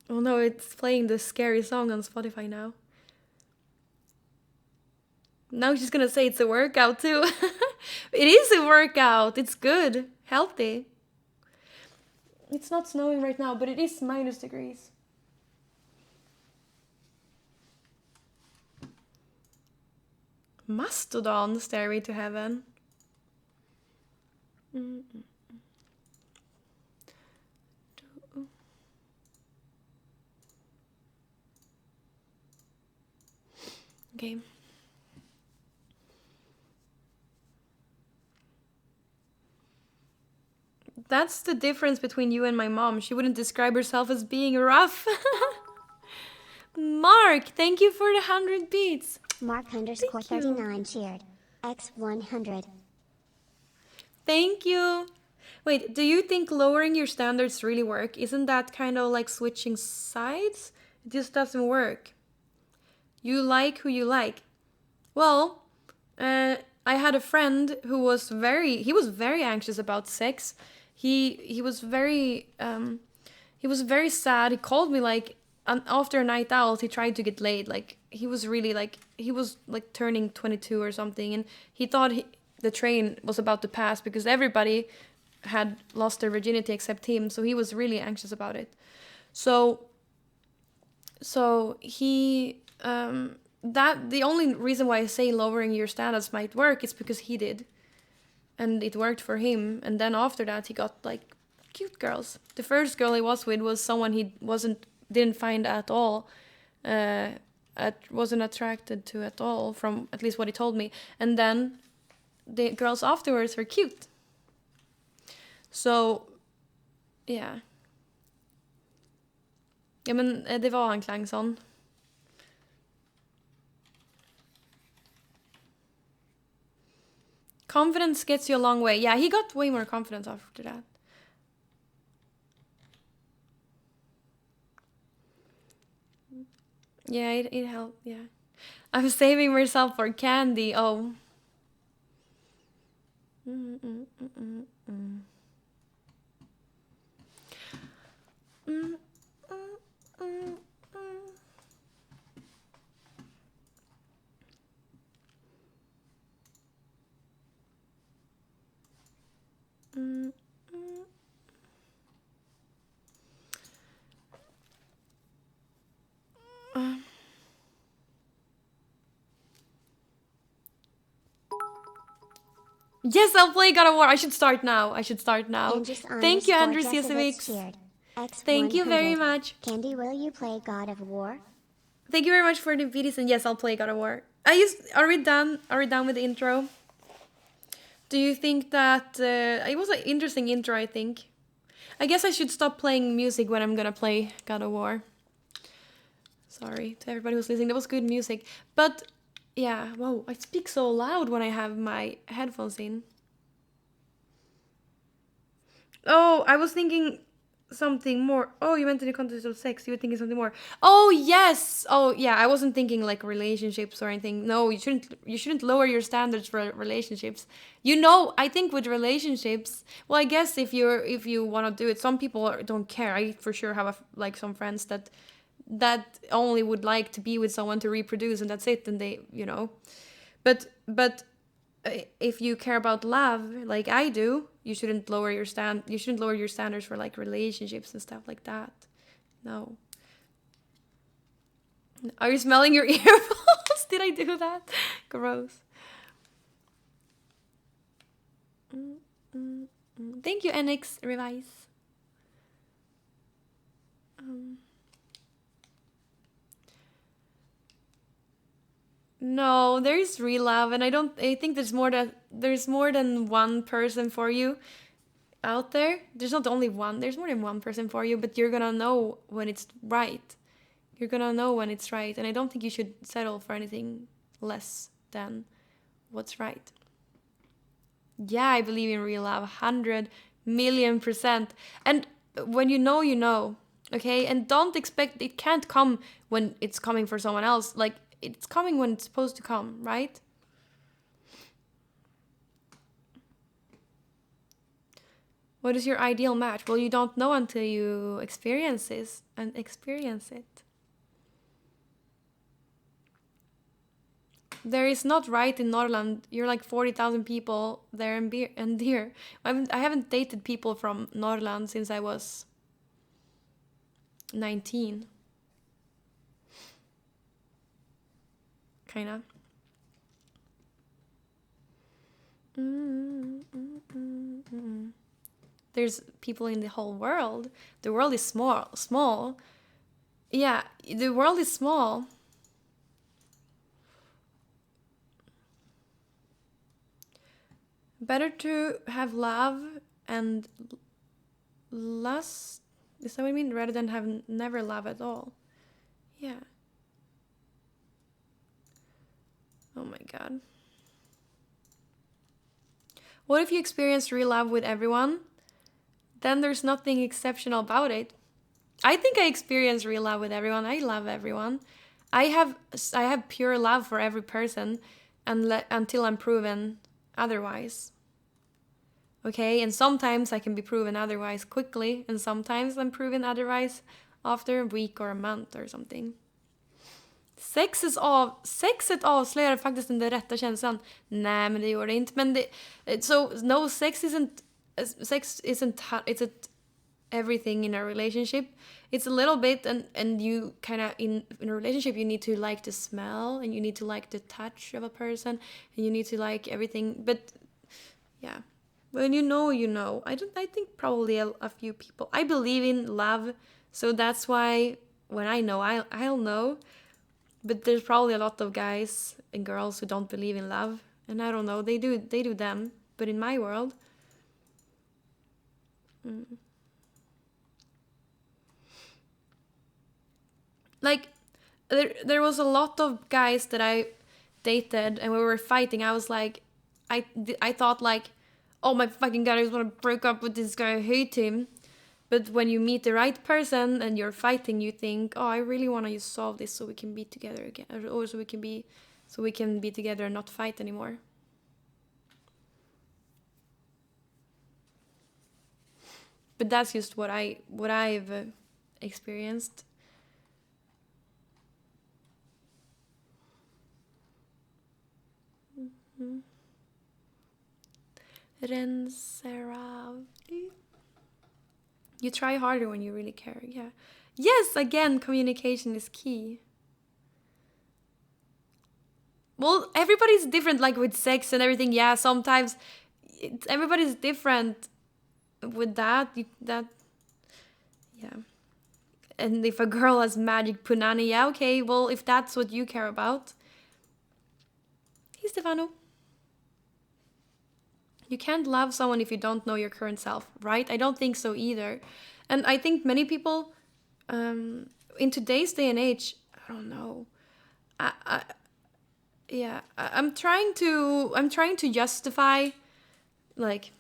Oh no, it's playing the scary song on Spotify now. Now she's gonna say it's a workout too. It is a workout. It's good. Healthy. It's not snowing right now, but it is minus degrees. Mastodon, Stairway to Heaven. Okay. That's the difference between you and my mom. She wouldn't describe herself as being rough. Mark, thank you for the 100 beats. Mark_39 cheered. X100. Thank you. Wait, do you think lowering your standards really work? Isn't that kind of like switching sides? It just doesn't work. You like who you like. Well, I had a friend who was very anxious about sex. He was very sad. He called me like after a night out. He tried to get laid. Like he was really like, he was like turning 22 or something, and he thought the train was about to pass because everybody had lost their virginity except him, so he was really anxious about it. So he that the only reason why I say lowering your standards might work is because he did, and it worked for him. And then after that, he got like cute girls. The first girl he was with was someone he didn't find at all, wasn't attracted to at all, from at least what he told me. And then the girls afterwards were cute. So yeah. Ja, men det var en klang sånn. Confidence gets you a long way. Yeah, he got way more confidence after that. Yeah, it helped, yeah. I'm saving myself for candy. Oh. Yes, I'll play God of War. I should start now. Thank you, Andrew Siesewicz. Thank you very much. Candy, will you play God of War? Thank you very much for the videos, and yes, I'll play God of War. Are we done? Are we done with the intro? Do you think that it was an interesting intro? I think. I guess I should stop playing music when I'm gonna play God of War. Sorry to everybody who's listening. That was good music, but yeah. Whoa! I speak so loud when I have my headphones in. Oh, I was thinking something more. Oh, you went in the context of sex. You were thinking something more. Oh yes. Oh yeah. I wasn't thinking like relationships or anything. No, you shouldn't lower your standards for relationships. You know, I think with relationships, well, I guess if you want to do it, some people don't care. I for sure have like some friends that only would like to be with someone to reproduce, and that's it. And they, but if you care about love like I do, you shouldn't lower your standards for like relationships and stuff like that. No. Are you smelling your earballs? Did I do that? Gross. Thank you, NX Revise. No, there's real love, and I think there's more than one person for you out there. There's not only one, there's more than one person for you, but you're gonna know when it's right. You're gonna know when it's right, and I don't think you should settle for anything less than what's right. Yeah, I believe in real love, 100,000,000%. And when you know, okay? And don't expect, it can't come when it's coming for someone else. Like, it's coming when it's supposed to come, right? What is your ideal match? Well, you don't know until you experience it. There is not right in Norrland. You're like 40,000 people there and here. I haven't dated people from Norrland since I was 19. Kinda. There's people in the whole world. The world is small. Yeah, the world is small. Better to have love and lust, is that what I mean? Rather than have never love at all. Yeah. Oh my god. What if you experience real love with everyone? Then there's nothing exceptional about it. I think I experience real love with everyone. I love everyone. I have pure love for every person until I'm proven otherwise. Okay, and sometimes I can be proven otherwise quickly, and sometimes I'm proven otherwise after a week or a month or something. Sexet avslöjar faktiskt den där rätta känslan. Nej, men det gör det inte. Men so no, sex isn't everything in a relationship. It's a little bit, and you kind of in a relationship you need to like the smell, and you need to like the touch of a person, and you need to like everything. But yeah, when you know. I think probably a few people. I believe in love, so that's why when I know, I'll know. But there's probably a lot of guys and girls who don't believe in love, and I don't know. They do them, but in my world. Like, there was a lot of guys that I dated, and we were fighting. I was like, I thought like, oh my fucking god, I just want to break up with this guy. I hate him. But when you meet the right person and you're fighting, you think, oh, I really want to just solve this so we can be together again, or so we can be together and not fight anymore. But that's just what I've experienced. Renseravli. You try harder when you really care, yeah. Yes, again, communication is key. Well, everybody's different, like with sex and everything, yeah, sometimes everybody's different with that, yeah. And if a girl has magic punani, yeah, okay, well, if that's what you care about. Hey, Stefano. You can't love someone if you don't know your current self, right? I don't think so either. And I think many people, in today's day and age, I don't know. I'm trying to justify, like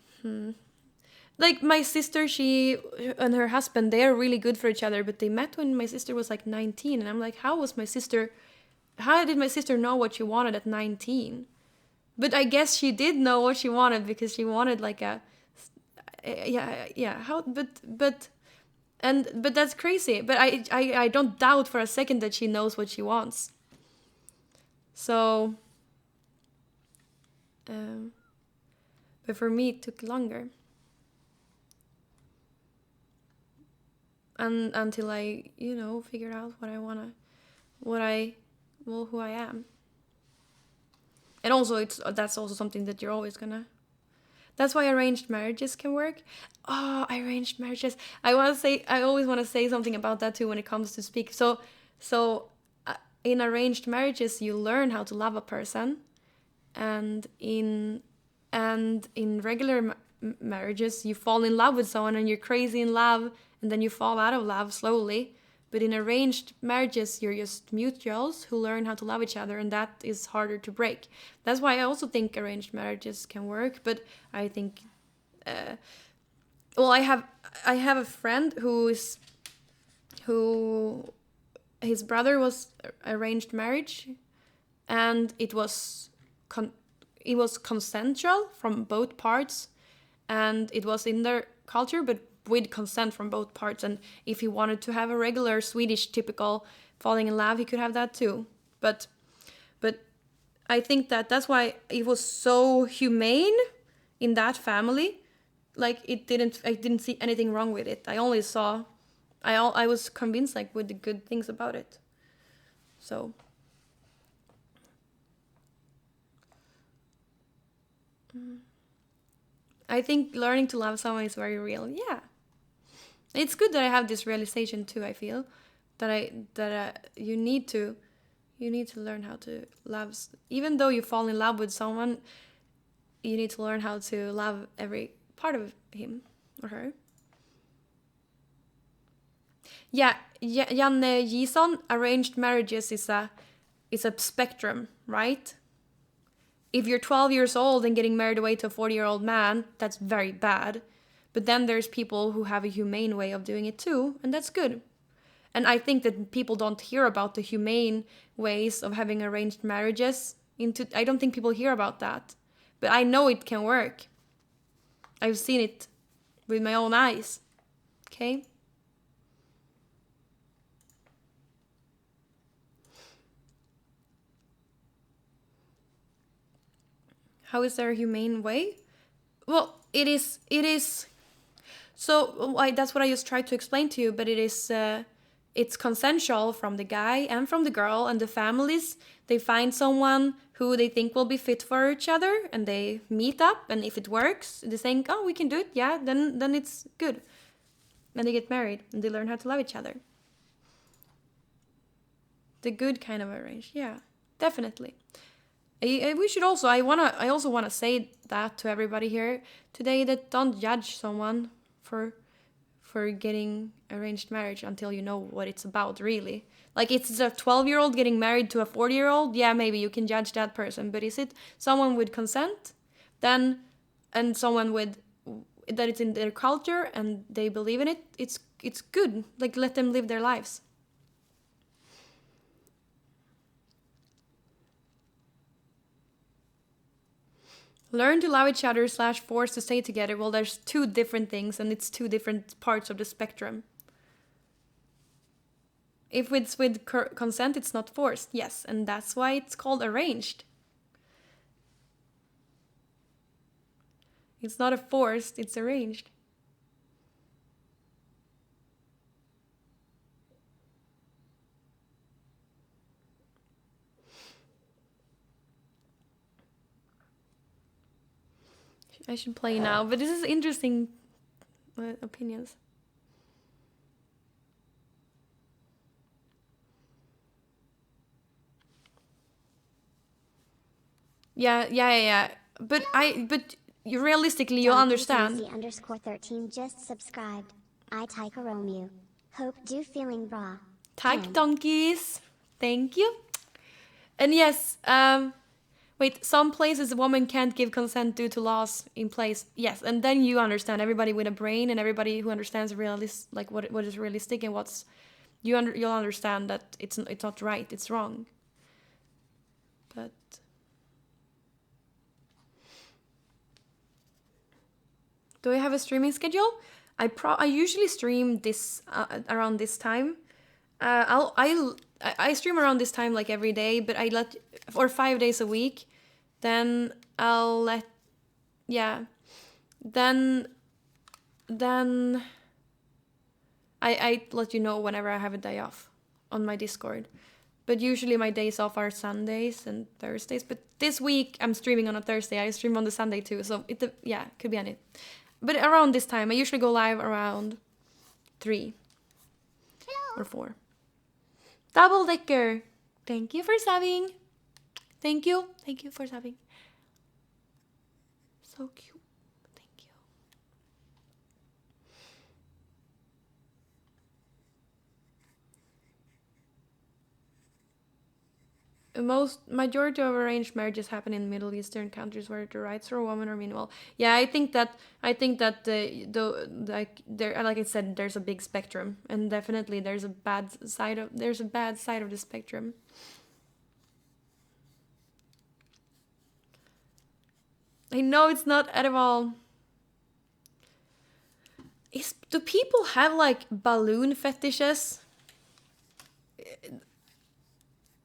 my sister, she and her husband, they are really good for each other, but they met when my sister was like 19, and I'm like, how did my sister know what she wanted at 19? But I guess she did know what she wanted, because she wanted like but that's crazy. But I don't doubt for a second that she knows what she wants. So but for me it took longer. And until I, figured out who I am. And also, that's also something that you're always gonna. That's why arranged marriages can work. Oh, arranged marriages. I always want to say something about that too when it comes to speak. So in arranged marriages, you learn how to love a person, and in regular marriages, you fall in love with someone and you're crazy in love, and then you fall out of love slowly. But in arranged marriages, you're just mutuals who learn how to love each other, and that is harder to break. That's why I also think arranged marriages can work. But I think, I have a friend who his brother was arranged marriage, and it was consensual from both parts, and it was in their culture, but with consent from both parts. And if he wanted to have a regular Swedish typical falling in love, he could have that too. But I think that's why it was so humane in that family. Like I didn't see anything wrong with it. I was convinced like with the good things about it. So I think learning to love someone is very real. Yeah. It's good that I have this realization too. I feel that you need to learn how to love. Even though you fall in love with someone, you need to learn how to love every part of him or her. Yeah, Janne Gison, arranged marriages is a spectrum, right? If you're 12 years old and getting married away to a 40-year-old man, that's very bad. But then there's people who have a humane way of doing it too, and that's good. And I think that people don't hear about the humane ways of having arranged marriages. I don't think people hear about that. But I know it can work. I've seen it with my own eyes. Okay? How is there a humane way? Well, it is. So that's what I just tried to explain to you. But it's consensual from the guy and from the girl and the families. They find someone who they think will be fit for each other, and they meet up. And if it works, they think, "Oh, we can do it. Yeah, then it's good." And they get married and they learn how to love each other. The good kind of arranged, yeah, definitely. We should also. I also wanna say that to everybody here today, that don't judge someone for getting arranged marriage until you know what it's about, really. Like, it's a 12-year-old getting married to a 40-year-old, yeah, maybe you can judge that person. But is it someone with consent, then, and someone with that it's in their culture and they believe in it, it's good. Like, let them live their lives. Learn to love each other / force to stay together. Well, there's two different things, and it's two different parts of the spectrum. If it's with consent, it's not forced. Yes, and that's why it's called arranged. It's not a forced, it's arranged. I should play now, but this is interesting opinions. Yeah. But you realistically, you'll understand. _13 just subscribed. I Taika Romeo. Hope do feeling bra. Tack donkeys. Thank you. And yes, wait, some places a woman can't give consent due to laws in place. Yes, and then you understand, everybody with a brain and everybody who understands like what is realistic and what's you'll understand that it's not right, it's wrong. But do I have a streaming schedule? I usually stream this around this time. I stream around this time like every day, but or 5 days a week. Then I'll let I let you know whenever I have a day off on my Discord. But usually my days off are Sundays and Thursdays. But this week I'm streaming on a Thursday. I stream on the Sunday too, so it could be any. But around this time, I usually go live around 3 or 4. Double Decker, thank you for subbing. Thank you for subbing. So cute. Thank you. Majority of arranged marriages happen in Middle Eastern countries where the rights for a woman are minimal. Yeah, I think that like I said, there's a big spectrum, and definitely there's a bad side of the spectrum. I know it's not at all. Do people have like balloon fetishes?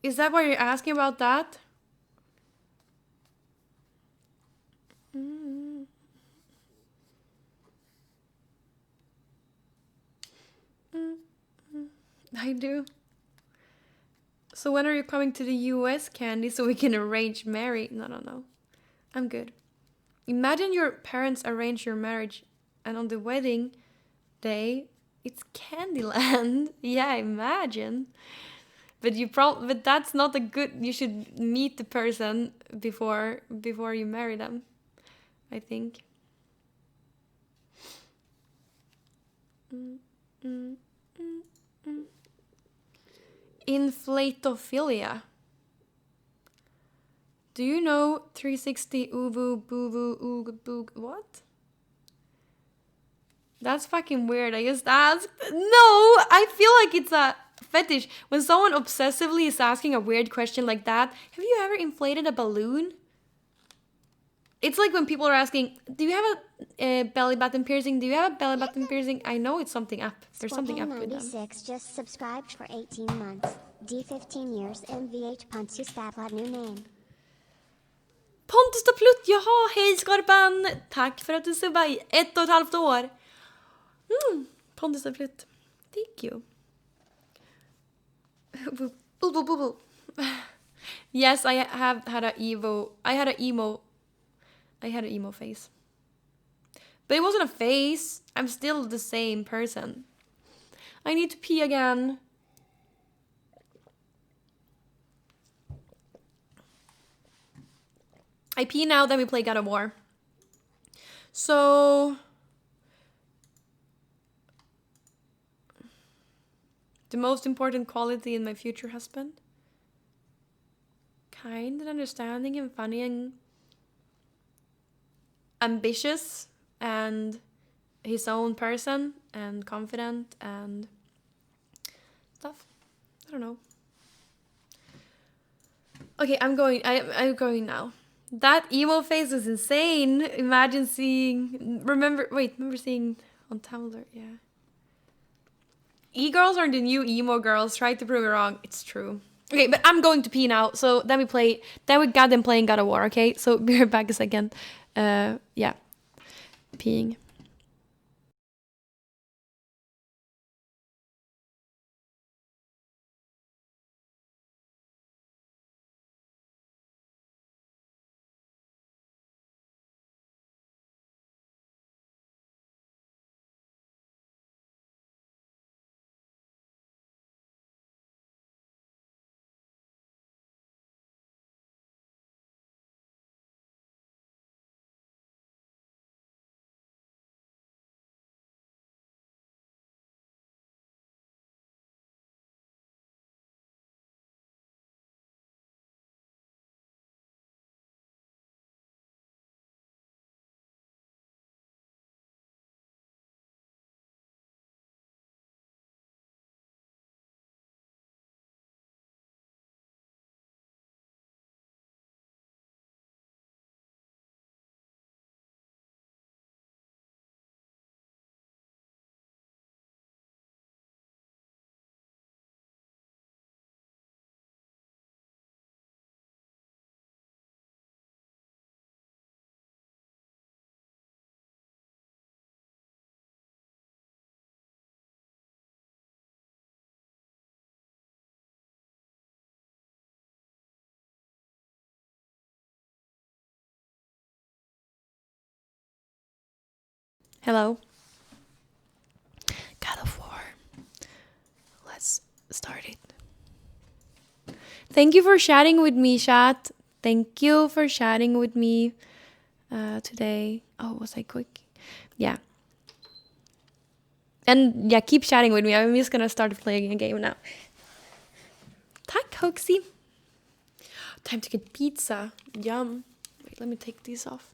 Is that why you're asking about that? I do. So when are you coming to the US, Candy, so we can arrange marriage? No. I'm good. Imagine your parents arrange your marriage, and on the wedding day, it's Kandyland. Yeah, imagine. But but that's not a good. You should meet the person before you marry them, I think. Inflatophilia. Do you know 360 uvu buvu oog boog? What? That's fucking weird. I just asked. No, I feel like it's a fetish. When someone obsessively is asking a weird question like that, have you ever inflated a balloon? It's like when people are asking, do you have a belly button piercing? Do you have a belly button piercing? I know it's something up. There's something up with them. 96 just subscribed for 18 months. D 15 years MVH Punts Statla new name. Pontus da Plutt, jaha, hej Skorpan! Tack för att du subbade i 1,5 år. Pontus da Plutt. Thank you. Yes, I have had a emo face. But it wasn't a face. I'm still the same person. I need to pee again. I pee now, then we play God of War. So... the most important quality in my future husband? Kind and understanding and funny and ambitious and his own person and confident and stuff. I don't know. Okay, I'm going now. That emo face is insane. Imagine seeing... Remember seeing on Tumblr, yeah. E-girls are the new emo girls. Try to prove it wrong. It's true. Okay, but I'm going to pee now. So then we got them playing God of War, okay? So be right back a second. Yeah. Peeing. Hello. God of War. Let's start it. Thank you for chatting with me, chat. Thank you for chatting with me today. Oh, was I quick? Yeah. And yeah, keep chatting with me. I'm just gonna start playing a game now. Tack, Hoaxy. Time to get pizza. Yum. Wait, let me take these off.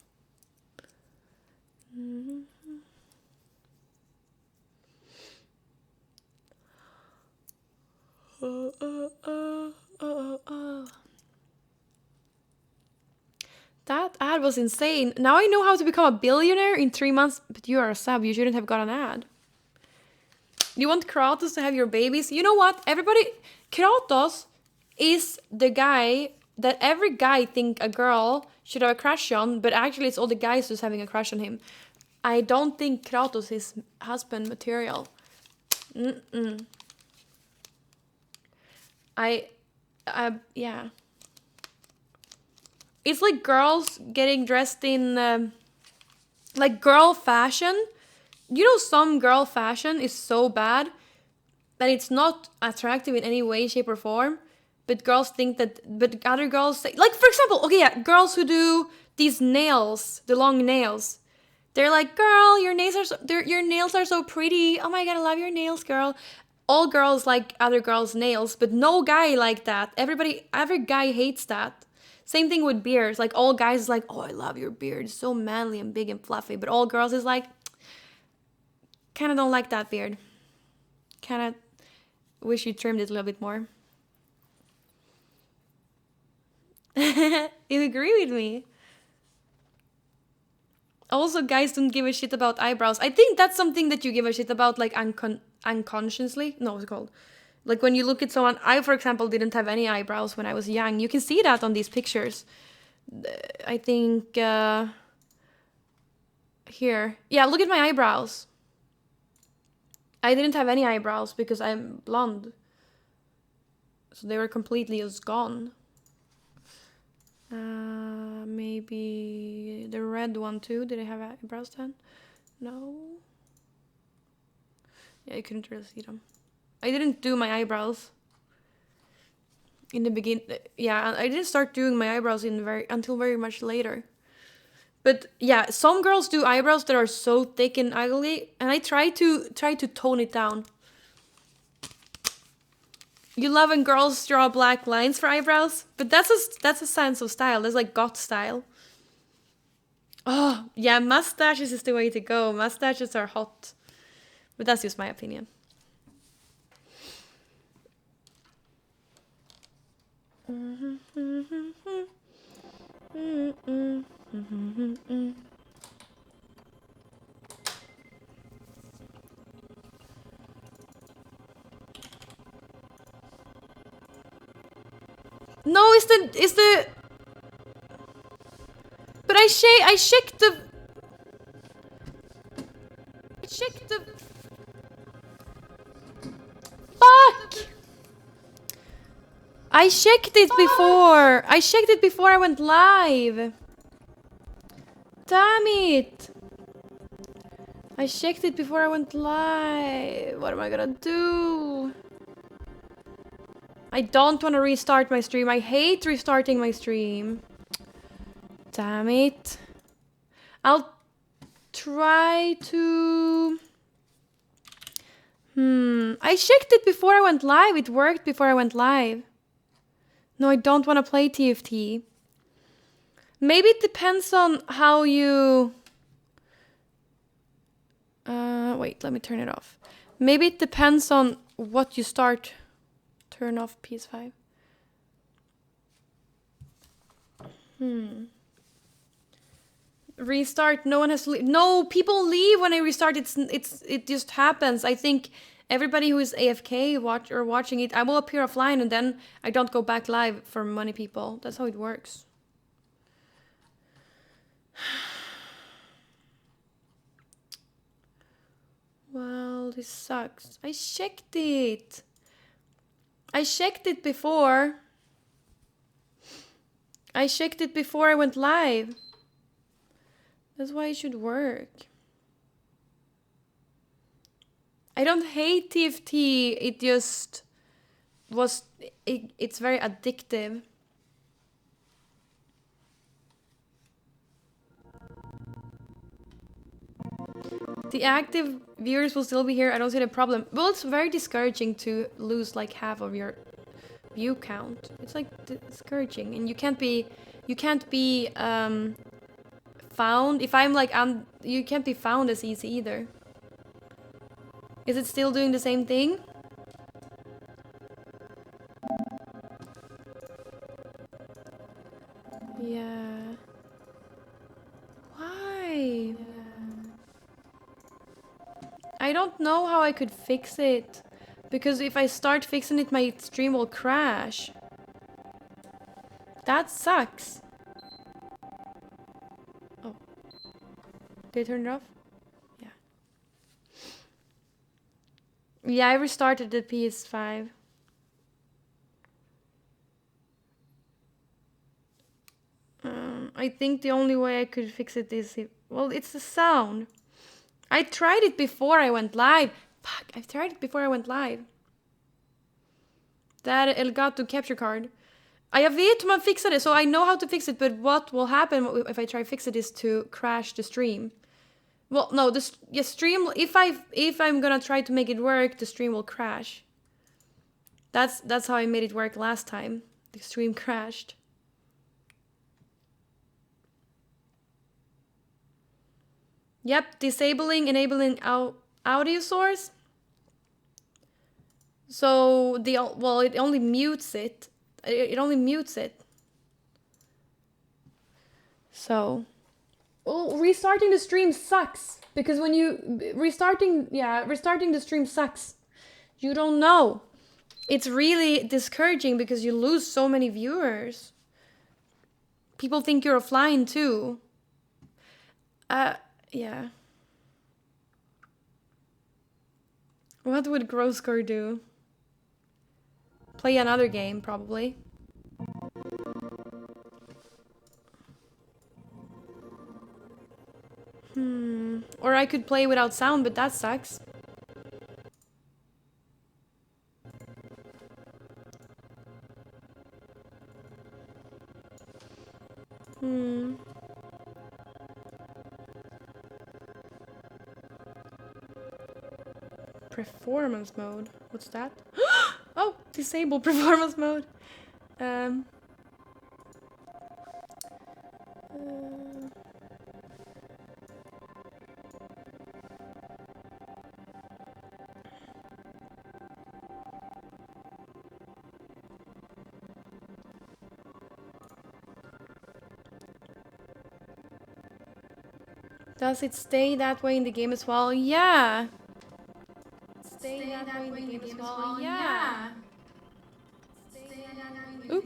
That ad was insane. Now I know how to become a billionaire in 3 months, but you are a sub. You shouldn't have got an ad. You want Kratos to have your babies? You know what? Everybody... Kratos is the guy that every guy think a girl should have a crush on, but actually it's all the guys who's having a crush on him. I don't think Kratos is husband material. Yeah. It's like girls getting dressed in like girl fashion. You know, some girl fashion is so bad that it's not attractive in any way, shape, or form. But girls think that, but other girls say, like, for example, okay, yeah, girls who do these nails, the long nails. They're like, girl, your nails are so pretty. Oh my god, I love your nails, girl. All girls like other girls' nails, but no guy like that. Every guy hates that. Same thing with beards. Like, all guys is like, oh, I love your beard. It's so manly and big and fluffy. But all girls is like, kind of don't like that beard. Kind of wish you trimmed it a little bit more. You agree with me? Also, guys don't give a shit about eyebrows. I think that's something that you give a shit about, like, unconsciously. No, what's it called? Like, when you look at someone... I, for example, didn't have any eyebrows when I was young. You can see that on these pictures. I think here. Yeah, look at my eyebrows. I didn't have any eyebrows because I'm blonde. So they were completely just gone. Maybe the red one too. Did I have eyebrows then? No. Yeah, you couldn't really see them. I didn't do my eyebrows in the beginning. Yeah, I didn't start doing my eyebrows until very much later. But yeah, some girls do eyebrows that are so thick and ugly, and I try to tone it down. You love when girls draw black lines for eyebrows, but that's a sense of style. That's like goth style. Oh yeah, mustaches is the way to go. Mustaches are hot, but that's just my opinion. No, is the. But I shake the. Fuck! I checked it before. I checked it before I went live. Damn it! I checked it before I went live. What am I gonna do? I don't want to restart my stream. I hate restarting my stream. Damn it. I'll try to... I checked it before I went live. It worked before I went live. No, I don't want to play TFT. Maybe it depends on how you... wait, let me turn it off. Maybe it depends on what you start. Turn off PS5. Restart. No one has to leave. No, people leave when I restart. It just happens. I think everybody who is AFK watching it, I will appear offline and then I don't go back live for many people. That's how it works. Well, this sucks. I checked it. I checked it before. I checked it before I went live. That's why it should work. I don't hate TFT. It just was... It's very addictive. The active viewers will still be here. I don't see the problem. Well, it's very discouraging to lose like half of your view count. It's like discouraging, and you can't be found. If I'm like you can't be found as easy either. Is it still doing the same thing? Yeah. Why? I don't know how I could fix it. Because if I start fixing it, my stream will crash. That sucks. Oh. Did I turn it off? Yeah. Yeah, I restarted the PS5. I think the only way I could fix it is if... Well, it's the sound. I tried it before I went live. Fuck, I've tried it before I went live. That Elgato capture card. Jag vet hur man fixar det, so I know how to fix it, but what will happen if I try to fix it is to crash the stream. Well, no, the stream, if I'm gonna try to make it work, the stream will crash. That's how I made it work last time. The stream crashed. Yep, disabling, enabling audio source. So it only mutes it. It only mutes it. So, well, restarting the stream sucks because when you restarting the stream sucks. You don't know. It's really discouraging because you lose so many viewers. People think you're offline too. Yeah. What would Groscore do? Play another game, probably. Or I could play without sound, but that sucks. Performance mode. What's that? Oh, disable performance mode. Does it stay that way in the game as well? Yeah. Stay that way in the game as well. Yeah. Oop.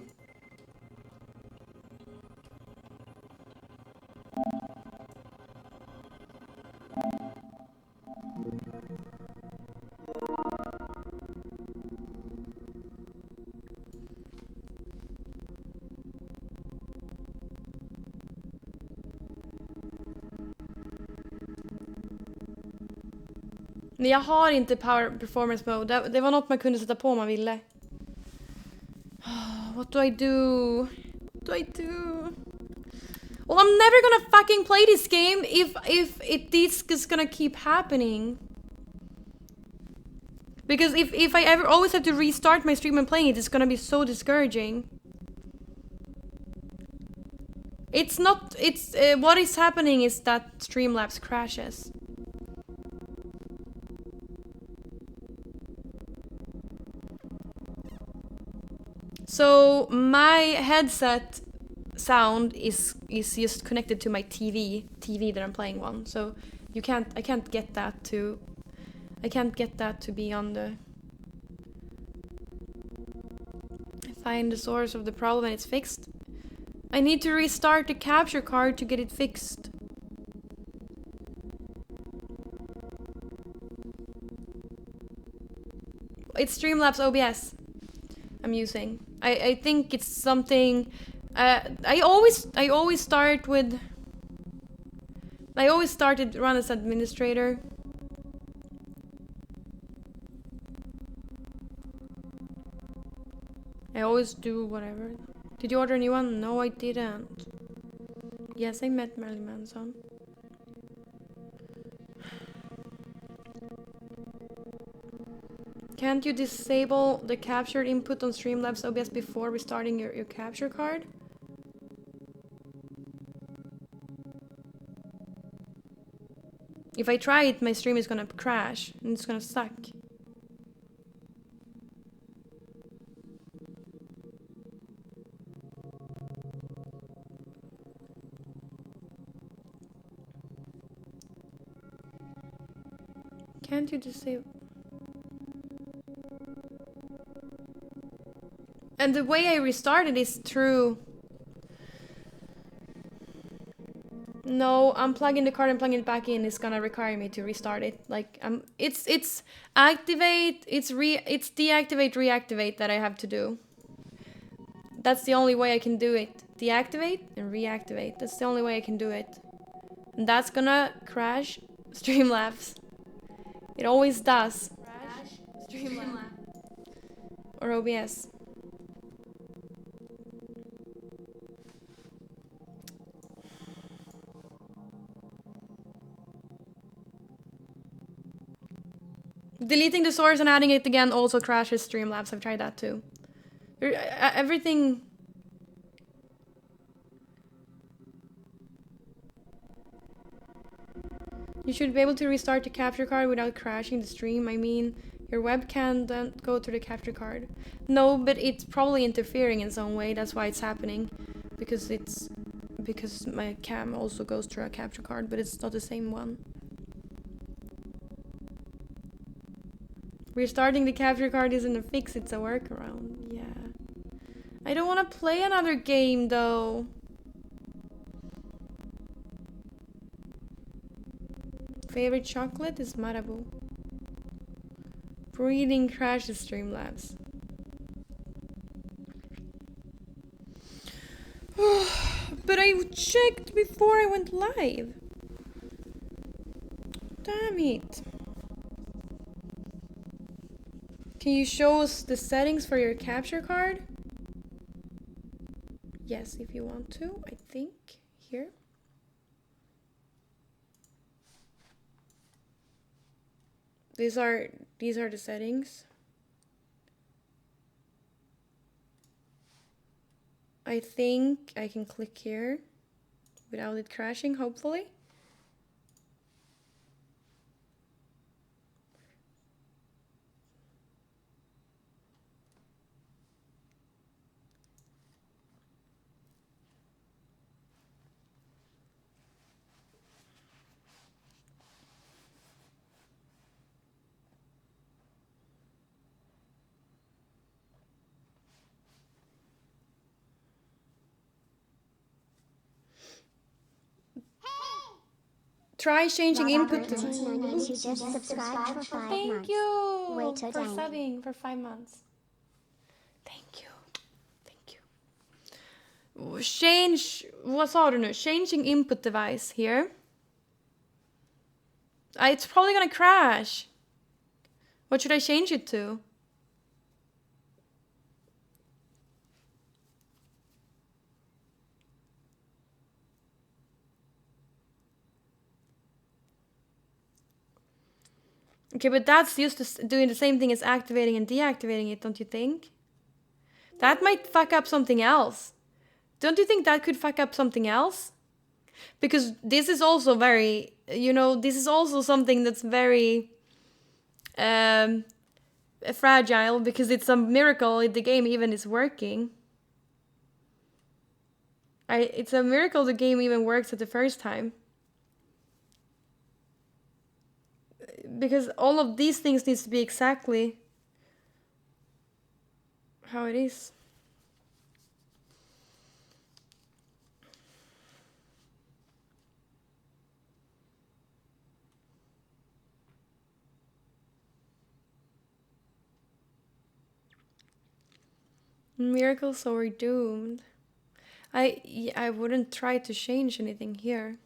Men jag har inte power performance mode. Det var något man kunde sätta på om man ville. What do I do? What do I do? Well, I'm never gonna fucking play this game if this is gonna keep happening. Because if I ever always have to restart my stream and playing it, it's gonna be so discouraging. It's not. It's what is happening is that Streamlabs crashes. So my headset sound is just connected to my TV that I'm playing on. So I can't get that to be on the. Find the source of the problem and it's fixed. I need to restart the capture card to get it fixed. It's Streamlabs OBS I'm using. I think it's something. I always started run as administrator. I always do whatever. Did you order a new one? No, I didn't. Yes, I met Marilyn Manson. Can't you disable the captured input on Streamlabs OBS before restarting your capture card? If I try it, my stream is gonna crash and it's gonna suck. Can't you disable? And the way I restarted is through. No, unplugging the card and plugging it back in is gonna require me to restart it. Like it's activate, it's deactivate, reactivate that I have to do. That's the only way I can do it. Deactivate and reactivate. That's the only way I can do it. And that's gonna crash Streamlabs. It always does. Crash Streamlabs. Or OBS. Deleting the source and adding it again also crashes Streamlabs. I've tried that too. Everything. You should be able to restart the capture card without crashing the stream. I mean, your webcam doesn't go to the capture card. No, but it's probably interfering in some way. That's why it's happening. Because my cam also goes through a capture card, but it's not the same one. Restarting the capture card isn't a fix, it's a workaround. Yeah. I don't want to play another game though. Favorite chocolate is Marabou. Breathing crashes Streamlabs. But I checked before I went live. Damn it. Can you show us the settings for your capture card? Yes, if you want to, I think. Here. These are the settings. I think I can click here without it crashing, hopefully. Try changing input. To just subscribed for 5 Thank months. you Wait till for dang. subbing for 5 months. Thank you. Thank you. Change, vad sa du nu? Changing input device here. It's probably gonna crash. What should I change it to? Okay, but that's just doing the same thing as activating and deactivating it, don't you think? That might fuck up something else. Don't you think that could fuck up something else? Because this is also very, this is also something that's very fragile, because it's a miracle the game even is working. It's a miracle the game even works at the first time. Because all of these things needs to be exactly how it is. Miracles or doomed. I wouldn't try to change anything here.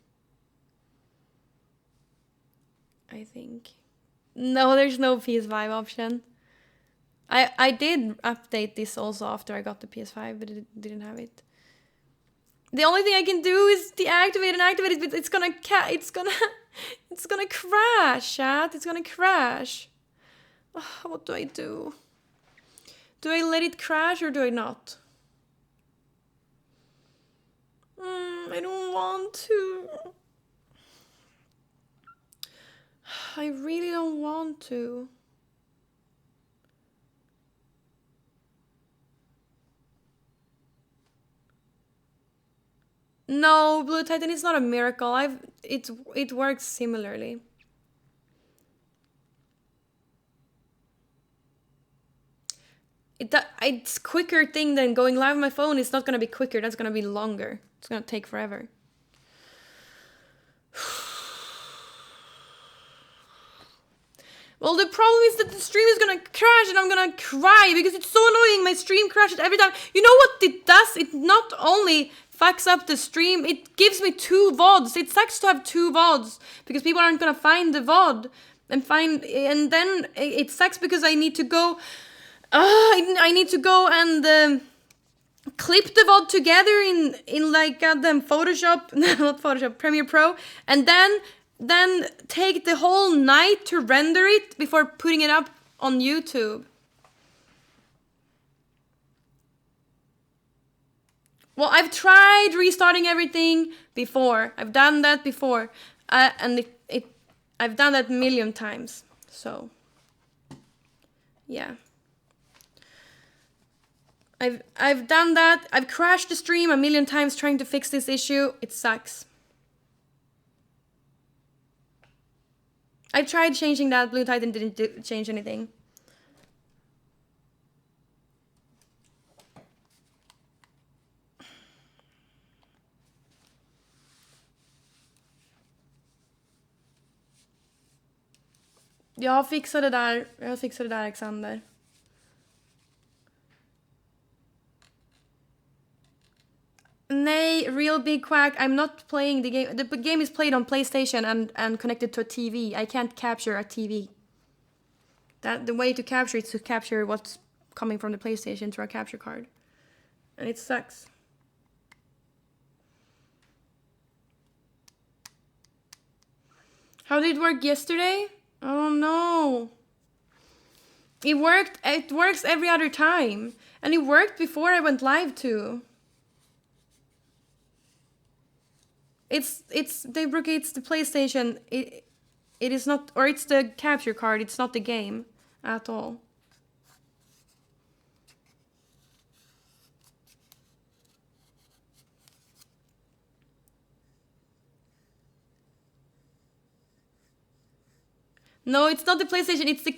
I think. No, there's no PS5 option. I did update this also after I got the PS5, but it didn't have it. The only thing I can do is deactivate and activate it, but it's gonna crash, chat. It's gonna crash. What do I do? Do I let it crash or do I not? I don't want to. I really don't want to. No, Blue Titan is not a miracle. It works similarly. It's quicker thing than going live on my phone. It's not gonna be quicker. That's gonna be longer. It's gonna take forever. Well, the problem is that the stream is gonna crash and I'm gonna cry because it's so annoying. My stream crashes every time. You know what it does? It not only fucks up the stream, it gives me 2 VODs. It sucks to have 2 VODs because people aren't gonna find the VOD and then it sucks because I need to go. I need to go and clip the VOD together in like goddamn Photoshop, not Photoshop, Premiere Pro, and then take the whole night to render it before putting it up on YouTube. Well, I've tried restarting everything before. I've done that before, and I've done that a million times. So, yeah. I've done that. I've crashed the stream a million times trying to fix this issue. It sucks. I tried changing that. Blue Titan didn't change anything. Jag fixar det där. Jag fixar det där, Alexander. Nej, real big quack. I'm not playing the game. The game is played on PlayStation and connected to a TV. I can't capture a TV. The way to capture it is to capture what's coming from the PlayStation to our capture card. And it sucks. How did it work yesterday? I don't know. It worked. It works every other time. And it worked before I went live too. It's the PlayStation. It is not, or it's the capture card. It's not the game at all. No, it's not the PlayStation. It's the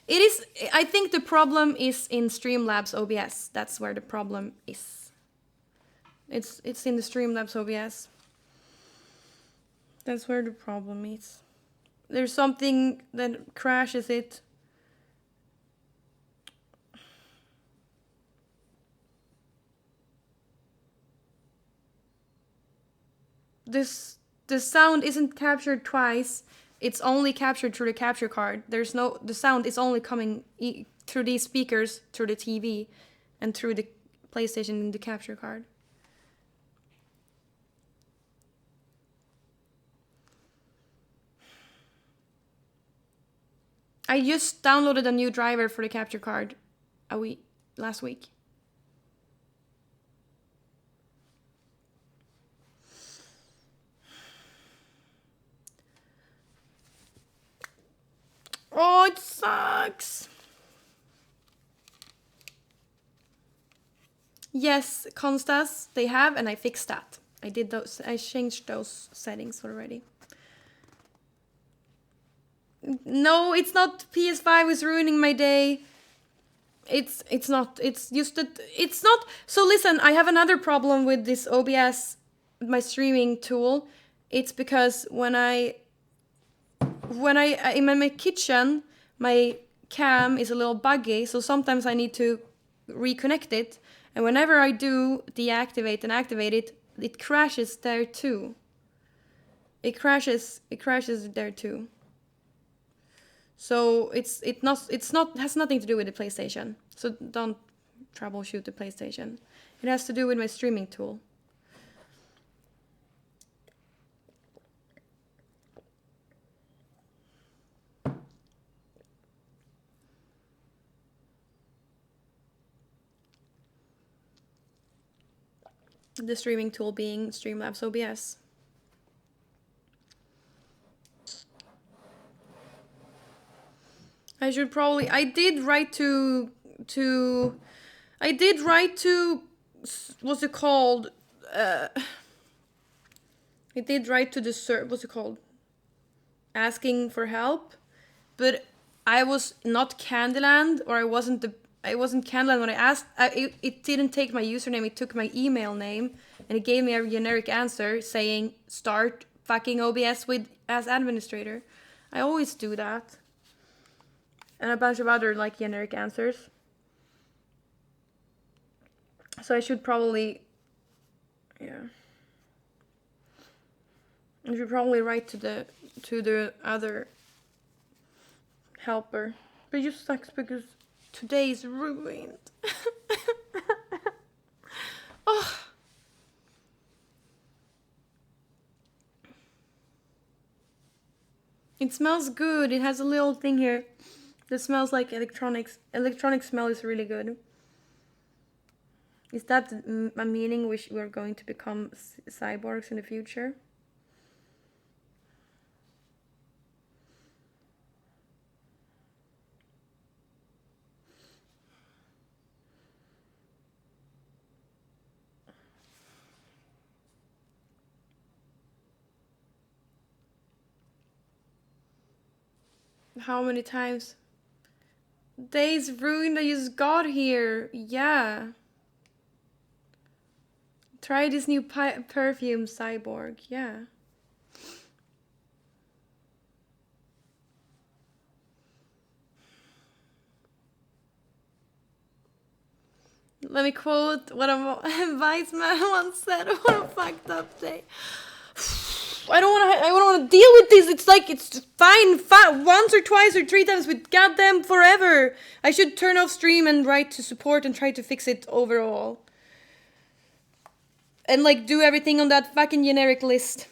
it is. I think the problem is in Streamlabs OBS. That's where the problem is. It's in the Streamlabs OBS. That's where the problem is. There's something that crashes it. The sound isn't captured twice. It's only captured through the capture card. The sound is only coming through these speakers, through the TV, and through the PlayStation in the capture card. I just downloaded a new driver for the capture card last week. Oh, it sucks. Yes, Constas, they have, and I fixed that. I did those. I changed those settings already. No, it's not. PS5 is ruining my day. It's not. It's just that it's not. So listen, I have another problem with this OBS, my streaming tool. It's because when in my kitchen, my cam is a little buggy, so sometimes I need to reconnect it, and whenever I do deactivate and activate it, it crashes there too. It crashes there too. So it's not has nothing to do with the PlayStation. So don't troubleshoot the PlayStation. It has to do with my streaming tool. The streaming tool being Streamlabs OBS. I should probably. I did write to. What's it called? I did write to the what's it called? Asking for help, but I was not Kandyland, or I wasn't Kandyland when I asked. It didn't take my username. It took my email name, and it gave me a generic answer saying start fucking OBS as administrator. I always do that. And a bunch of other like generic answers. So I should probably, I should probably write to the other helper. But it just sucks because today is ruined. Oh. It smells good. It has a little thing here. That smells like electronics. Electronic smell is really good. Is that a meaning we're going to become cyborgs in the future? How many times? Days ruined. I just got here. Yeah. Try this new perfume, Cyborg. Yeah. Let me quote what a wise man once said. What a fucked up day. I don't want to deal with this. It's like, it's fine once or twice or 3 times, but goddamn forever. I should turn off stream and write to support and try to fix it overall. And like do everything on that fucking generic list.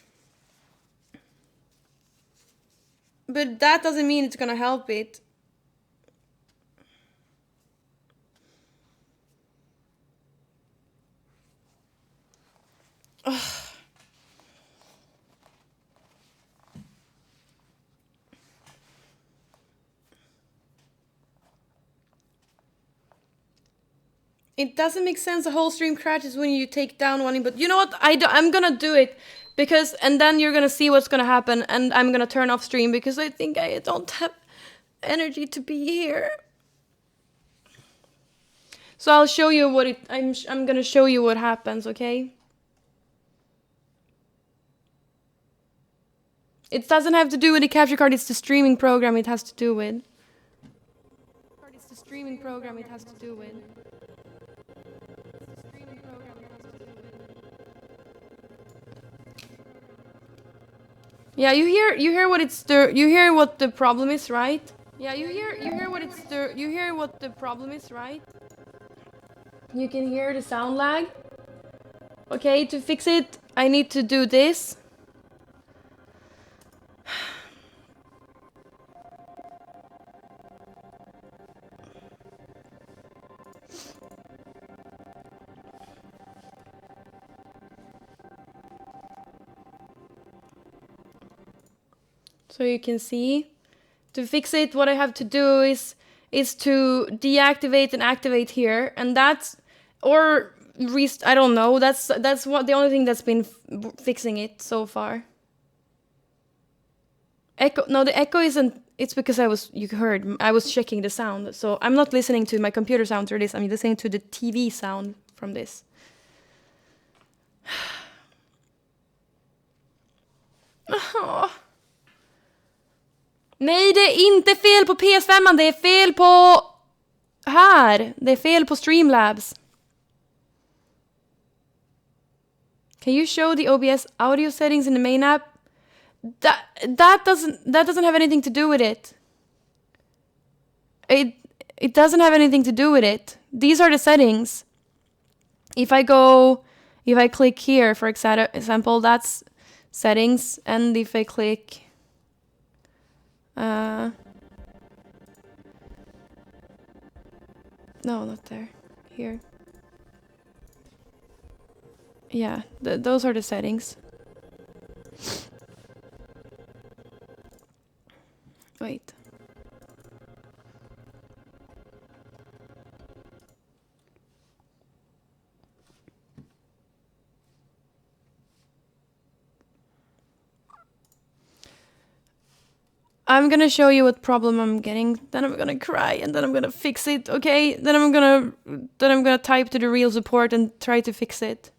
But that doesn't mean it's gonna help it. Ugh. It doesn't make sense. The whole stream crashes when you take down one input. You know what? I'm gonna do it because, and then you're gonna see what's gonna happen, and I'm gonna turn off stream because I think I don't have energy to be here. So I'll show you what it. I'm gonna show you what happens. Okay. It doesn't have to do with the capture card. It's the streaming program. It has to do with. It's the streaming program. It has to do with. Yeah, you hear what the problem is, right? Yeah, you hear what the problem is, right? You can hear the sound lag. Okay, to fix it, I need to do this. So you can see, to fix it, what I have to do is to deactivate and activate here, and that's, or I don't know. That's what the only thing that's been fixing it so far. Echo? No, the echo isn't. It's because I was checking the sound, so I'm not listening to my computer sound through this. I'm listening to the TV sound from this. Oh. Nej, det är inte fel på PS5, det är fel på här. Det är fel på Streamlabs. Can you show the OBS audio settings in the main app? That doesn't have anything to do with it. It doesn't have anything to do with it. These are the settings. If I click here, for example, that's settings, and if I click no, not there. Here. Yeah, those are the settings. Wait. I'm gonna show you what problem I'm getting, then I'm gonna cry, and then I'm gonna fix it, okay? Then I'm gonna type to the real support and try to fix it.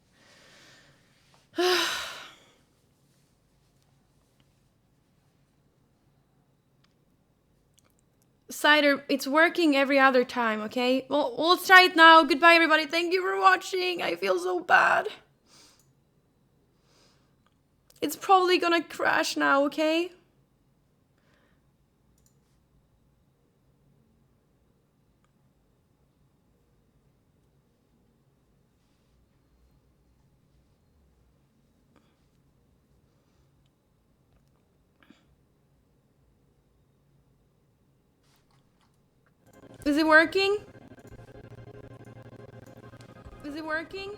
Cider, it's working every other time, okay? Well, let's try it now. Goodbye, everybody. Thank you for watching. I feel so bad. It's probably gonna crash now, okay? Is it working? Is it working?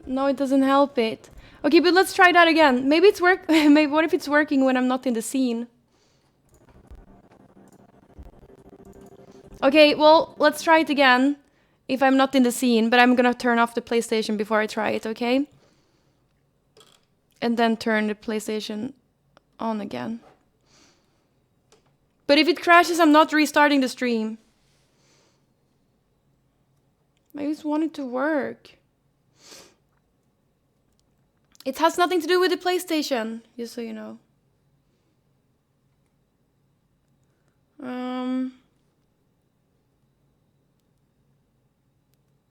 No, it doesn't help it. Okay, but let's try that again. Maybe it's maybe what if it's working when I'm not in the scene? Okay, well, let's try it again if I'm not in the scene, but I'm gonna turn off the PlayStation before I try it, okay? And then turn the PlayStation on again. But if it crashes, I'm not restarting the stream. I just want it to work. It has nothing to do with the PlayStation, just so you know.